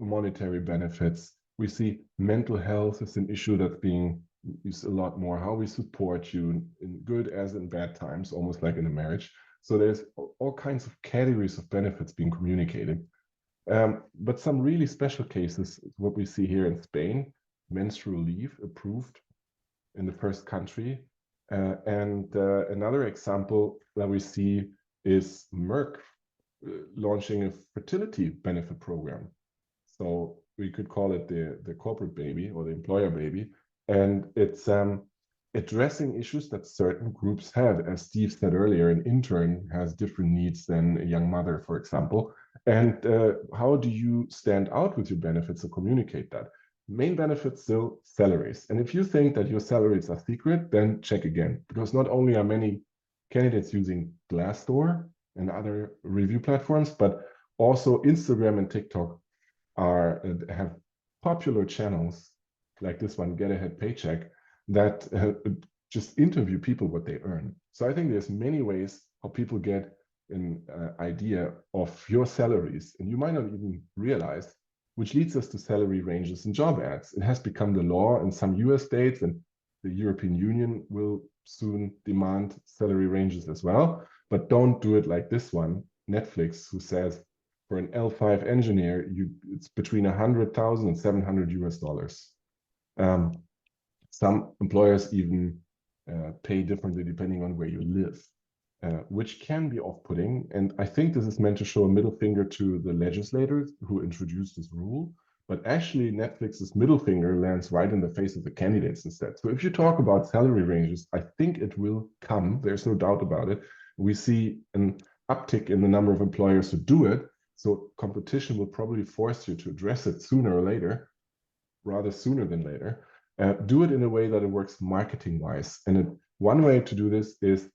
monetary benefits. We see mental health is an issue that's being used a lot more, how we support you in good as in bad times, almost like in a marriage. So there's all kinds of categories of benefits being communicated. But some really special cases, what we see here in Spain, menstrual leave approved in the first country. And another example that we see is Merck launching a fertility benefit program. So we could call it the corporate baby or the employer baby. And it's addressing issues that certain groups have. As Steve said earlier, an intern has different needs than a young mother, for example. And how do you stand out with your benefits or communicate that? Main benefits still salaries. And if you think that your salaries are secret, then check again, because not only are many candidates using Glassdoor and other review platforms, but also Instagram and TikTok have popular channels like this one, Get Ahead Paycheck, that just interview people what they earn. So I think there's many ways how people get an idea of your salaries, and you might not even realize, which leads us to salary ranges and job ads. It has become the law in some US states, and the European Union will soon demand salary ranges as well. But don't do it like this one, Netflix, who says for an L5 engineer, it's between 100,000 and 700 US dollars. Some employers even pay differently depending on where you live, which can be off-putting. And I think this is meant to show a middle finger to the legislators who introduced this rule. But actually, Netflix's middle finger lands right in the face of the candidates instead. So if you talk about salary ranges, I think it will come. There's no doubt about it. We see an uptick in the number of employers who do it. So competition will probably force you to address it sooner or later, rather sooner than later. Do it in a way that it works marketing-wise. And one way to do this is,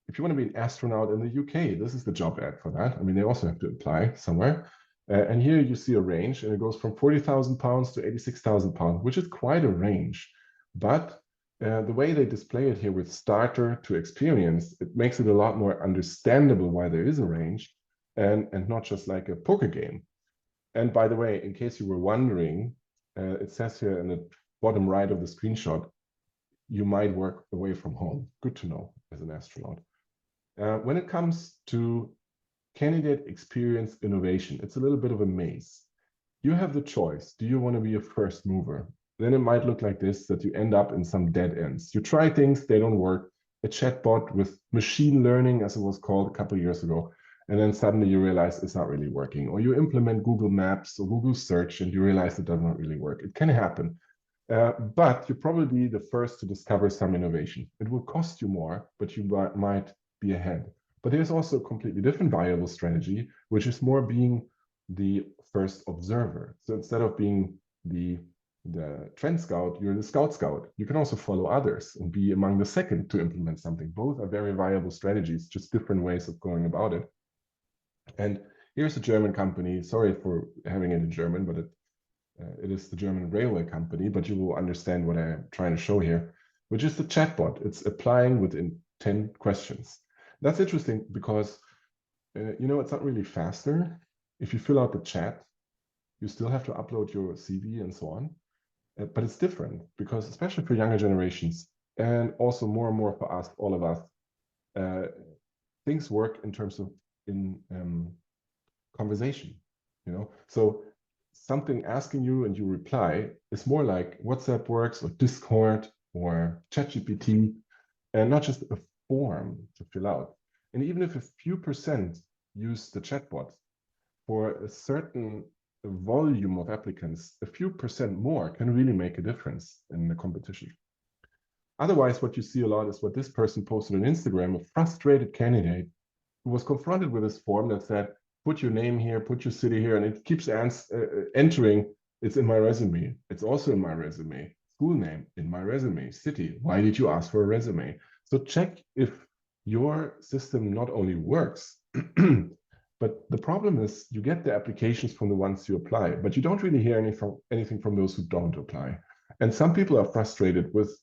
if you want to be an astronaut in the UK, this is the job ad for that. I mean, they also have to apply somewhere. And here you see a range, and it goes from £40,000 to £86,000, which is quite a range. But the way they display it here with starter to experience, it makes it a lot more understandable why there is a range, and not just like a poker game. And by the way, in case you were wondering, it says here in the bottom right of the screenshot, you might work away from home. Good to know as an astronaut. When it comes to candidate experience innovation, it's a little bit of a maze. You have the choice. Do you want to be a first mover? Then it might look like this, that you end up in some dead ends. You try things, they don't work. A chatbot with machine learning, as it was called a couple of years ago, and then suddenly you realize it's not really working. Or you implement Google Maps or Google Search and you realize it does not really work. It can happen. But you're probably the first to discover some innovation. It will cost you more, but you might be ahead. But there's also a completely different viable strategy, which is more being the first observer. So instead of being the trend scout, you're the scout. You can also follow others and be among the second to implement something. Both are very viable strategies, just different ways of going about it. And here's a German company. Sorry for having it in German, but it is the German railway company, but you will understand what I'm trying to show here, which is the chatbot. It's applying within 10 questions. That's interesting because, it's not really faster. If you fill out the chat, you still have to upload your CV and so on. But it's different because, especially for younger generations, and also more and more for us, all of us, things work in terms of conversation, So something asking you and you reply is more like WhatsApp works or Discord or ChatGPT, and not just a form to fill out. And even if a few percent use the chatbot, for a certain volume of applicants, a few percent more can really make a difference in the competition. Otherwise, what you see a lot is what this person posted on Instagram, a frustrated candidate who was confronted with this form that said, put your name here, put your city here, and it keeps entering, it's in my resume. It's also in my resume. School name, in my resume. City, why did you ask for a resume? So check if your system not only works, but the problem is you get the applications from the ones you apply, but you don't really hear anything from those who don't apply. And some people are frustrated with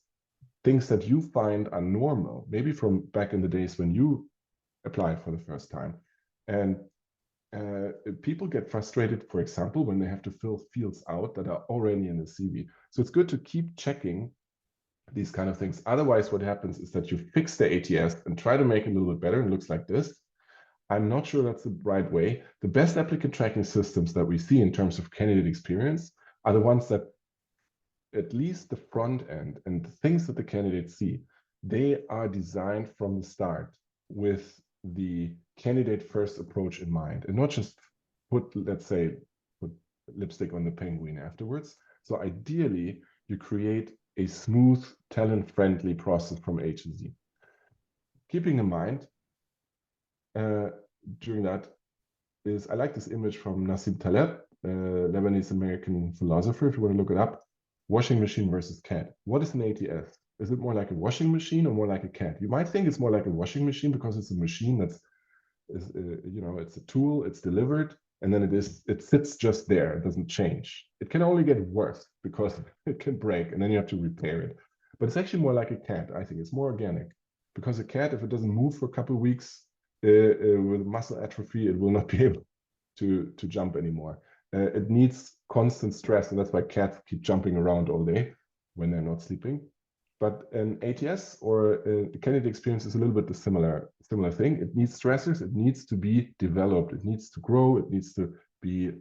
things that you find are normal, maybe from back in the days when you applied for the first time. And people get frustrated, for example, when they have to fill fields out that are already in the CV. So it's good to keep checking these kind of things. Otherwise, what happens is that you fix the ATS and try to make it a little bit better and looks like this. I'm not sure that's the right way. The best applicant tracking systems that we see in terms of candidate experience are the ones that, at least the front end and the things that the candidates see, they are designed from the start with the candidate first approach in mind, and not just put lipstick on the penguin afterwards. So ideally, you create a smooth, talent-friendly process from A to Z. Keeping in mind, during that is, I like this image from Nassim Taleb, Lebanese-American philosopher, if you want to look it up, washing machine versus cat. What is an ATS? Is it more like a washing machine or more like a cat? You might think it's more like a washing machine because it's a machine it's a tool, it's delivered, and then it sits just there, it doesn't change. It can only get worse because it can break and then you have to repair it. But it's actually more like a cat, I think. It's more organic because a cat, if it doesn't move for a couple of weeks, with muscle atrophy, it will not be able to jump anymore. It needs constant stress, and that's why cats keep jumping around all day when they're not sleeping. But an ATS or a candidate experience is a little bit the similar thing. It needs stressors. It needs to be developed. It needs to grow. It needs to be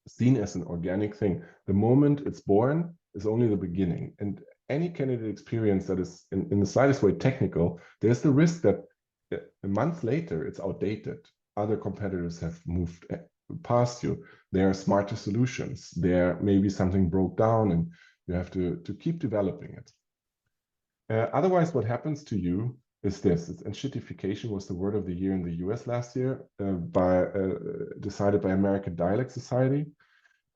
seen as an organic thing. The moment it's born is only the beginning. And any candidate experience that is in the slightest way technical, there's the risk that a month later it's outdated. Other competitors have moved past you. There are smarter solutions. There maybe something broke down and you have to keep developing it. Otherwise, what happens to you is this. And shittification was the word of the year in the US last year, decided by American Dialect Society.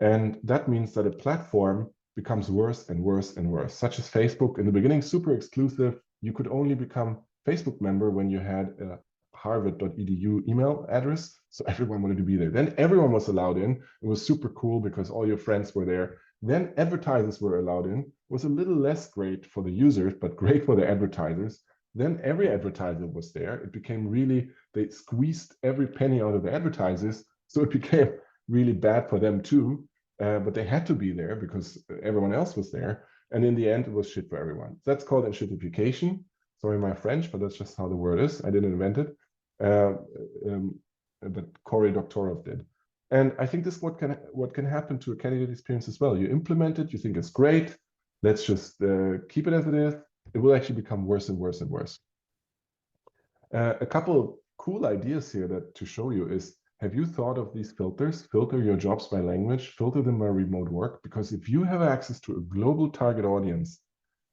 And that means that a platform becomes worse and worse and worse, such as Facebook. In the beginning, super exclusive. You could only become Facebook member when you had a harvard.edu email address. So everyone wanted to be there. Then everyone was allowed in. It was super cool because all your friends were there. Then advertisers were allowed in. It was a little less great for the users, but great for the advertisers. Then every advertiser was there. It became really, they squeezed every penny out of the advertisers. So it became really bad for them too. But they had to be there because everyone else was there. And in the end, it was shit for everyone. That's called enshittification. Sorry, my French, but that's just how the word is. I didn't invent it. But Cory Doctorow did. And I think this is what can happen to a candidate experience as well. You implement it, you think it's great. Let's just keep it as it is. It will actually become worse and worse and worse. A couple cool ideas here that to show you is, have you thought of these filters? Filter your jobs by language, filter them by remote work, because if you have access to a global target audience,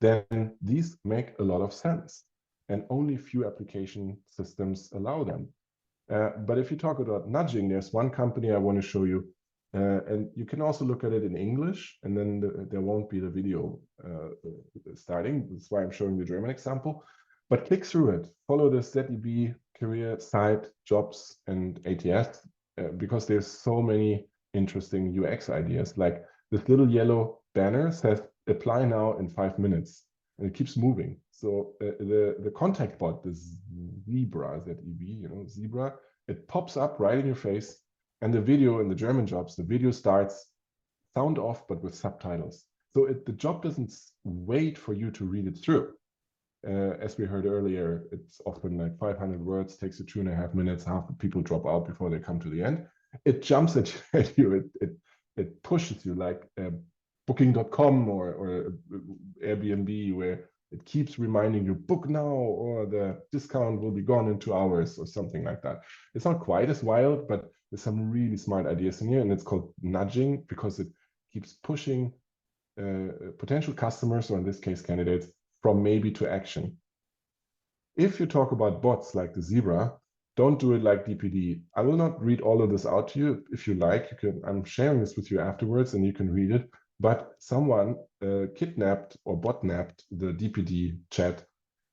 then these make a lot of sense. And only few application systems allow them. But if you talk about nudging, there's one company I want to show you, and you can also look at it in English, and then there won't be the video starting. That's why I'm showing the German example. But click through it, follow the ZDB career site, jobs, and ATS, because there's so many interesting UX ideas. Like this little yellow banner says, apply now in 5 minutes, and it keeps moving. So the contact bot, this Zebra, ZEB, you know, Zebra, it pops up right in your face. And the video in the German jobs, the video starts sound off, but with subtitles. So the job doesn't wait for you to read it through. As we heard earlier, it's often like 500 words, takes you 2.5 minutes, half the people drop out before they come to the end. It jumps at you, it pushes you like booking.com or Airbnb, where it keeps reminding you, book now, or the discount will be gone in 2 hours, or something like that. It's not quite as wild, but there's some really smart ideas in here, and it's called nudging because it keeps pushing potential customers, or in this case, candidates, from maybe to action. If you talk about bots like the Zebra, don't do it like DPD. I will not read all of this out to you. If you like, you can. I'm sharing this with you afterwards, and you can read it. But someone kidnapped or botnapped the DPD chat,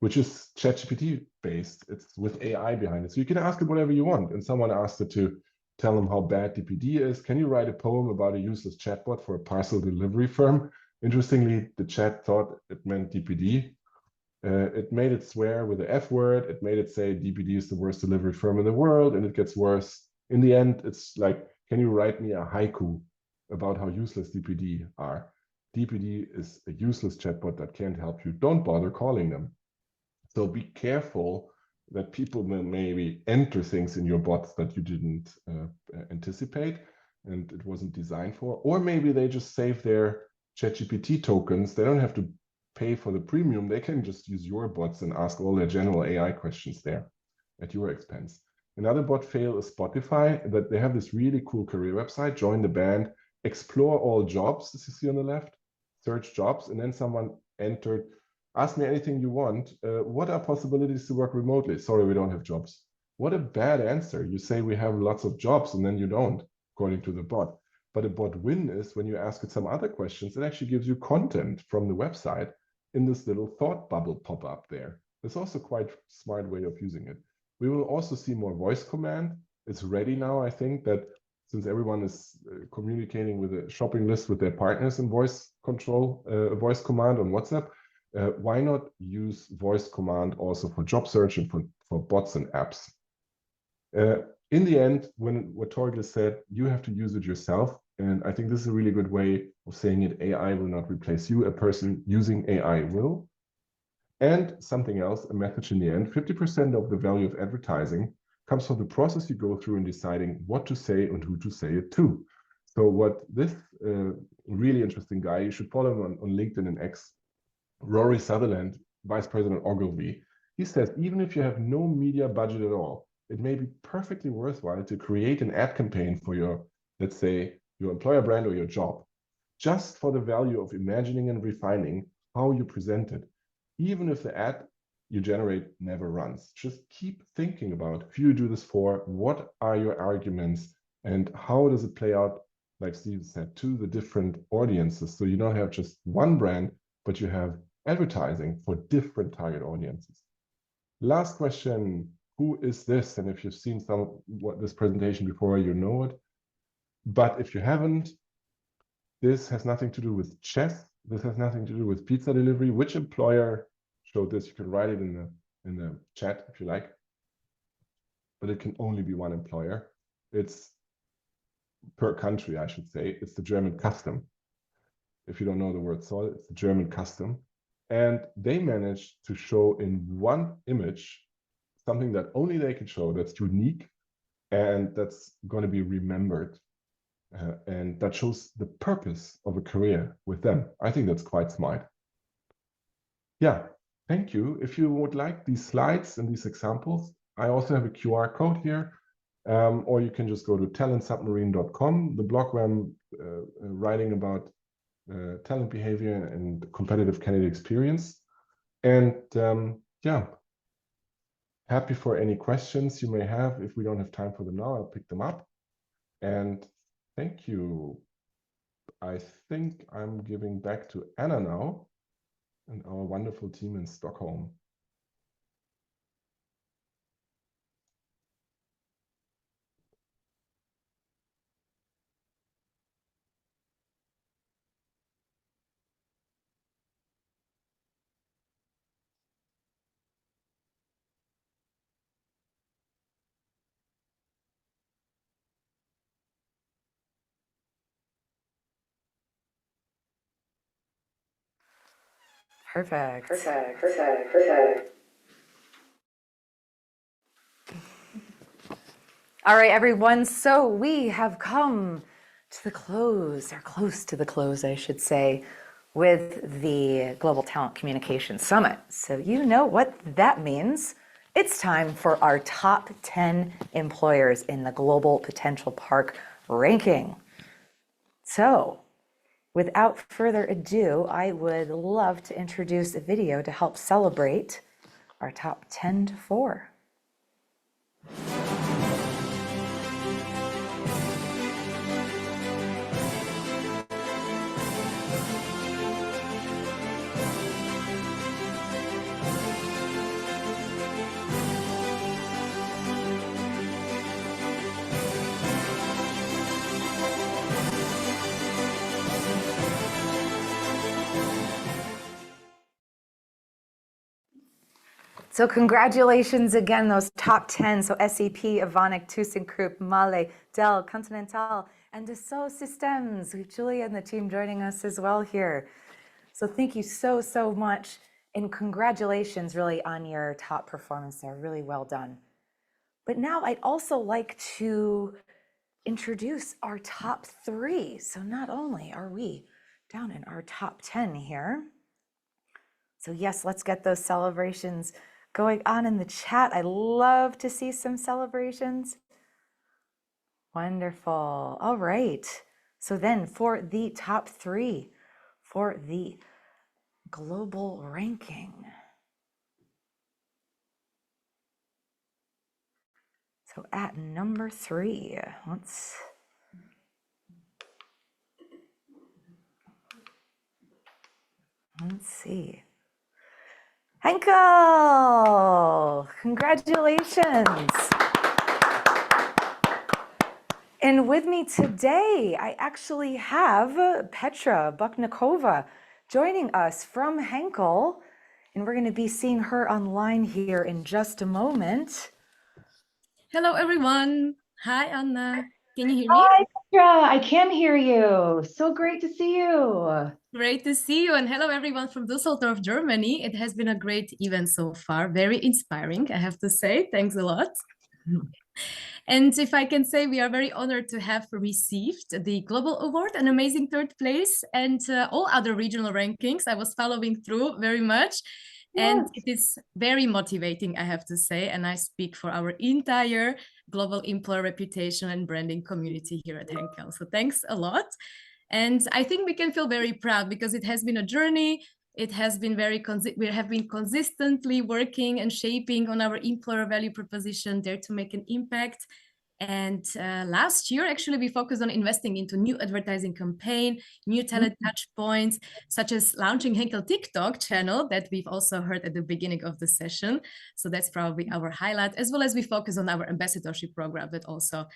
which is ChatGPT based. It's with AI behind it. So you can ask it whatever you want. And someone asked it to tell them how bad DPD is. Can you write a poem about a useless chatbot for a parcel delivery firm? Interestingly, the chat thought it meant DPD. It made it swear with the F word. It made it say DPD is the worst delivery firm in the world, and it gets worse. In the end, it's like, can you write me a haiku about how useless DPD are? DPD is a useless chatbot that can't help you. Don't bother calling them. So be careful that people may maybe enter things in your bots that you didn't anticipate and it wasn't designed for. Or maybe they just save their ChatGPT tokens. They don't have to pay for the premium. They can just use your bots and ask all their general AI questions there at your expense. Another bot fail is Spotify, that they have this really cool career website, join the band, explore all jobs, as you see on the left, search jobs, and then someone entered, ask me anything you want. What are possibilities to work remotely? Sorry, we don't have jobs. What a bad answer. You say we have lots of jobs and then you don't, according to the bot. But a bot win is when you ask it some other questions, it actually gives you content from the website in this little thought bubble pop up there. It's also quite a smart way of using it. We will also see more voice command. It's ready now, I think, that since everyone is communicating with a shopping list with their partners in voice control, voice command on WhatsApp, why not use voice command also for job search and for bots and apps? In the end, what Torgil said, you have to use it yourself. And I think this is a really good way of saying it. AI will not replace you. A person using AI will. And something else, a message in the end, 50% of the value of advertising comes from the process you go through in deciding what to say and who to say it to. So what this really interesting guy, you should follow him on LinkedIn and X, Rory Sutherland, Vice President Ogilvy, he says, even if you have no media budget at all, it may be perfectly worthwhile to create an ad campaign for your, let's say, your employer brand or your job, just for the value of imagining and refining how you present it. Even if the ad you generate never runs, just keep thinking about who you do this for, what are your arguments, and how does it play out, like Steve said, to the different audiences. So you don't have just one brand, but you have advertising for different target audiences. Last question, who is this? And if you've seen this presentation before, you know it. But if you haven't, this has nothing to do with chess. This has nothing to do with pizza delivery. Which employer showed this? You can write it in the chat if you like. But it can only be one employer. It's per country, I should say. It's the German custom. If you don't know the word Zoll, it's the German custom. And they managed to show in one image something that only they can show, that's unique and that's going to be remembered. And that shows the purpose of a career with them. I think that's quite smart. Yeah, thank you. If you would like these slides and these examples, I also have a QR code here, or you can just go to talentsubmarine.com, the blog where I'm writing about talent behavior and competitive candidate experience. And yeah, happy for any questions you may have. If we don't have time for them now, I'll pick them up. And thank you. I think I'm giving back to Anna now and our wonderful team in Stockholm. Perfect. All right, everyone. So we have come to the close, or close to the close, I should say, with the Global Talent Communication Summit. So you know what that means. It's time for our top 10 employers in the Global Potentialpark ranking. So without further ado, I would love to introduce a video to help celebrate our top 10 to 4. So congratulations again, those top 10. So SAP, Evonik, ThyssenKrupp, Mahle, Dell, Continental, and Dassault Systèmes. We have Giulia and the team joining us as well here. So thank you so, so much. And congratulations really on your top performance there. Really well done. But now I'd also like to introduce our top 3. So not only are we down in our top 10 here. So yes, let's get those celebrations going on in the chat. I love to see some celebrations. Wonderful. All right. So then for the top 3 for the global ranking. So at number 3, let's see. Henkel, congratulations. And with me today, I actually have Petra Buknikova joining us from Henkel, and we're going to be seeing her online here in just a moment. Hello, everyone. Hi, Anna. Can you hear me? Hi, Petra. I can hear you. So great to see you. Great to see you. And hello, everyone from Düsseldorf, Germany. It has been a great event so far. Very inspiring, I have to say. Thanks a lot. And if I can say, we are very honored to have received the Global Award, an amazing 3rd place, and all other regional rankings. I was following through very much. And it is very motivating, I have to say, and I speak for our entire global employer reputation and branding community here at Henkel. So thanks a lot. And I think we can feel very proud because it has been a journey. It has been we have been consistently working and shaping on our employer value proposition, there to make an impact. And last year, actually, we focused on investing into new advertising campaign, new talent touch points, such as launching Henkel TikTok channel that we've also heard at the beginning of the session. So that's probably our highlight, as well as we focus on our ambassadorship program that also,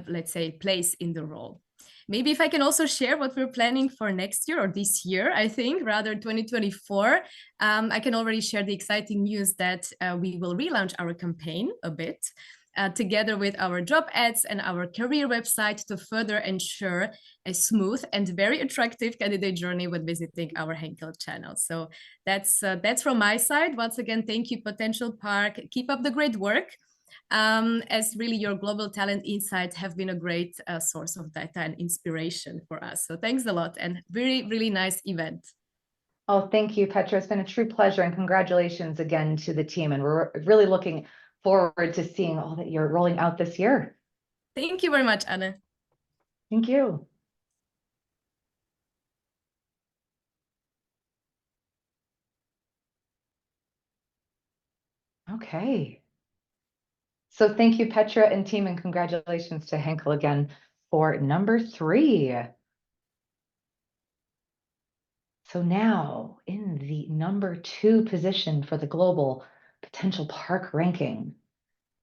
let's say, plays in the role. Maybe if I can also share what we're planning for next year or this year, I think, rather 2024, I can already share the exciting news that we will relaunch our campaign a bit. Together with our job ads and our career website to further ensure a smooth and very attractive candidate journey when visiting our Henkel channel. So that's from my side. Once again, thank you, Potentialpark. Keep up the great work. As really your global talent insights have been a great source of data and inspiration for us. So thanks a lot and very, really nice event. Oh, thank you, Petra. It's been a true pleasure and congratulations again to the team. And we're really looking forward to seeing all that you're rolling out this year. Thank you very much, Anne. Thank you. Okay. So thank you, Petra and team, and congratulations to Henkel again for number 3. So now in the number 2 position for the global potential park ranking,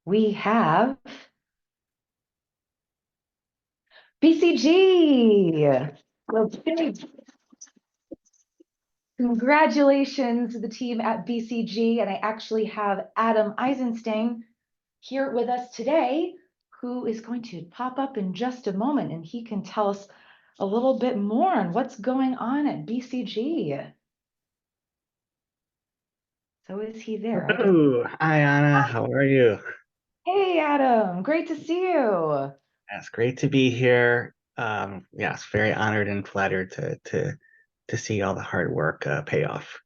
we have BCG. Well, congratulations to the team at BCG. And I actually have Adam Eisenstein here with us today, who is going to pop up in just a moment, and he can tell us a little bit more on what's going on at BCG. So is he there? Hello. Hi, Anna. How are you? Hey, Adam. Great to see you. It's great to be here. Yes, very honored and flattered to see all the hard work pay off.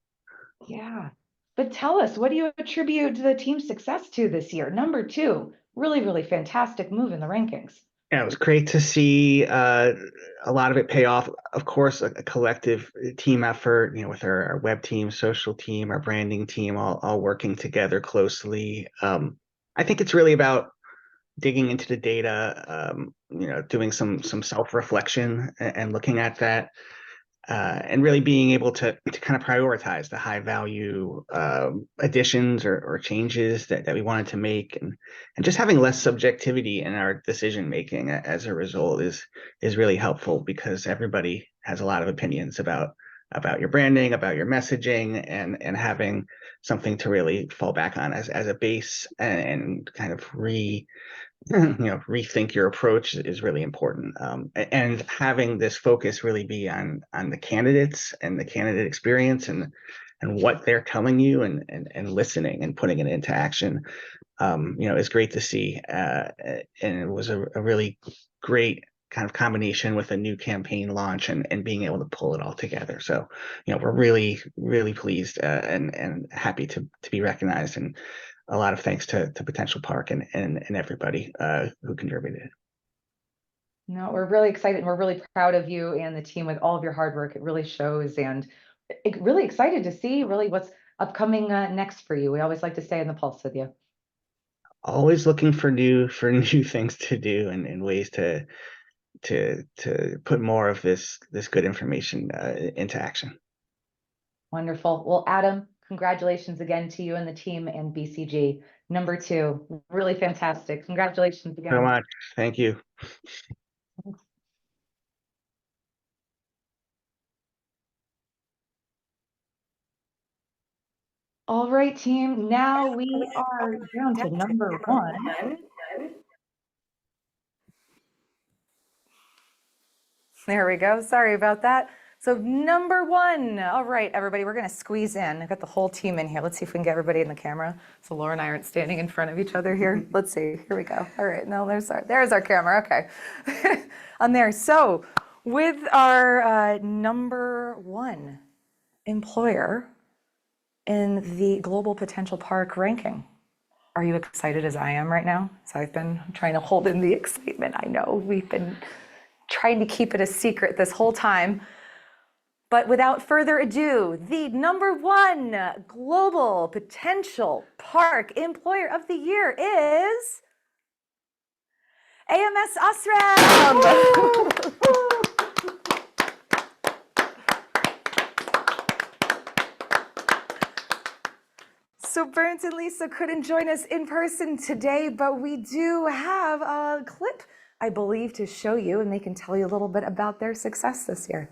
Yeah. But tell us, what do you attribute the team's success to this year? Number 2, really, really fantastic move in the rankings. Yeah, it was great to see a lot of it pay off. Of course, a collective team effort, with our web team, social team, our branding team, all working together closely. I think it's really about digging into the data, doing some self-reflection and looking at that, and really being able to kind of prioritize the high value additions or changes that we wanted to make, and just having less subjectivity in our decision making as a result is really helpful, because everybody has a lot of opinions about your branding, about your messaging, and having something to really fall back on as a base and kind of rethink your approach is really important. And having this focus really be on the candidates and the candidate experience and what they're telling you and listening and putting it into action, is great to see. And it was a really great kind of combination with a new campaign launch and being able to pull it all together. So, we're really, really pleased and happy to be recognized, and a lot of thanks to Potentialpark and everybody who contributed. No, we're really excited, and we're really proud of you and the team with all of your hard work. It really shows, and really excited to see really what's upcoming next for you. We always like to stay in the pulse with you. Always looking for new things to do and ways to put more of this good information into action. Wonderful. Well, Adam, congratulations again to you and the team and BCG. Number 2, really fantastic. Congratulations again. So much. Thank you. All right, team. Now we are down to number 1. There we go. Sorry about that. So number 1. All right, everybody, we're going to squeeze in. I've got the whole team in here. Let's see if we can get everybody in the camera. So Laura and I aren't standing in front of each other here. Let's see. Here we go. All right. No, there's our camera. Okay. On there. So with our number 1 employer in the Global Potential Park ranking, are you excited as I am right now? So I've been trying to hold in the excitement. I know we've been trying to keep it a secret this whole time. But without further ado, the number 1 Global Potential Park Employer of the Year is AMS OSRAM. So Burns and Lisa couldn't join us in person today, but we do have a clip, I believe, to show you, and they can tell you a little bit about their success this year.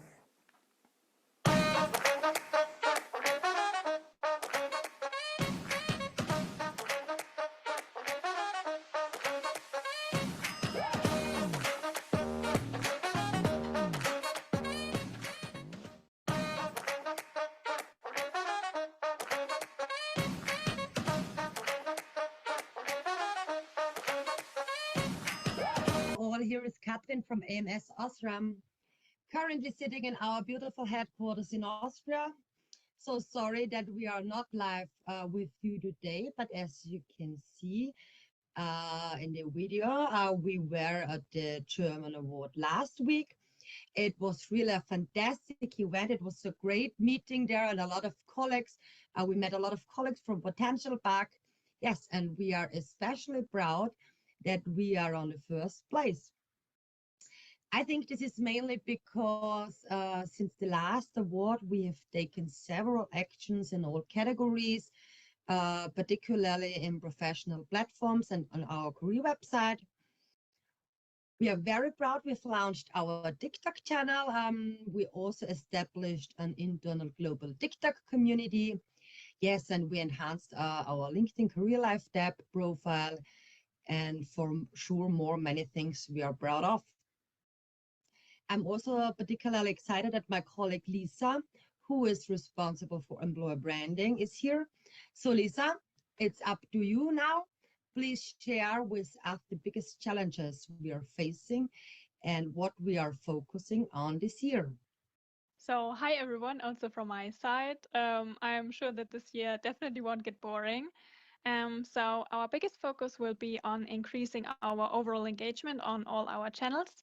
Here is Katrin from AMS OSRAM, currently sitting in our beautiful headquarters in Austria. So sorry that we are not live with you today, but as you can see in the video, we were at the German Award last week. It was really a fantastic event. It was a great meeting there and a lot of colleagues. We met a lot of colleagues from Potentialpark. Yes, and we are especially proud that we are on the first place. I think this is mainly because since the last award, we have taken several actions in all categories, particularly in professional platforms and on our career website. We are very proud we've launched our TikTok channel. We also established an internal global TikTok community. Yes, and we enhanced our LinkedIn Career Life tab profile, and for sure many things we are proud of. I'm also particularly excited that my colleague Lisa, who is responsible for employer branding, is here. So Lisa, it's up to you now. Please share with us the biggest challenges we are facing and what we are focusing on this year. So hi everyone, also from my side. I am sure that this year definitely won't get boring. So our biggest focus will be on increasing our overall engagement on all our channels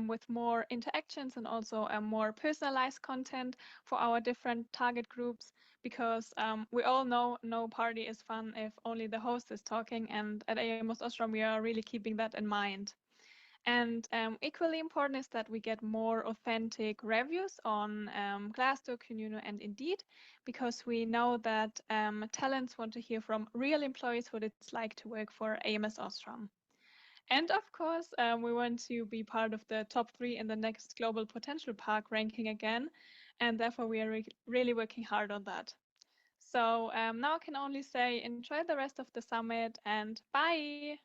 with more interactions and also more personalized content for our different target groups, because we all know no party is fun if only the host is talking, and at AMS OSRAM we are really keeping that in mind. And equally important is that we get more authentic reviews on Glassdoor, Kununu, and Indeed, because we know that talents want to hear from real employees what it's like to work for AMS OSRAM. And of course, we want to be part of the top 3 in the next Global Potentialpark ranking again, and therefore we are really working hard on that. So now I can only say enjoy the rest of the summit and bye!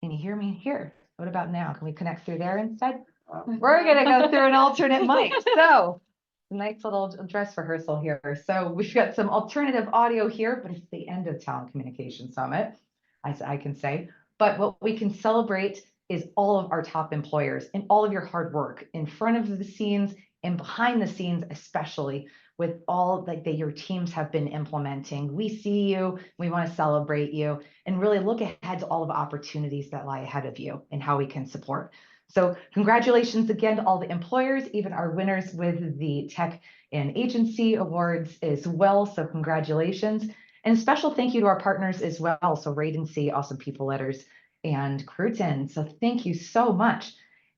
Can you hear me here? What about now? Can we connect through there instead? We're going to go through an alternate mic. So, nice little dress rehearsal here. So we've got some alternative audio here, but it's the end of Talent Communication Summit, as I can say. But what we can celebrate is all of our top employers and all of your hard work in front of the scenes and behind the scenes, especially with all that your teams have been implementing. We see you, we want to celebrate you, and really look ahead to all of the opportunities that lie ahead of you and how we can support. So congratulations again to all the employers, even our winners with the Tech and Agency Awards as well. So congratulations. And a special thank you to our partners as well. So Radency, Awesome People Letters, and Cruton. So thank you so much.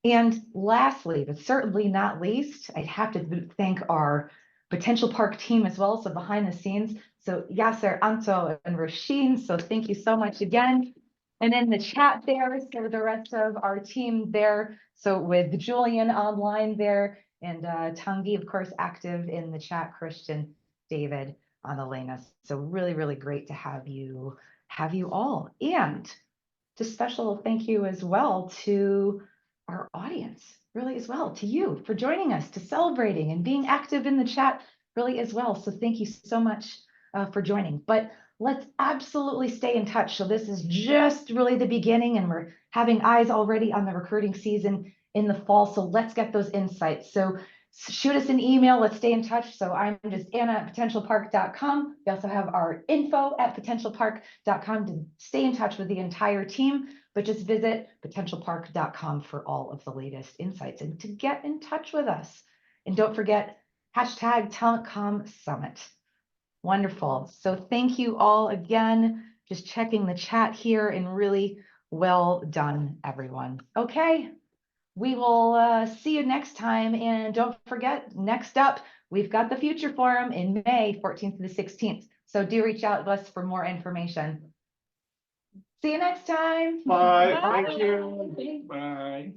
And lastly, but certainly not least, I'd have to thank our Potentialpark team as well. So behind the scenes, so Yasser, Anto, and Rasheen. So thank you so much again. And in the chat there, so the rest of our team there. So with Julian online there, and Tangi, of course, active in the chat, Christian, David, Annalena. So really, really great to have you all. And just special thank you as well to our audience, really as well, to you for joining us, to celebrating and being active in the chat really as well. So thank you so much for joining. But let's absolutely stay in touch. So this is just really the beginning, and we're having eyes already on the recruiting season in the fall. So let's get those insights. So shoot us an email. Let's stay in touch. So I'm just Anna@potentialpark.com. We also have our info@potentialpark.com to stay in touch with the entire team, but just visit potentialpark.com for all of the latest insights and to get in touch with us. And don't forget, #TalentCom Summit. Wonderful. So thank you all again. Just checking the chat here, and really well done, everyone. Okay. we will see you next time. And don't forget, next up, we've got the Future Forum in May 14th to the 16th. So do reach out to us for more information. See you next time. Bye. Thank you. Bye.